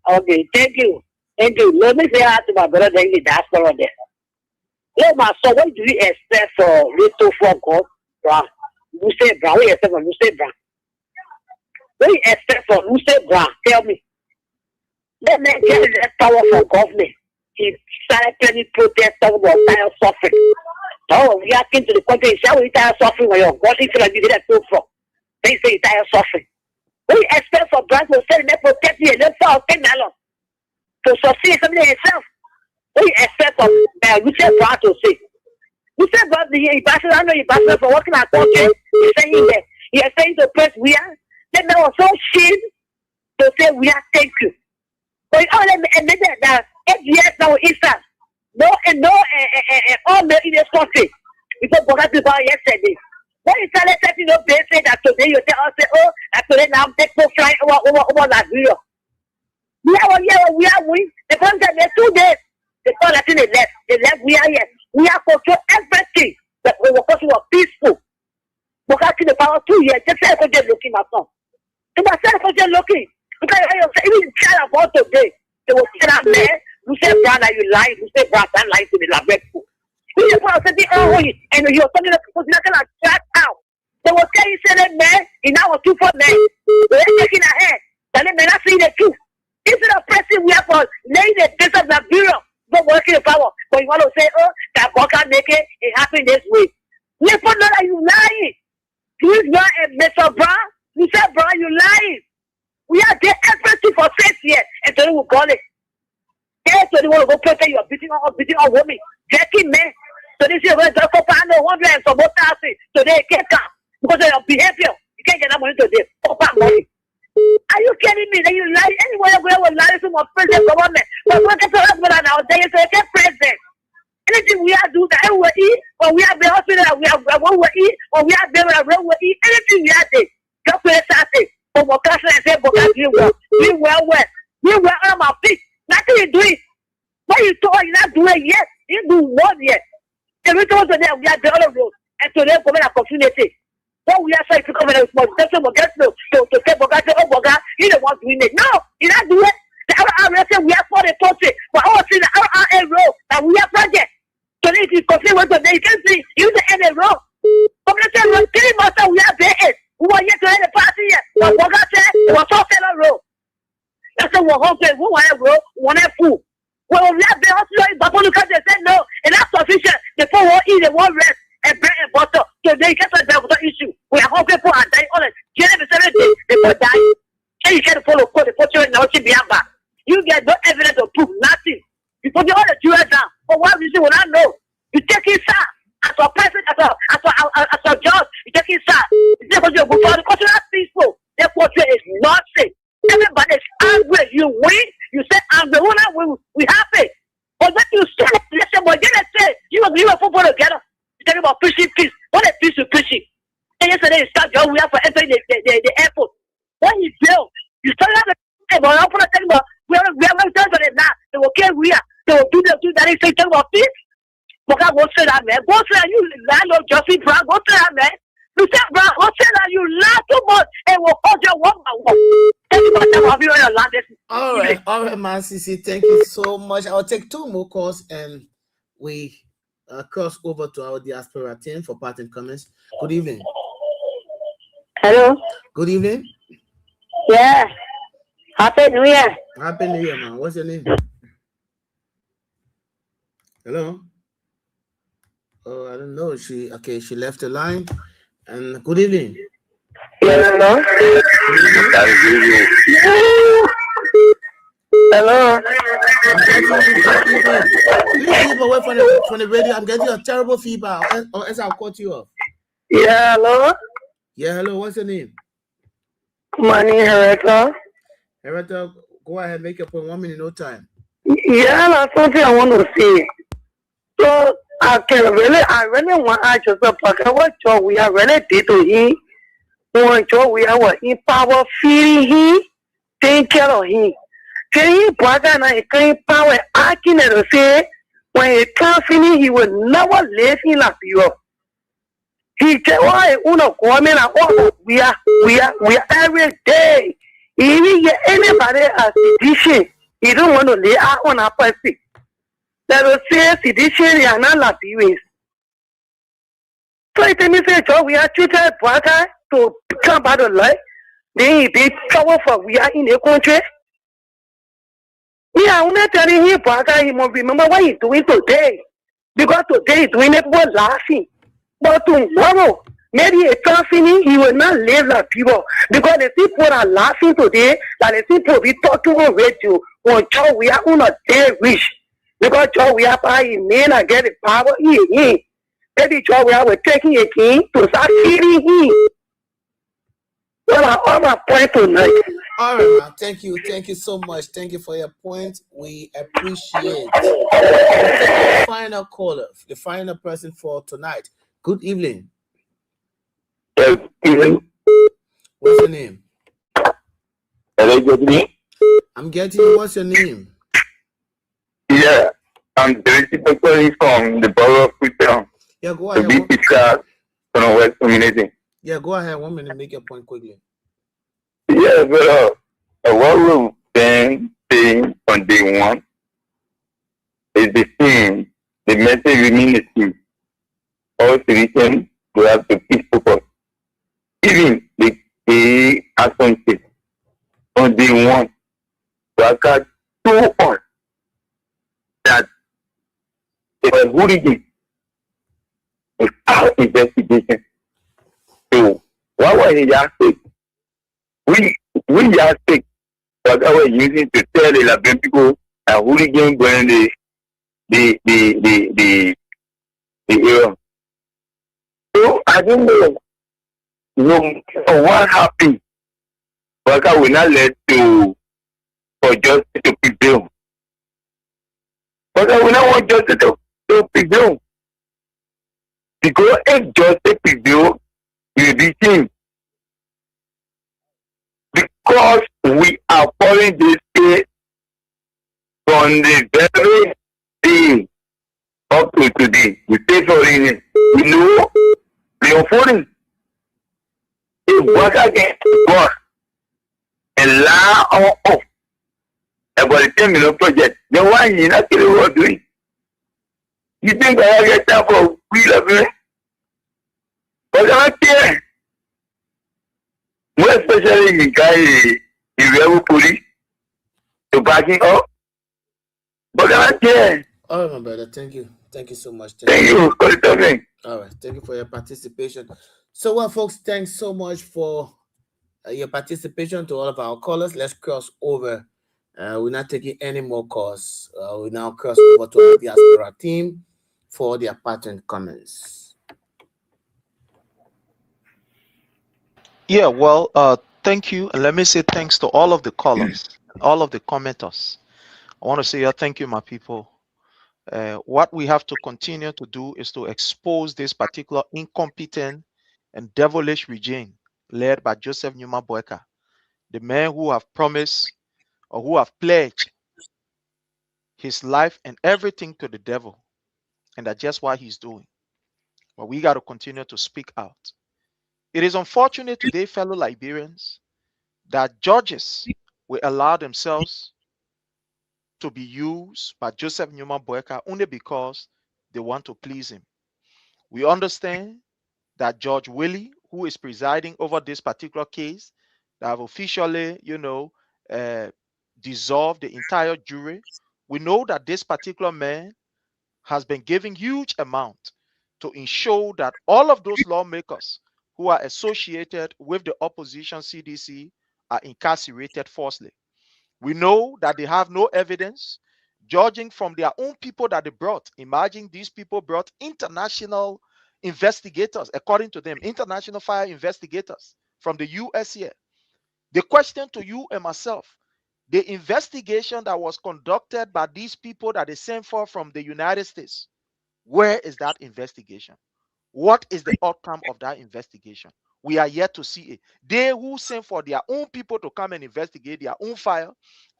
Okay, thank you. Let me say hi to my brother in the diaspora there. Look, my son, what do you expect for little for God? Lucy Brown. What do you expect for Lucy Brown? What do you expect for Lucy Brown? Tell me. That man get that power from government. He started planning protests talking about tire suffering. Oh, we are into the country. He said, we tire suffering when your God is going to be that too from. They say tire suffering. What do you expect for Brown to say that protect you and then for $10 to succeed something himself? What do you expect from Richard Brown to say? Richard Brown, he passes, I know he passes for working at country. He's saying that. He is saying to press we are. That man was so ashamed to say we are thank you. But all them admitted that 8 years now Israel, no all in this country. Because Boga people yesterday. When you started setting up, they say that today you tell us, oh, that today now take no flying over Nigeria. We are we. The concept is 2 days. They call that in the left. The left, we are here. We are control everything. That we were peaceful. Boga to the power 2 years. Just say just looking at some. To myself, just looking. Because even child about today, they will tell that man, you say, brother, you lie, you say, brother, I lie to the lab. You just want to say, oh, and you're talking about nothing like that out. They will tell you, say, that man, in our 2 for men, they're taking ahead. That they may not see the truth. Instead of pressing, we have for laying the base of the bureau, not working the power. But you want to say, oh, that God can make it happen this way. You put know that you lying. You is not a Mr. Brown. You said, bro, you lying. We are there everything for 6 years, and today we call it. Yes, so they want to go protect you, beating on women, jacking men. So this year, we're going to go for 100 and some more thousand. Today, it can't come because of your behavior. You can't get that money today. Money. Are you kidding me? That you lie anywhere we will lie to my president government. But we're going to talk about nowadays, so you can't president. Anything we are do that we eat, or we have the hospital, we have what we eat, or we have the road we eat, anything we are there. Just for something. But what can I say? But you well. You well on my feet. Nothing you do it. What you told you not do it yet. You do one yet. Every time today we are the other road. And today we have community. What we are saying to come and responsibility will get to say Boga, oh Boga, you don't want to win it. No, you not do it. The RRA say we are for the country. But I see the RRA road that we are project. Today if you continue with today, you can see you the end of the road. Community road, 3 months we are there. Who are yet to end the party yet? But Boga said it was all fellow road. That's what we're hoping. We want a road, we want a fool. Well, we have the hospital in Babaluka, they said no, and that's sufficient. The 4 day, get the issue. We are all people are dying. All the 7 days, people die. And you can't follow code, the photo and not be back. You get no evidence of proof, nothing. You put the other Jews down. For what reason will I know? You take it, sir. As a person, as a judge, you take it, sir. It's because you're good for the cultural peaceful. Their portrait is not safe. Everybody is angry. You win. You say, I'm the winner. We happy. But when you say, listen, but then say, you and football together. You talking about preaching peace. What a peace you preaching. And yesterday, you start your way for entering the airport. When you build, you start out but I'm going to tell you, we have done it now. They will carry we are. They will do that. They say, tell about peace. But I go say that, man. Go say that you landlord Justin Brown. Go say that, man. You say, Brown, go say that you lie too much and will hold your one by one. All right, man, CC. Thank you so much. I'll take 2 more calls and we cross over to our diaspora team for parting comments. Good evening. Hello. Good evening. Yeah. Happy New Year. Happy New Year, man. What's your name? Hello. Oh, I don't know. She left the line. And good evening. Hello. Hello. Please keep away from the radio. I'm getting a terrible feedback. Or else I'll cut you off. Yeah, hello. Yeah, hello. What's your name? My name is Hereta. Hereta, go ahead. Make your point. 1 minute, no time. Yeah, that's something I want to say. So I really want to ask yourself, what job we are really did to him. One job we are in power, feeding him, taking care of him. Can he brag and I can power acting and say when he can't finish, he will never leave him like you. He said, why uno come and all we are every day. Even get anybody as sedition, he don't want to lay out on a person. That will say sedition they are not like you. So it means that we are treated brother to come out of life. Then he did trouble for we are in the country. Yeah, I'm not telling him, brother, he must remember what he's doing today. Because today he's doing it for laughing. But tomorrow, maybe a company, he will not live like people. Because the people are laughing today, that the people be talking on radio. When Joe, we are on a day rich. Because Joe, we are buying men and get the power in him. Maybe Joe, we are taking a king to start feeding him. Well, all my point tonight. All right, man. Thank you. Thank you so much. Thank you for your point. We appreciate it. Final caller, the final person for tonight. Good evening. Good evening. What's your name? Hello, good evening. I'm getting you. What's your name? Yeah, I'm Director calling from the borough of Freetown. Yeah, go The ahead. big picture from West Community. Yeah, go ahead. 1 minute. Make your point quickly. Yeah, but what we've been saying on day one is the same. The message remains the same. All citizens will have to keep focus. Even the assumption on day one, Waka told us that they were hooligan without investigation. So, what was the aspect? We aspect what I was using to tell the Laban people a hooligan when the era. So I don't know. No matter what happened, Waka will not let for justice to prevail. Waka will not want justice to prevail. Because if justice prevail, you will be changed. Because we are following this case from the very day up to today. We stay following it. We know we are following. If what against God and lie on off about the 10 million project, then why you not kill what we're doing? You think I get time for we love it? But I don't care. More especially the guy, the rebel police, to back it up. But I don't care. All right, my brother. Thank you. Thank you so much. Thank you for the talking. All right. Thank you for your participation. So, well, folks, thanks so much for your participation to all of our callers. Let's cross over. We're not taking any more calls. We now cross over to our diaspora team for their pattern comments. Yeah, well, thank you. And let me say thanks to all of the callers, all of the commenters. I want to say thank you, my people. What we have to continue to do is to expose this particular incompetent and devilish regime led by Joseph Numa Boyka, the man who have promised or who have pledged his life and everything to the devil. And that's just what he's doing. But we got to continue to speak out. It is unfortunate today, fellow Liberians, that judges will allow themselves to be used by Joseph Numa Boyka only because they want to please him. We understand that Judge Willie, who is presiding over this particular case, that have officially, dissolved the entire jury. We know that this particular man has been giving huge amount to ensure that all of those lawmakers who are associated with the opposition CDC are incarcerated falsely. We know that they have no evidence, judging from their own people that they brought. Imagine these people brought international investigators, according to them, international fire investigators from the US here. The question to you and myself, the investigation that was conducted by these people that they sent for from the United States, where is that investigation? What is the outcome of that investigation? We are yet to see it. They who sent for their own people to come and investigate their own fire,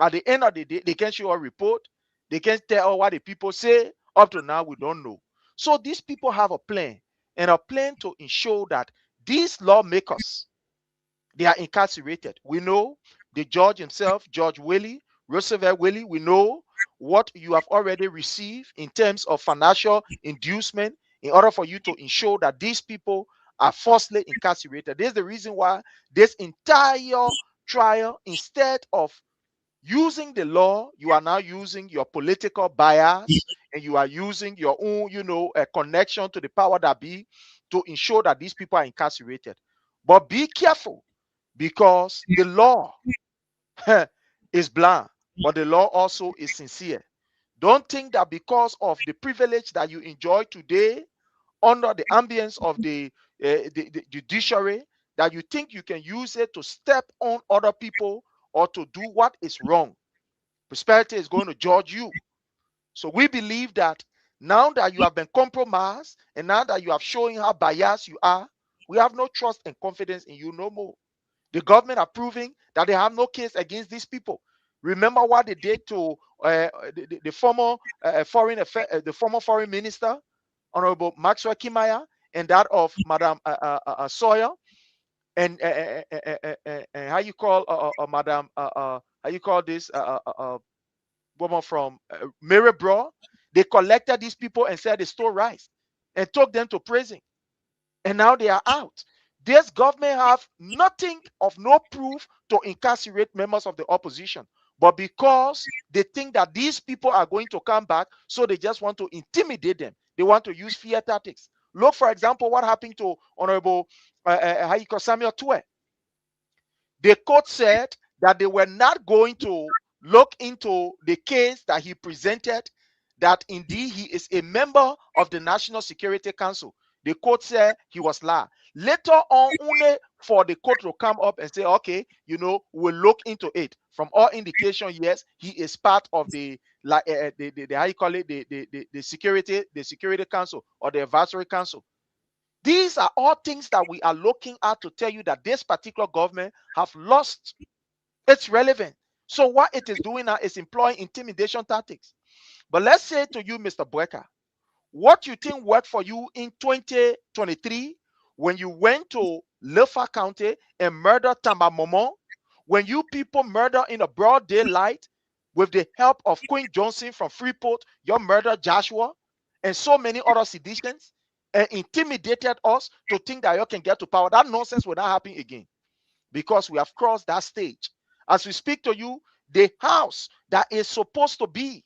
at the end of the day, they can show a report. They can tell what the people say. Up to now, we don't know. So these people have a plan, and a plan to ensure that these lawmakers, they are incarcerated. We know the judge himself, Judge Willie, Roosevelt Willie, we know what you have already received in terms of financial inducement in order for you to ensure that these people are falsely incarcerated. This is the reason why this entire trial, instead of using the law, you are now using your political bias and you are using your own, a connection to the power that be to ensure that these people are incarcerated. But be careful, because the law is blind, but the law also is sincere. Don't think that because of the privilege that you enjoy today under the ambience of the judiciary, that you think you can use it to step on other people or to do what is wrong. Prosperity is going to judge you. So we believe that now that you have been compromised and now that you have shown how biased you are, we have no trust and confidence in you no more. The government are proving that they have no case against these people. Remember what they did to the former foreign minister, Honorable Maxwell Kimaya, and that of Madam Sawyer, and how you call Madam how you call this woman from Mary Bro. They collected these people and said they stole rice and took them to prison, and now they are out. This government have nothing of no proof to incarcerate members of the opposition. But because they think that these people are going to come back, so they just want to intimidate them. They want to use fear tactics. Look, for example, what happened to Honorable Samuel Tue. The court said that they were not going to look into the case that he presented, that indeed he is a member of the National Security Council. The court said he was lying. Later on, only for the court to come up and say, okay, we'll look into it. From all indication, yes, he is part of the how you call it, the security council or the advisory council. These are all things that we are looking at to tell you that this particular government have lost its relevance. So what it is doing now is employing intimidation tactics. But let's say to you, Mr. Boyka, what you think worked for you in 2023 when you went to Lefa County and murdered Tamba Momo, when you people murder in a broad daylight with the help of Queen Johnson from Freeport, you murdered Joshua and so many other seditions and intimidated us to think that you can get to power. That nonsense will not happen again because we have crossed that stage. As we speak to you, the house that is supposed to be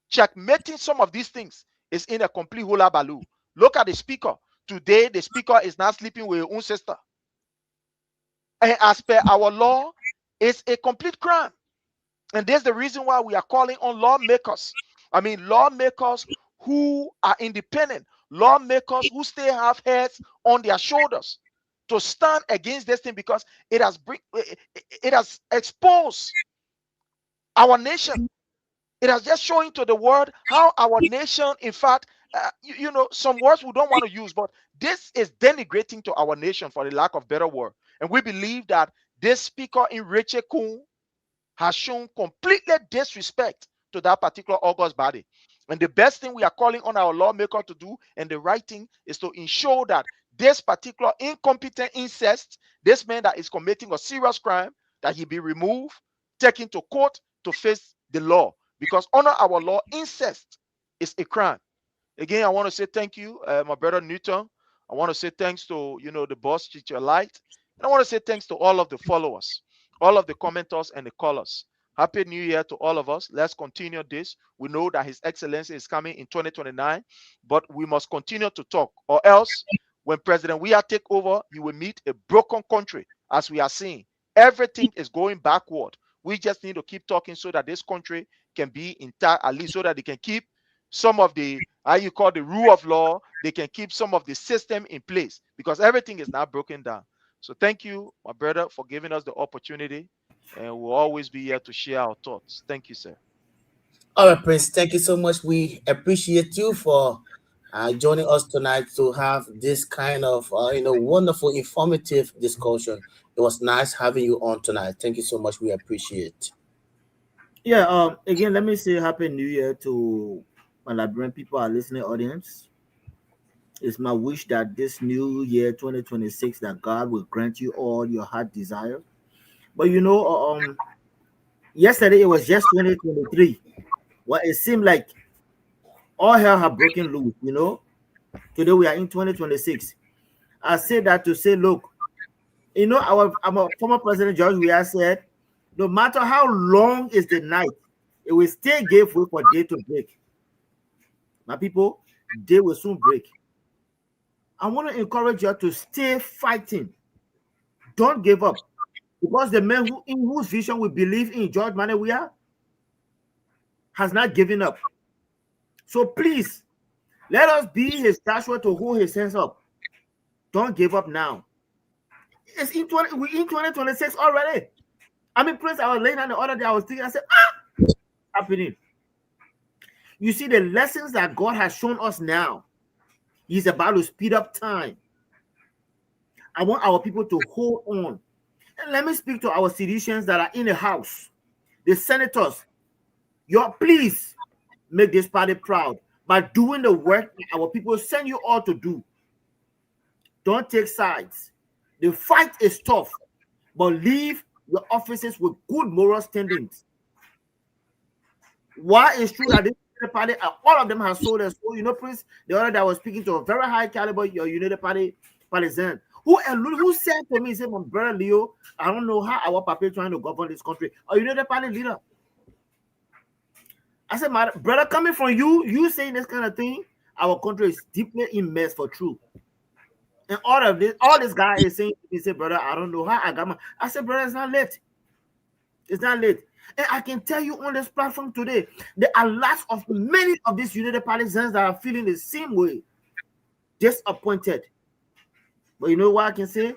checkmating some of these things is in a complete hula baloo. Look at the speaker. today the speaker is not sleeping with your own sister. And as per our law, it's a complete crime. And there's the reason why we are calling on lawmakers. I mean, lawmakers who are independent, lawmakers who still have heads on their shoulders to stand against this thing, because it has exposed our nation. It has just shown to the world how our nation, in fact, you know, some words we don't want to use, but this is denigrating to our nation, for the lack of better word. And we believe that this speaker in Richard Kuhn has shown completely disrespect to that particular August body. And the best thing we are calling on our lawmaker to do, and the right thing, is to ensure that this particular incompetent incest, this man that is committing a serious crime, that he be removed, taken to court to face the law. Because under our law, incest is a crime. Again, I want to say thank you, my brother Newton. I want to say thanks to, you know, the boss, Teacher Light. And I want to say thanks to all of the followers, all of the commenters and the callers. Happy New Year to all of us. Let's continue this. We know that His Excellency is coming in 2029, but we must continue to talk, or else when President Weah take over, you will meet a broken country, as we are seeing. Everything is going backward. We just need to keep talking so that this country can be intact, at least so that they can keep some of the, how you call, the rule of law. They can keep some of the system in place, because everything is now broken down. So thank you, my brother, for giving us the opportunity, and we'll always be here to share our thoughts. Thank you, sir. All right, Prince, thank you so much. We appreciate you for joining us tonight to have this kind of wonderful, informative discussion. It was nice having you on tonight. Thank you so much. We appreciate it. Yeah, again, let me say Happy New Year to my Liberian people, our listening audience. It's my wish that this new year, 2026, that God will grant you all your heart desire. But you know, yesterday it was just 2023. Well, it seemed like all hell had broken loose, you know. Today we are in 2026. I say that to say, look, you know, our former President George Weah said, no matter how long is the night, it will still give way for day to break. My people, day will soon break. I want to encourage you to stay fighting. Don't give up. Because the man in whose vision we believe in, George Manneh Weah, has not given up. So please, let us be his Joshua to hold his hands up. Don't give up now. It's in 2026 already. I mean, Prince, I was laying down the other day, I was thinking, I said, happening. You see the lessons that God has shown us now. He's about to speed up time. I want our people to hold on. And let me speak to our citizens that are in the house, the senators. Please make this party proud by doing the work our people send you all to do. Don't take sides. The fight is tough, but leave your offices with good moral standings. Why it's true that this party, all of them have sold their soul. You know, Prince, the other day I was speaking to a very high caliber your United Party partisan who said to me, he said, my brother Leo, I don't know how our papa is trying to govern this country. A United Party leader. I said, my brother, coming from you saying this kind of thing, our country is deeply in mess for truth. And all this guy is saying, he said, brother, I don't know how I got my. I said, brother, it's not late. It's not late. And I can tell you on this platform today, there are lots of many of these United Partisans that are feeling the same way, disappointed. But you know what I can say?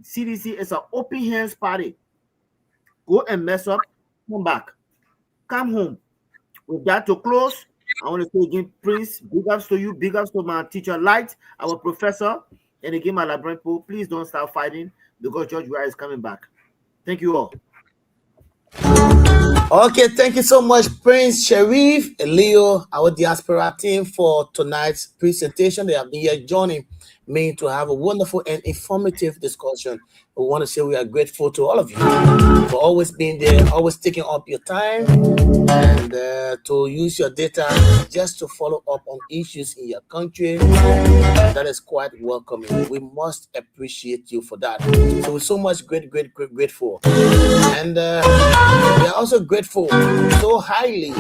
CDC is an open hands party. Go and mess up, come back, come home. With that to close, I want to say again, Prince, big ups to you, big ups to my teacher Light, our professor, and again, my Liberian people, please don't start fighting because George Weah is coming back. Thank you all. Okay, thank you so much, Prince Sharif, Leo, our diaspora team, for tonight's presentation. They have been here joining me to have a wonderful and informative discussion. We want to say we are grateful to all of you for always being there, always taking up your time, and to use your data just to follow up on issues in your country. That is quite welcoming. We must appreciate you for that. So we're so much grateful. And we are also grateful so highly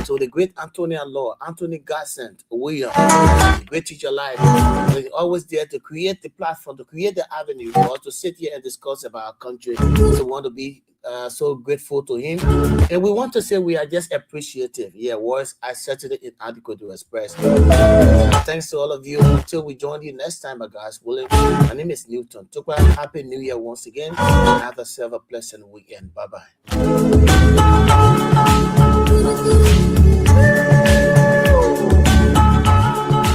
to the great Anthony Law, Anthony Garcent William, the great teacher life. always there to create the platform, to create the avenue for us to sit here and discuss about our country. So we want to be so grateful to him, and we want to say we are just appreciative. Yeah, words are certainly inadequate to express. Thanks to all of you. Until we join you next time, by God's willing. My name is Newton. Happy New Year once again. Have yourself a pleasant weekend. Bye bye.